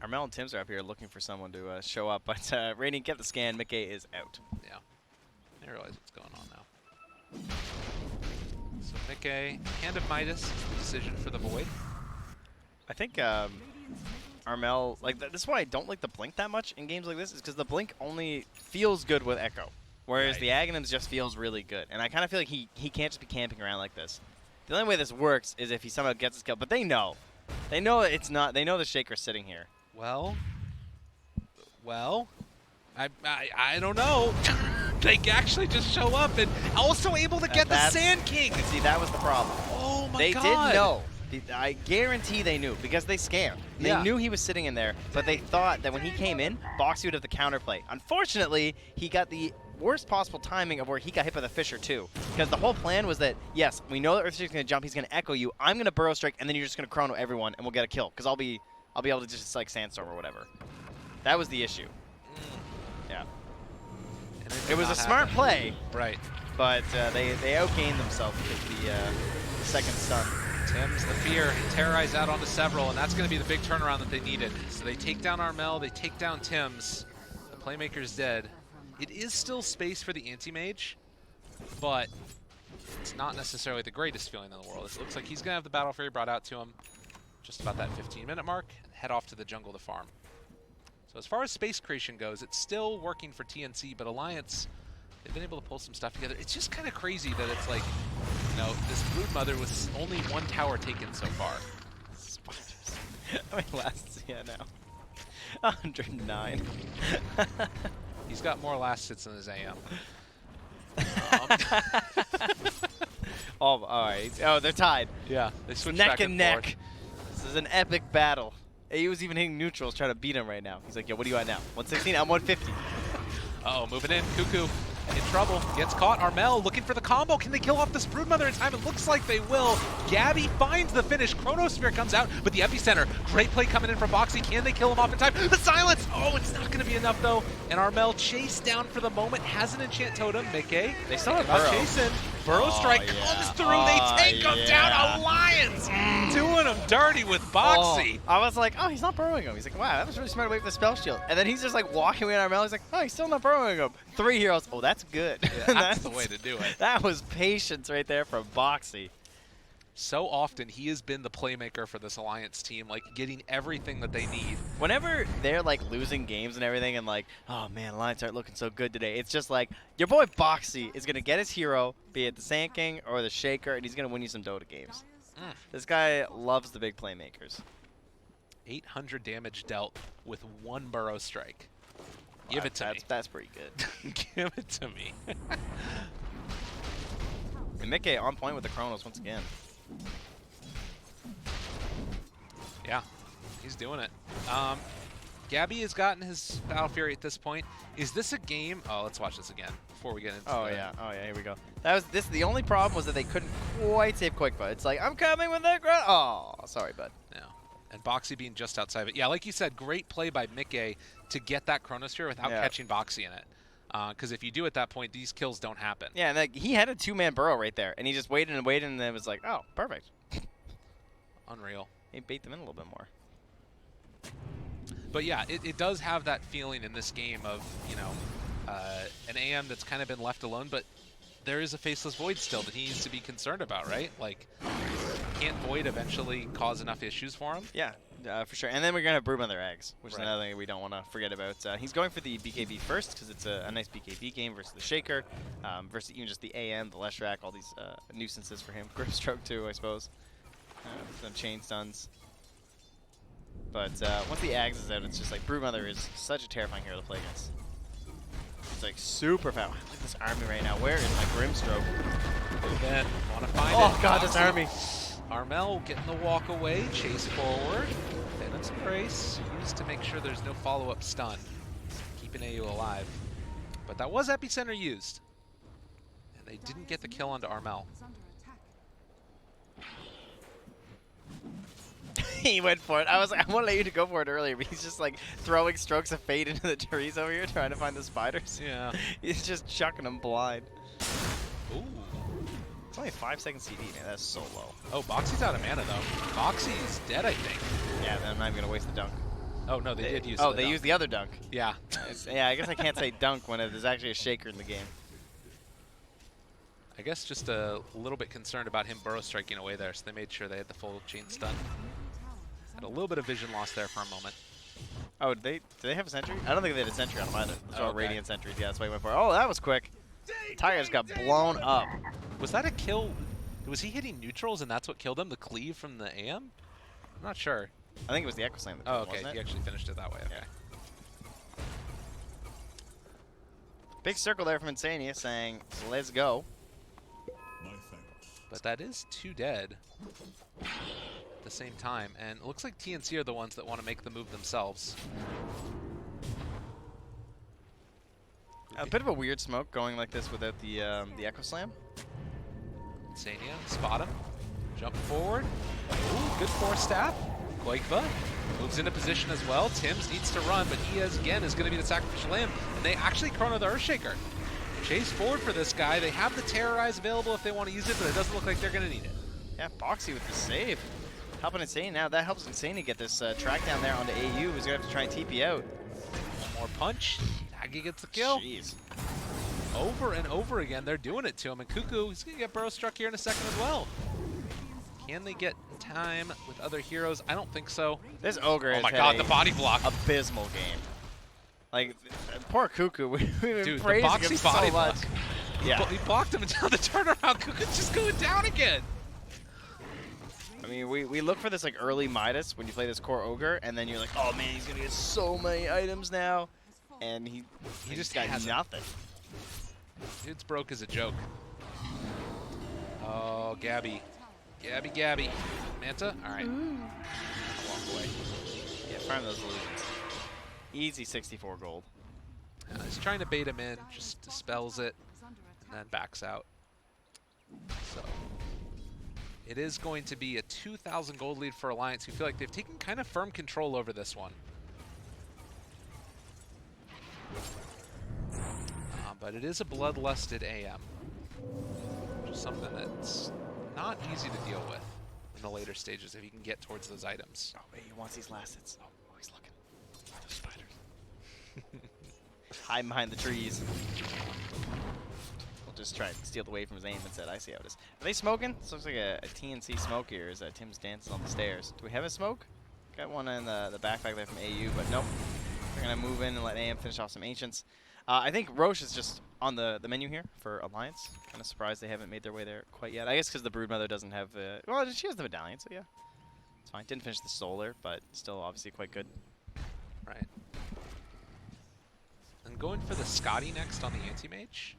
Armel and Tims are up here looking for someone to show up, but Radiant get the scan. Mickey is out. Yeah. I realize what's going on now. So Mickey, Hand of Midas is the decision for the Void. I think Armel, like, this is why I don't like the Blink that much in games like this, is because the Blink only feels good with Echo, whereas the Aghanims just feels really good. And I kind of feel like he can't just be camping around like this. The only way this works is if he somehow gets his kill, but they know. They know it's not, they know the Shaker's sitting here. Well, I don't know. They actually just show up and also able to get the That's- Sand King. See, that was the problem. Oh my They god. did know. I guarantee they knew because they scammed. They Yeah. knew he was sitting in there, but they thought that when he came in, Bo2 would have the counterplay. Unfortunately, he got the worst possible timing of where he got hit by the Fisher too. Because the whole plan was that, yes, we know that Earthshaker's going to jump, he's going to echo you, I'm going to burrow strike, and then you're just going to chrono everyone, and we'll get a kill. Because I'll be able to just like sandstorm or whatever. That was the issue. Yeah. And It was a smart play, Right. but they outgained themselves with the second stun. Tim's the fear. Terrorize out onto several, and that's going to be the big turnaround that they needed. So they take down Armel, they take down Tim's. The playmaker's dead. It is still space for the anti-mage, but it's not necessarily the greatest feeling in the world. It looks like he's going to have the Battle Fury brought out to him just about that 15-minute mark and head off to the jungle to farm. So as far as space creation goes, it's still working for TNC, but Alliance, they've been able to pull some stuff together. It's just kind of crazy that it's like, you know, this Brood Mother with only one tower taken so far. Spiders. How many lasts he at now? 109. He's got more last hits than his AM. Oh, all right. Oh, they're tied. Yeah, they switched Neck back and neck. forth. This is an epic battle. He was even hitting neutrals trying to beat him right now. He's like, yo, what are you at now? 116? I'm 150. Uh-oh, moving in. Cuckoo in trouble. Gets caught. Armel looking for the combo. Can they kill off this Broodmother in time? It looks like they will. Gabby finds the finish. Chronosphere comes out, but the epicenter. Great play coming in from Boxy. Can they kill him off in time? The silence! Oh, it's not going to be enough, though. And Armel chased down for the moment. Has an enchant totem. Mickey. They still have about Burrow. chasing. Burrow strike comes through. They take him down. Alliance doing him dirty with Boxy. I was like, oh, he's not burrowing him. He's like, wow, that was really smart to wait for the spell shield. And then he's just like walking away on Armel. He's like, oh, he's still not burrowing him. 3 heroes. Oh, that's good. Yeah, that's the way to do it. That was patience right there from Boxy. So often he has been the playmaker for this Alliance team, like getting everything that they need. Whenever they're like losing games and everything and like, oh man, Alliance aren't looking so good today, it's just like, your boy Boxy is going to get his hero, be it the Sand King or the Shaker, and he's going to win you some Dota games. This guy loves the big playmakers. 800 damage dealt with 1 burrow strike. Give it to me. That's pretty good. Give it to me. And Mickey on point with the Chronos once again. Yeah, he's doing it. Gabby has gotten his Battle Fury at this point. Is this a game? Oh, let's watch this again before we get into Oh yeah, here we go. The only problem was that they couldn't quite save Quickfoot. It's like, I'm coming with that ground. Oh, sorry, bud. Yeah. And Boxy being just outside of it. Yeah, like you said, great play by Mickey to get that Chronosphere without catching Boxy in it. Because if you do at that point, these kills don't happen. Yeah, and he had a 2-man burrow right there, and he just waited and waited, and then it was like, oh, perfect. Unreal. He bait them in a little bit more. But yeah, it does have that feeling in this game of, you know, an AM that's kind of been left alone, but there is a Faceless Void still that he needs to be concerned about, right? Like, can't Void eventually cause enough issues for him? Yeah, for sure. And then we're going to have Broodmother Eggs, which is another thing we don't want to forget about. He's going for the BKB first because it's a nice BKB game versus the Shaker, versus even just the AM, the Leshrac, all these nuisances for him. Grimstroke too, I suppose. Some chain stuns. But once the Ags is out, it's just like Broodmother is such a terrifying hero to play against. It's like super fast. Look at this army right now. Where is my Grimstroke? Then want to find it. Oh god, this army. Armel getting the walk away, chase forward. Penance Brace used to make sure there's no follow-up stun. Keeping AU alive. But that was Epicenter used. And they didn't get the kill onto Armel. He went for it. I was like, I want to let you to go for it earlier, but he's just like throwing strokes of fade into the trees over here trying to find the spiders. Yeah. He's just chucking them blind. Ooh. It's only 5 seconds CD, man. That's so low. Oh, Boxy's out of mana, though. Boxy's dead, I think. Yeah, then I'm not even going to waste the dunk. Oh, no, they did use Oh, the they dunk. used the other dunk. Yeah. Yeah, I guess I can't say dunk when there's actually a Shaker in the game. I guess just a little bit concerned about him burrow striking away there, so they made sure they had the full chain stun. Had a little bit of vision loss there for a moment. Oh, do they have a sentry? I don't think they had a sentry on them either. Those are all Okay. Radiant sentries. Yeah, that's why he went for it. Oh, that was quick. Tigers got blown up. Was that a kill? Was he hitting neutrals and that's what killed him? The cleave from the AM? I'm not sure. I think it was the Echo Slam that Oh, killed him, okay. wasn't He it? actually finished it that way. Okay. Big circle there from Insania saying, let's go. But that is 2 dead. the same time. And it looks like TNC are the ones that want to make the move themselves. A bit of a weird smoke going like this without the Echo Slam. Sania, spot him. Jump forward. Ooh, good force stab. Koikva moves into position as well. Tims needs to run, but he is going to be the sacrificial lamb. And they actually chrono the Earthshaker. Chase forward for this guy. They have the Terrorize available if they want to use it, but it doesn't look like they're going to need it. Yeah, Boxy with the save. Helping Insane now. That helps Insane to get this track down there onto AU, who's going to have to try and TP out. One more punch. Nagi gets the kill. Jeez. Over and over again, they're doing it to him. And Cuckoo, he's going to get burrow struck here in a second as well. Can they get time with other heroes? I don't think so. This Ogre Oh has my had god, a the body block. abysmal game. Like, poor Cuckoo. We've been Dude, the praising him boxy so body much. block. Yeah. He blocked him until the turnaround. Cuckoo's just going down again. I mean, we look for this like early Midas when you play this core Ogre, and then you're like, oh man, he's gonna get so many items now, and he just got nothing. Dude's broke as a joke. Oh, Gabby. Gabby. Manta? All right. Walk away. Yeah, farm those illusions. Easy 64 gold. He's trying to bait him in, just dispels it, and then backs out. So it is going to be a 2,000 gold lead for Alliance, who feel like they've taken kind of firm control over this one. But it is a bloodlusted AM, which is something that's not easy to deal with in the later stages if you can get towards those items. Oh, wait, he wants these last hits. Oh, he's looking. Those spiders. Hide behind the trees. We'll just try and steal the way from his aim instead. I see how it is. Are they smoking? This looks like a TNC smoke here as Tim's dancing on the stairs. Do we have a smoke? Got one in the backpack there from AU, but nope. We're going to move in and let AM finish off some Ancients. I think Roche is just on the menu here for Alliance. Kind of surprised they haven't made their way there quite yet. I guess because the Broodmother doesn't have... well, she has the Medallion, so yeah. It's fine. Didn't finish the Solar, but still obviously quite good. Right. And going for the Scotty next on the Anti-Mage.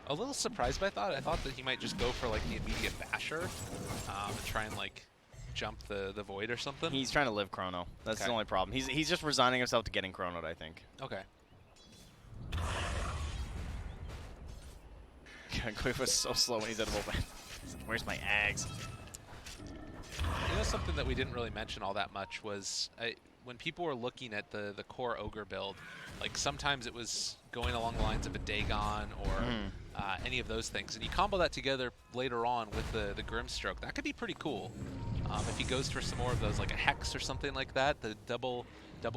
A little surprised by that. I thought that he might just go for like the immediate Basher and try and like jump the Void or something. He's trying to live Chrono. That's the only problem. He's just resigning himself to getting Chronoed, I think. Okay. Quick was so slow when he's out of open. Where's my Ags? You know, something that we didn't really mention all that much was when people were looking at the core Ogre build, like sometimes it was going along the lines of a Dagon or any of those things. And you combo that together later on with the Grimstroke. That could be pretty cool. If he goes for some more of those, like a Hex or something like that, the double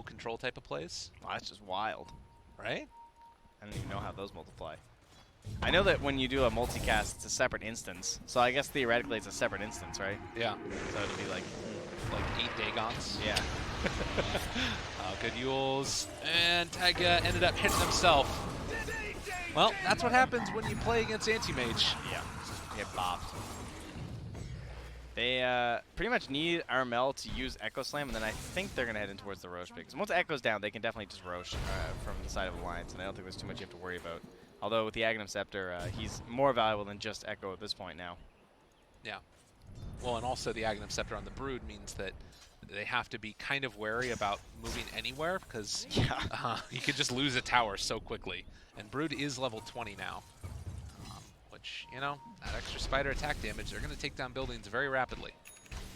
control type of plays. Wow, that's just wild. Right? I don't even know how those multiply. I know that when you do a multicast, it's a separate instance. So I guess theoretically it's a separate instance, right? Yeah. So it'll be like 8 Dagons. Yeah. Good Yules. And Taiga ended up hitting himself. Well, that's what happens when you play against Anti-Mage. Yeah. Get bopped. They pretty much need Armel to use Echo Slam, and then I think they're going to head in towards the Roche pick. Once Echo's down, they can definitely just Roche from the side of Alliance, and I don't think there's too much you have to worry about. Although with the Aghanim Scepter, he's more valuable than just Echo at this point now. Yeah. Well, and also the Aghanim Scepter on the Brood means that they have to be kind of wary about moving anywhere, because you could just lose a tower so quickly. And Brood is level 20 now. Which, you know, that extra spider attack damage, they're going to take down buildings very rapidly.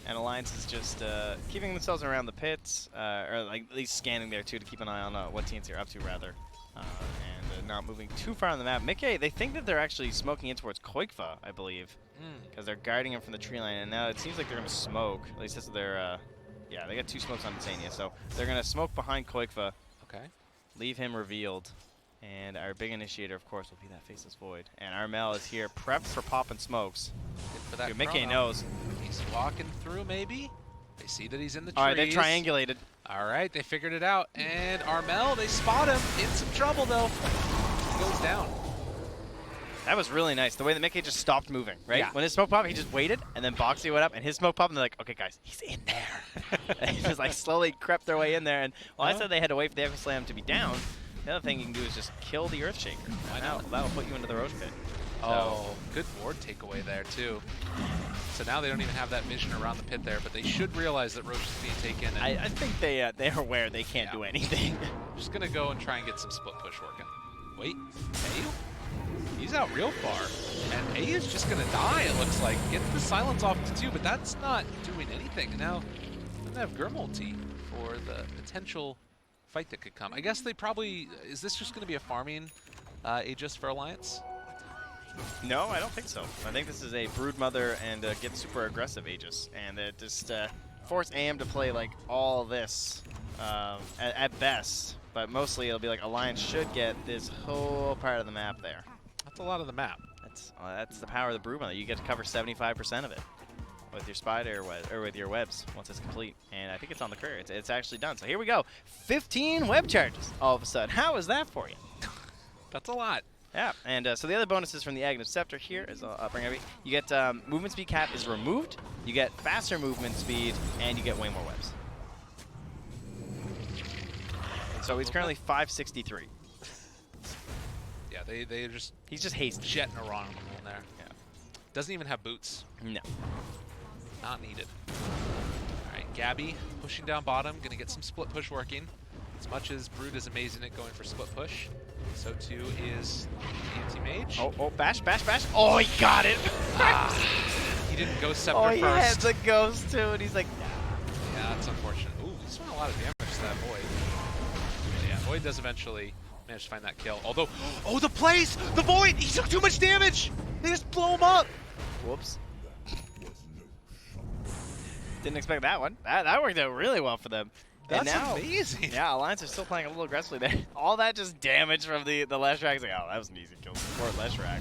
And Alliance is just keeping themselves around the pits, or like at least scanning there too to keep an eye on what TNC are up to rather. And not moving too far on the map. Mickey, they think that they're actually smoking in towards Koikva, I believe. Because they're guarding him from the tree line, and now it seems like they're going to smoke. At least this is their, yeah, they got 2 smokes on Insania, so they're going to smoke behind Koikva. Okay. Leave him revealed. And our big initiator, of course, will be that Faceless Void. And Armel is here, prepped for popping smokes. Good for that Dude, Mickey Chrono. knows. He's walking through, maybe. They see that he's in the trees. All right, they triangulated. All right, they figured it out. And Armel, they spot him. In some trouble, though. He goes down. That was really nice. The way that Mickey just stopped moving, right? Yeah. When his smoke popped, he just waited, and then Boxy went up, and his smoke popped, and they're like, okay, guys, he's in there. And he just like slowly crept their way in there. And while I said they had to wait for the Echo Slam to be down, the other thing you can do is just kill the Earthshaker. That'll put you into the Roche pit. Oh, good ward takeaway there, too. So now they don't even have that vision around the pit there, but they should realize that Roche is being taken. And I think they're aware they can't do anything. just going to go and try and get some split push working. Wait, Ayu? He's out real far. And Ayu's just going to die, it looks like. Gets the silence off to 2, but that's not doing anything. Now, they have Grimulti for the potential fight that could come. I guess they probably... Is this just going to be a farming Aegis for Alliance? No, I don't think so. I think this is a Broodmother and get super aggressive Aegis. And just force AM to play like all this at best. But mostly it'll be like Alliance should get this whole part of the map there. That's a lot of the map. That's the power of the Broodmother. You get to cover 75% of it with your spider or with your webs once it's complete. And I think it's on the career. It's actually done. So here we go. 15 web charges all of a sudden. How is that for you? That's a lot. Yeah, and so the other bonuses from the Aghanim Scepter here is I'll bring every. You get movement speed cap is removed. You get faster movement speed, and you get way more webs. And so he's currently 563. Yeah, he's just hasty. Jetting around him there. Yeah. Doesn't even have boots. No. Not needed. All right, Gabby pushing down bottom, gonna get some split push working. As much as Brood is amazing at going for split push, so too is TNC Mage. Oh, bash. Oh, he got it. He didn't go Scepter first. Oh, he had first. the ghost too, and he's like, yeah, that's unfortunate. Ooh, he's doing a lot of damage to that Void. But yeah, Void does eventually manage to find that kill. Although, oh, the plays! The Void! He took too much damage! They just blow him up! Whoops. Didn't expect that one. That worked out really well for them. That's and now, amazing. Yeah, Alliance are still playing a little aggressively there. All that just damage from the Leshrac. It's like, oh, that was an easy kill. Support Leshrac.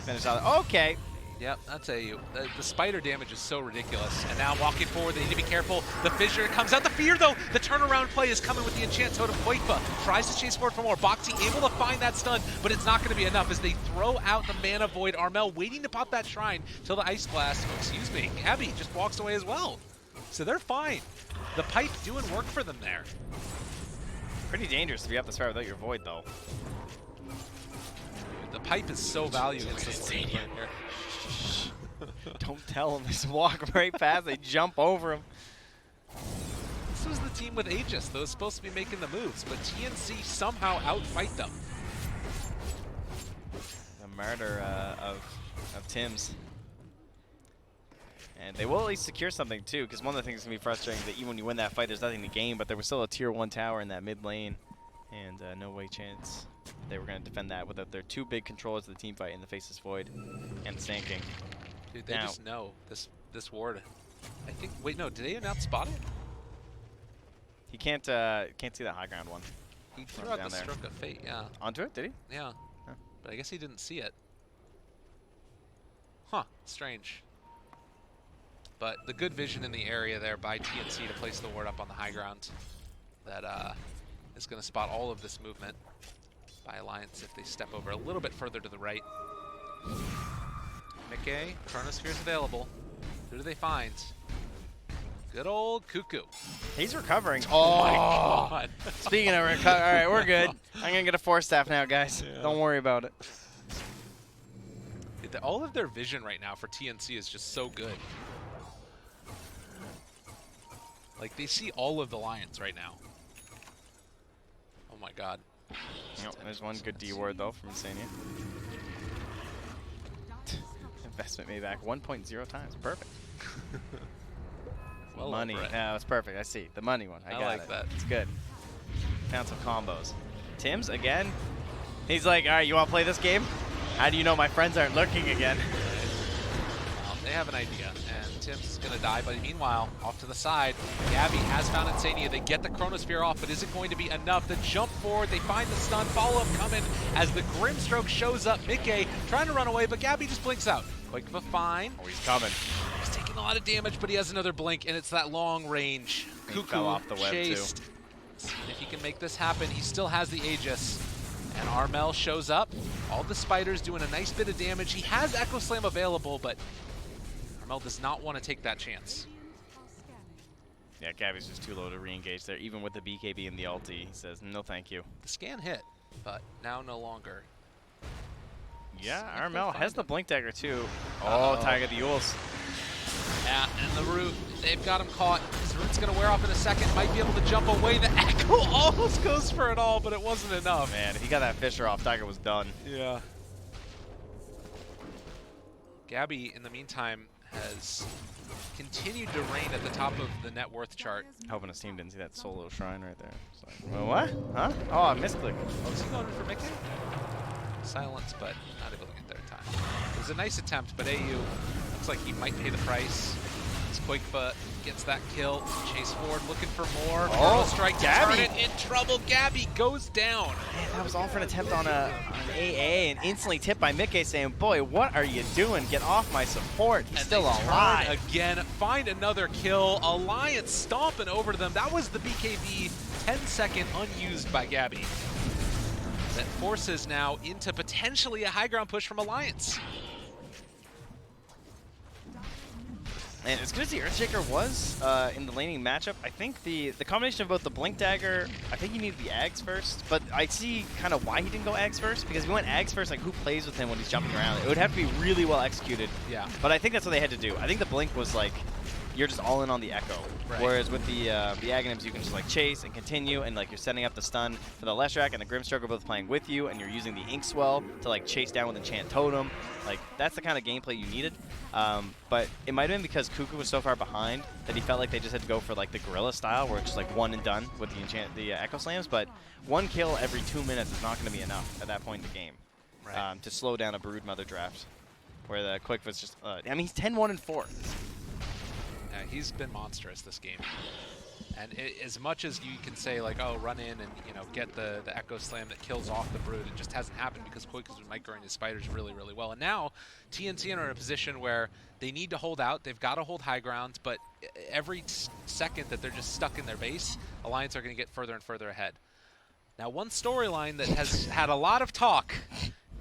Finish out. Okay. Yep, that's AU. The spider damage is so ridiculous. And now walking forward, they need to be careful. The fissure comes out. The fear, though. The turnaround play is coming with the enchant totem. Koifa tries to chase forward for more. Boxy able to find that stun, but it's not going to be enough as they throw out the mana void. Armel waiting to pop that shrine till the ice blast. Oh, excuse me. Gabby just walks away as well. So they're fine. The pipe doing work for them there. Pretty dangerous if you have to start without your void, though. The pipe is so valuable in this lane here. Don't tell them. Just walk right past. They jump over them. This was the team with Aegis that was supposed to be making the moves, but TNC somehow outfight them. The murder of Tim's. And they will at least secure something, too, because one of the things that's going to be frustrating is that even when you win that fight, there's nothing to gain, but there was still a Tier 1 tower in that mid lane, and no way chance they were going to defend that without their two big controllers of the team fight in the Faceless Void and Sand King. Dude, they just know this ward. I think, wait, no, did they announce spotting? He can't see that high ground one. He threw out the Stroke of Fate, yeah. Onto it, did he? Yeah, but I guess he didn't see it. Huh, strange. But the good vision in the area there by TNC to place the ward up on the high ground that is going to spot all of this movement by Alliance if they step over a little bit further to the right. Mickey, Chronosphere's available. Who do they find? Good old Cuckoo. He's recovering. Oh my god. Speaking of recover, all right, we're good. I'm going to get a Force Staff now, guys. Yeah. Don't worry about it. All of their vision right now for TNC is just so good. Like, they see all of the Lions right now. Oh my god. Yep, there's one good D ward, though, from Insania. Investment made back 1.0 times. Perfect. Well, money. No, it's perfect. I see. The money one. I got like it. That. It's good. Found some combos. Tim's, again. He's like, all right, you want to play this game? How do you know my friends aren't lurking again? Well, they have an idea, and Tim's is going to die, but meanwhile, off to the side, Gabby has found Insania. They get the Chronosphere off, but is it going to be enough? The jump forward, they find the stun, follow-up coming as the Grimstroke shows up. Mickey trying to run away, but Gabby just blinks out. Quick of a fine. Oh, he's coming. He's taking a lot of damage, but he has another blink, and it's that long range. He fell off the web, chased. too. And if he can make this happen, he still has the Aegis. And Armel shows up. All the spiders doing a nice bit of damage. He has Echo Slam available, but Armel does not want to take that chance. Yeah, Gabby's just too low to re-engage there. Even with the BKB and the ulti, he says, no thank you. The scan hit, but now no longer. Yeah, Armel has the Blink Dagger too. Oh, Tiger the Yules. Yeah, and the Root, they've got him caught. The Root's going to wear off in a second. Might be able to jump away. The Echo almost goes for it all, but it wasn't enough. Man, if he got that Fisher off, Tiger was done. Yeah. Gabby, in the meantime, has continued to reign at the top of the net worth chart. Hoping his team didn't see that solo shrine right there. It's like, well, what? Huh? Oh, I misclicked. Oh, is he going for Mickey? Silence, but not able to get there in time. It was a nice attempt, but AU looks like he might pay the price. As Quakefa gets that kill, chase forward, looking for more. Oh, strike to Gabby. turn it in trouble. Gabby goes down. Man, that was all for an attempt on an AA and instantly tipped by Mickey saying, boy, what are you doing? Get off my support. He's And still they turn alive. again, find another kill. Alliance stomping over them. That was the BKB 10-second unused by Gabby. That forces now into potentially a high ground push from Alliance. And as good as the Earthshaker was in the laning matchup, I think the combination of both the Blink Dagger, I think you need the Ags first, but I see kind of why he didn't go Ags first, because if he went Ags first, like who plays with him when he's jumping around? It would have to be really well executed. Yeah. But I think that's what they had to do. I think the Blink was like, you're just all in on the Echo. Right. Whereas Whereas with the Aghanims, you can just like chase and continue, and like you're setting up the stun for the Leshrac and the Grimstroke are both playing with you, and you're using the Inkswell to like chase down with Enchant Totem. Like that's the kind of gameplay you needed. But it might have been because Cuckoo was so far behind that he felt like they just had to go for like the Gorilla style, where it's just like one and done with the Echo Slams. But one kill every 2 minutes is not going to be enough at that point in the game to slow down a Broodmother draft. Where the Quick was just, I mean, he's 10-1 and 4. Yeah, he's been monstrous this game. And as much as you can say, like, oh, run in and, you know, get the Echo Slam that kills off the Brood, it just hasn't happened because Quake is microing his spiders really, really well. And now, TNC are in a position where they need to hold out. They've got to hold high ground, but every second that they're just stuck in their base, Alliance are going to get further and further ahead. Now, one storyline that has had a lot of talk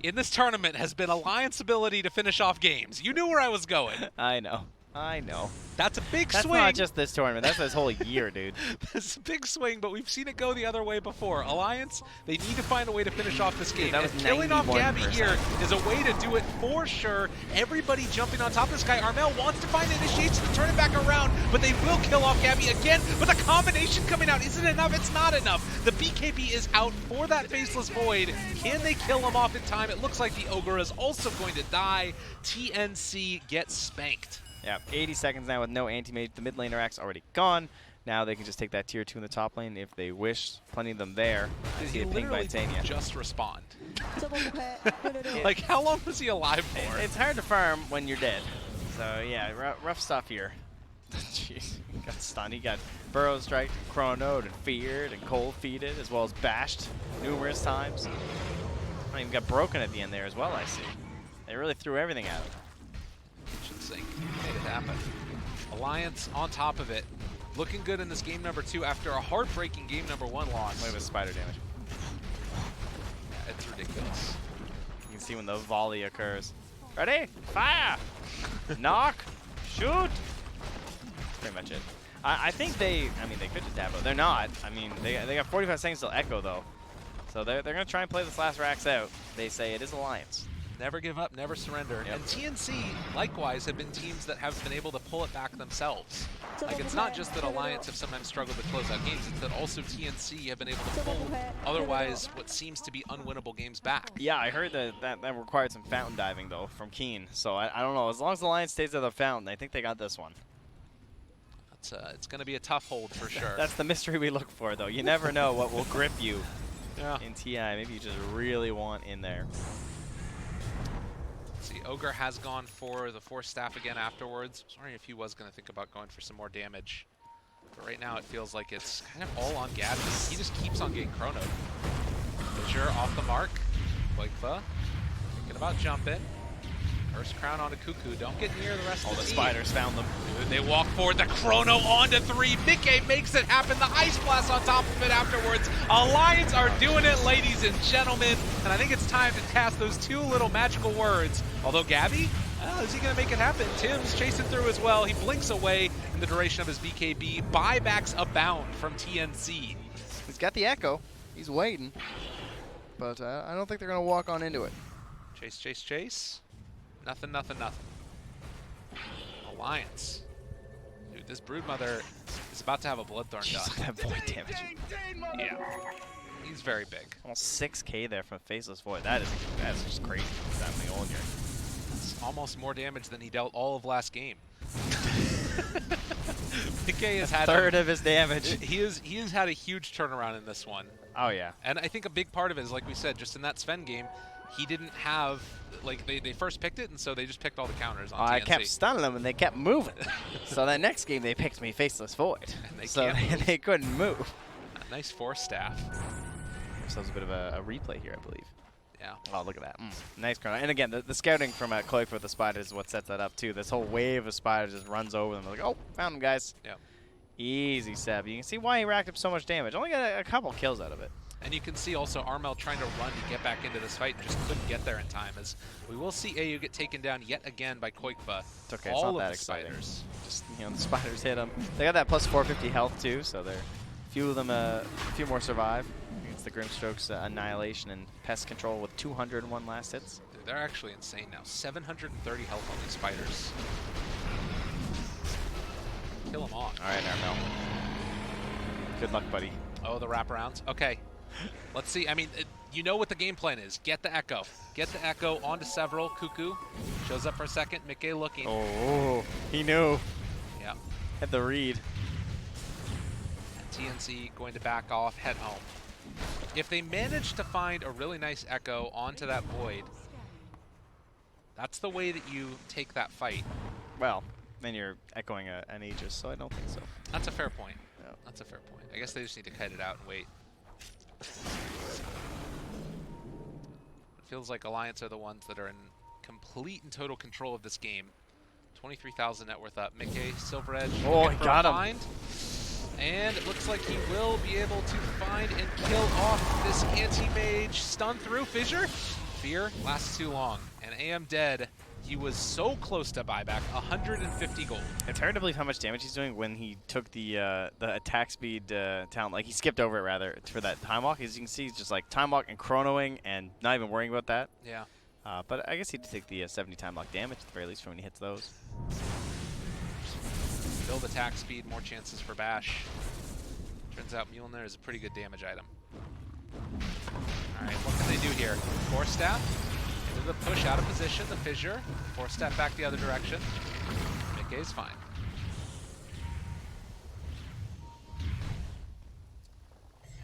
in this tournament has been Alliance's ability to finish off games. You knew where I was going. I know. I know. That's a big That's swing. not just this tournament. That's this whole year, dude. That's a big swing, but we've seen it go the other way before. Alliance, they need to find a way to finish off this game. That was and killing off 91%. Gabby here is a way to do it for sure. Everybody jumping on top of this guy. Armel wants to find initiation to turn it back around, but they will kill off Gabby again. But the combination coming out isn't enough. It's not enough. The BKB is out for that Faceless Void. Can they kill him off in time? It looks like the Ogre is also going to die. TNC gets spanked. Yeah, 80 seconds now with no anti-mage. The mid laner act's already gone. Now they can just take that tier 2 in the top lane if they wish. Plenty of them there. I see He a ping by literally Tanya. just respond. Like, how long was he alive for? It's hard to farm when you're dead. So yeah, rough stuff here. Jeez, he got stunned. He got Burrow Strike, Chronoed, and Feared, and Cold Feeded, as well as bashed numerous times. I even got broken at the end there as well, I see. They really threw everything at him. Should sink. Made it happen. Alliance on top of it. Looking good in this game number 2 after a heartbreaking game number 1 loss. Look at the spider damage. Yeah, it's ridiculous. You can see when the volley occurs. Ready? Fire! Knock! Shoot! That's pretty much it. I think they could just Dabo. They're not. I mean, they got 45 seconds till Echo, though. So they're going to try and play this last Rax out. They say it is Alliance. Never give up, never surrender. Yep. And TNC, likewise, have been teams that have been able to pull it back themselves. Like, it's not just that Alliance have sometimes struggled to close out games, it's that also TNC have been able to pull otherwise what seems to be unwinnable games back. Yeah, I heard that required some fountain diving, though, from Keen. So I don't know. As long as Alliance stays at the fountain, I think they got this one. It's going to be a tough hold for sure. That's the mystery we look for, though. You never know what will grip you Yeah. in TI. Maybe you just really want in there. See, Ogre has gone for the Force Staff again afterwards. I was wondering if he was going to think about going for some more damage. But right now it feels like it's kind of all on Gabby. He just keeps on getting chronoed. Azure off the mark. Quakefa thinking about jumping. First crown onto Cuckoo. Don't get near the rest All of the the team. spiders found them. Dude, they walk forward. The chrono onto 3. Mickey makes it happen. The Ice Blast on top of it afterwards. Alliance are doing it, ladies and gentlemen. And I think it's time to cast those 2 little magical words. Although Gabby, is he going to make it happen? Tim's chasing through as well. He blinks away in the duration of his BKB. Buybacks abound from TNC. He's got the Echo. He's waiting. But I don't think they're going to walk on into it. Chase, chase, chase. Nothing, nothing, nothing. Alliance Dude, this Broodmother is about to have a Bloodthorn Jeez, done. that void damage. Yeah. He's very big. Almost 6k there from Faceless Void. That's just crazy. What's happening all year. It's almost more damage than he dealt all of last game. Mickey has had third of his damage. He has had a huge turnaround in this one. Oh yeah. And I think a big part of it is, like we said, just in that Sven game, he didn't have, like, they first picked it, and so they just picked all the counters on TNC. I kept stunning them, and they kept moving. So that next game, they picked me Faceless Void. And they so can't they couldn't move. A nice force staff. So that was a bit of a replay here, I believe. Yeah. Oh, look at that. Nice chrono. And again, the scouting from Koik with the spiders is what sets that up, too. This whole wave of spiders just runs over them. They're like, oh, found them, guys. Yep. Easy, Seb. You can see why he racked up so much damage. Only got a couple kills out of it. And you can see also Armel trying to run to get back into this fight and just couldn't get there in time, as we will see AU get taken down yet again by Koikba. It's okay, all it's not of that the exciting. spiders. Just, you know, the spiders hit them. They got that plus 450 health, too, so they're a few of them, a few more survive against the Grimstrokes Annihilation and Pest Control with 201 last hits. Dude, they're actually insane now. 730 health on these spiders. Kill them all. All right, Armel. Good luck, buddy. Oh, the wraparounds. Okay. Let's see. I mean, you know what the game plan is. Get the Echo. Get the Echo onto several. Cuckoo shows up for a second. Mickey looking. Oh, he knew. Yeah. Had the read. And TNC going to back off, head home. If they manage to find a really nice Echo onto that Void, that's the way that you take that fight. Well, then you're echoing an Aegis, so I don't think so. That's a fair point. Yeah. That's a fair point. I guess they just need to kite it out and wait. It feels like Alliance are the ones that are in complete and total control of this game. 23,000 net worth up. Mickey, Silver Edge. Oh, he got him. Find. And it looks like he will be able to find and kill off this anti-mage. Stun through Fissure. Fear lasts too long. And AM dead. He was so close to buyback, 150 gold. It's hard to believe how much damage he's doing when he took the attack speed talent. Like, he skipped over it, rather, for that time walk. As you can see, he's just, like, time walk and chronoing and not even worrying about that. Yeah. But I guess he did take the 70 time lock damage, at the very least, from when he hits those. Build attack speed, more chances for bash. Turns out Mjolnir is a pretty good damage item. Alright, what can they do here? Force Staff. Into the push out of position, the Fissure. Force Staff back the other direction. Mickey's fine.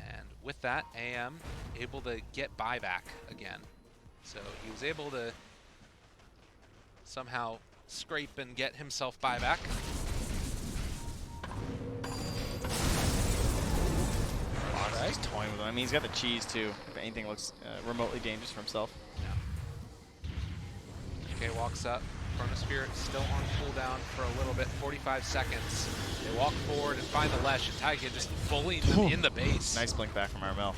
And with that, AM able to get buyback again. So he was able to somehow scrape and get himself buyback. He's toying with him. I mean, he's got the cheese, too, if anything looks remotely dangerous for himself. Okay, walks up. Chronosphere still on cooldown for a little bit, 45 seconds. They walk forward and find the Lesh, and Taiga just bullying them in the base. Nice blink back from Armel.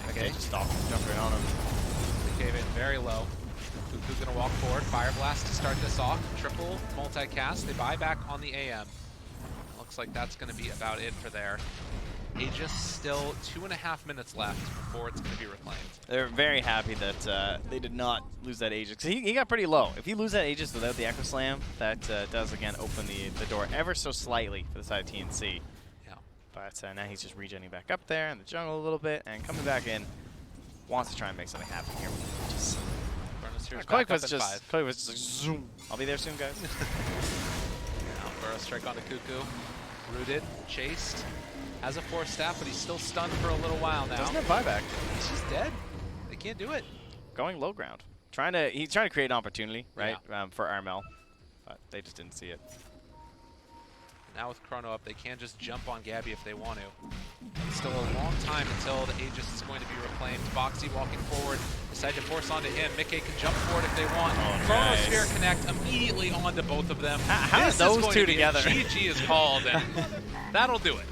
Okay. Just stop him, jump right on him. They gave it very low. Cuckoo's gonna walk forward, Fire Blast to start this off. Triple multicast, they buy back on the AM. Looks like that's gonna be about it for there. Aegis still 2.5 minutes left before it's going to be reclaimed. They're very happy that they did not lose that Aegis. 'Cause he got pretty low. If you lose that Aegis without the Echo Slam, that does, again, open the door ever so slightly for the side of TNC. Yeah. But now he's just regenning back up there in the jungle a little bit and coming back in. Wants to try and make something happen here. Koik was just like, zoom. I'll be there soon, guys. Now Burrow strike onto Cuckoo. Rooted, chased. Has a Force Staff, but he's still stunned for a little while now. Doesn't have buyback. He's just dead. They can't do it. Going low ground. He's trying to create an opportunity, right, for Armel. But they just didn't see it. Now with Chrono up, they can just jump on Gabby if they want to. Still a long time until the Aegis is going to be reclaimed. Boxy walking forward, decide to force onto him. Mickey can jump forward if they want. Chronosphere connect immediately onto both of them. How this those is going two to be together? GG is called, and that'll do it.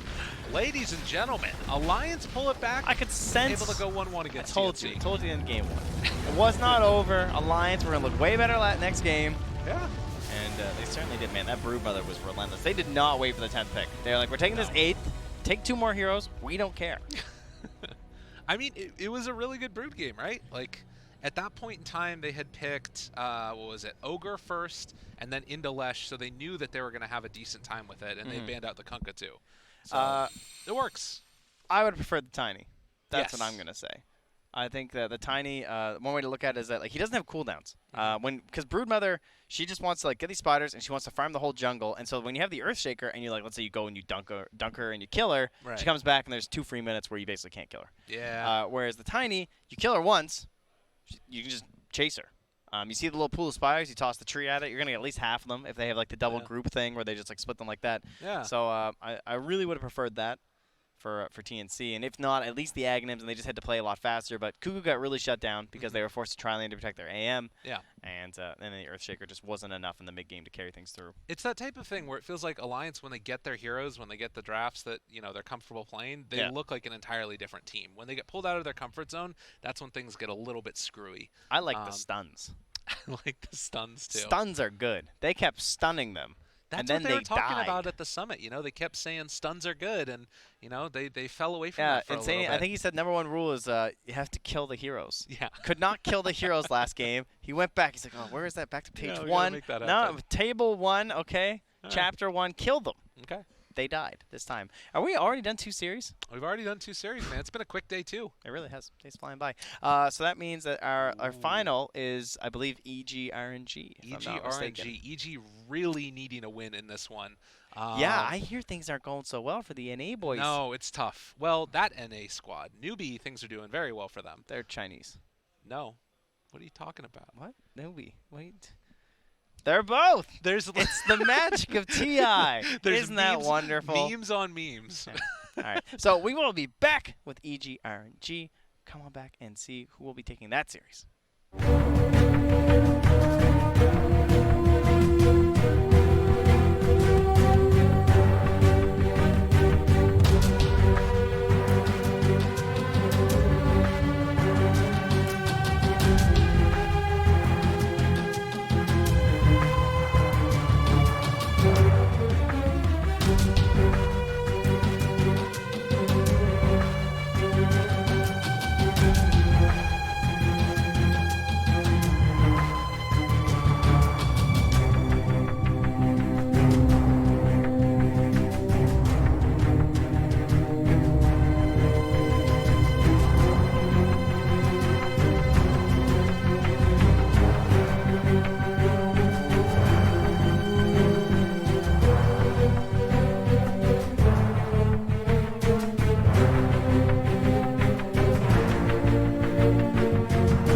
Ladies and gentlemen, Alliance pull it back. I could sense. Able to go 1-1 against told TNC. Told you in game one. It was not over. Alliance, we're gonna look way better next game. Yeah. And they certainly did, man. That Broodmother was relentless. They did not wait for the 10th pick. They're like, we're taking this 8th. Take 2 more heroes. We don't care. I mean, it was a really good Brood game, right? Like, at that point in time, they had picked, what was it, Ogre first, and then Indalesh, so they knew that they were going to have a decent time with it, and they banned out the Kunkka too. So it works. I would prefer the Tiny. That's Yes. what I'm going to say. I think that the Tiny, one way to look at it is that like he doesn't have cooldowns. Because Broodmother, she just wants to like get these spiders and she wants to farm the whole jungle. And so when you have the Earthshaker and you like, let's say you go and you dunk her and you kill her, Right. she comes back and there's 2 free minutes where you basically can't kill her. Yeah. Whereas the Tiny, you kill her once, you can just chase her. You see the little pool of spiders, you toss the tree at it, you're gonna get at least half of them if they have like the double group thing where they just like split them like that. Yeah. So I really would have preferred that for TNC, and if not, at least the Aghanims, and they just had to play a lot faster. But Cuckoo got really shut down because they were forced to try lane to protect their AM. Yeah. And then the Earthshaker just wasn't enough in the mid game to carry things through. It's that type of thing where it feels like Alliance, when they get their heroes, when they get the drafts that they're comfortable playing, they look like an entirely different team. When they get pulled out of their comfort zone, that's when things get a little bit screwy. I like the stuns. I like the stuns too. Stuns are good. They kept stunning them. That's and then what they were talking died. about at the summit. They kept saying stuns are good, and they fell away from that for a little bit. I think he said #1 rule is you have to kill the heroes. Yeah. Could not kill the heroes last game. He went back. He's like, oh, where is that? Back to page Yeah, we gotta 1. make that No, happen. table 1. Okay, All right. chapter 1. Kill them. Okay. They died this time. Are we already done 2 series? We've already done 2 series, man. It's been a quick day too. It really has. Days flying by. So that means that our final is, I believe, EG RNG. if I'm not mistaken. RNG. EG really needing a win in this one. Yeah, I hear things aren't going so well for the NA boys. No, it's tough. Well, that NA squad. Newbie, things are doing very well for them. They're Chinese. No. What are you talking about? What? Newbie. Wait. They're both. There's It's the magic of TI. Isn't that memes, wonderful? Memes on memes. All right. So we will be back with EG RNG. Come on back and see who will be taking that series.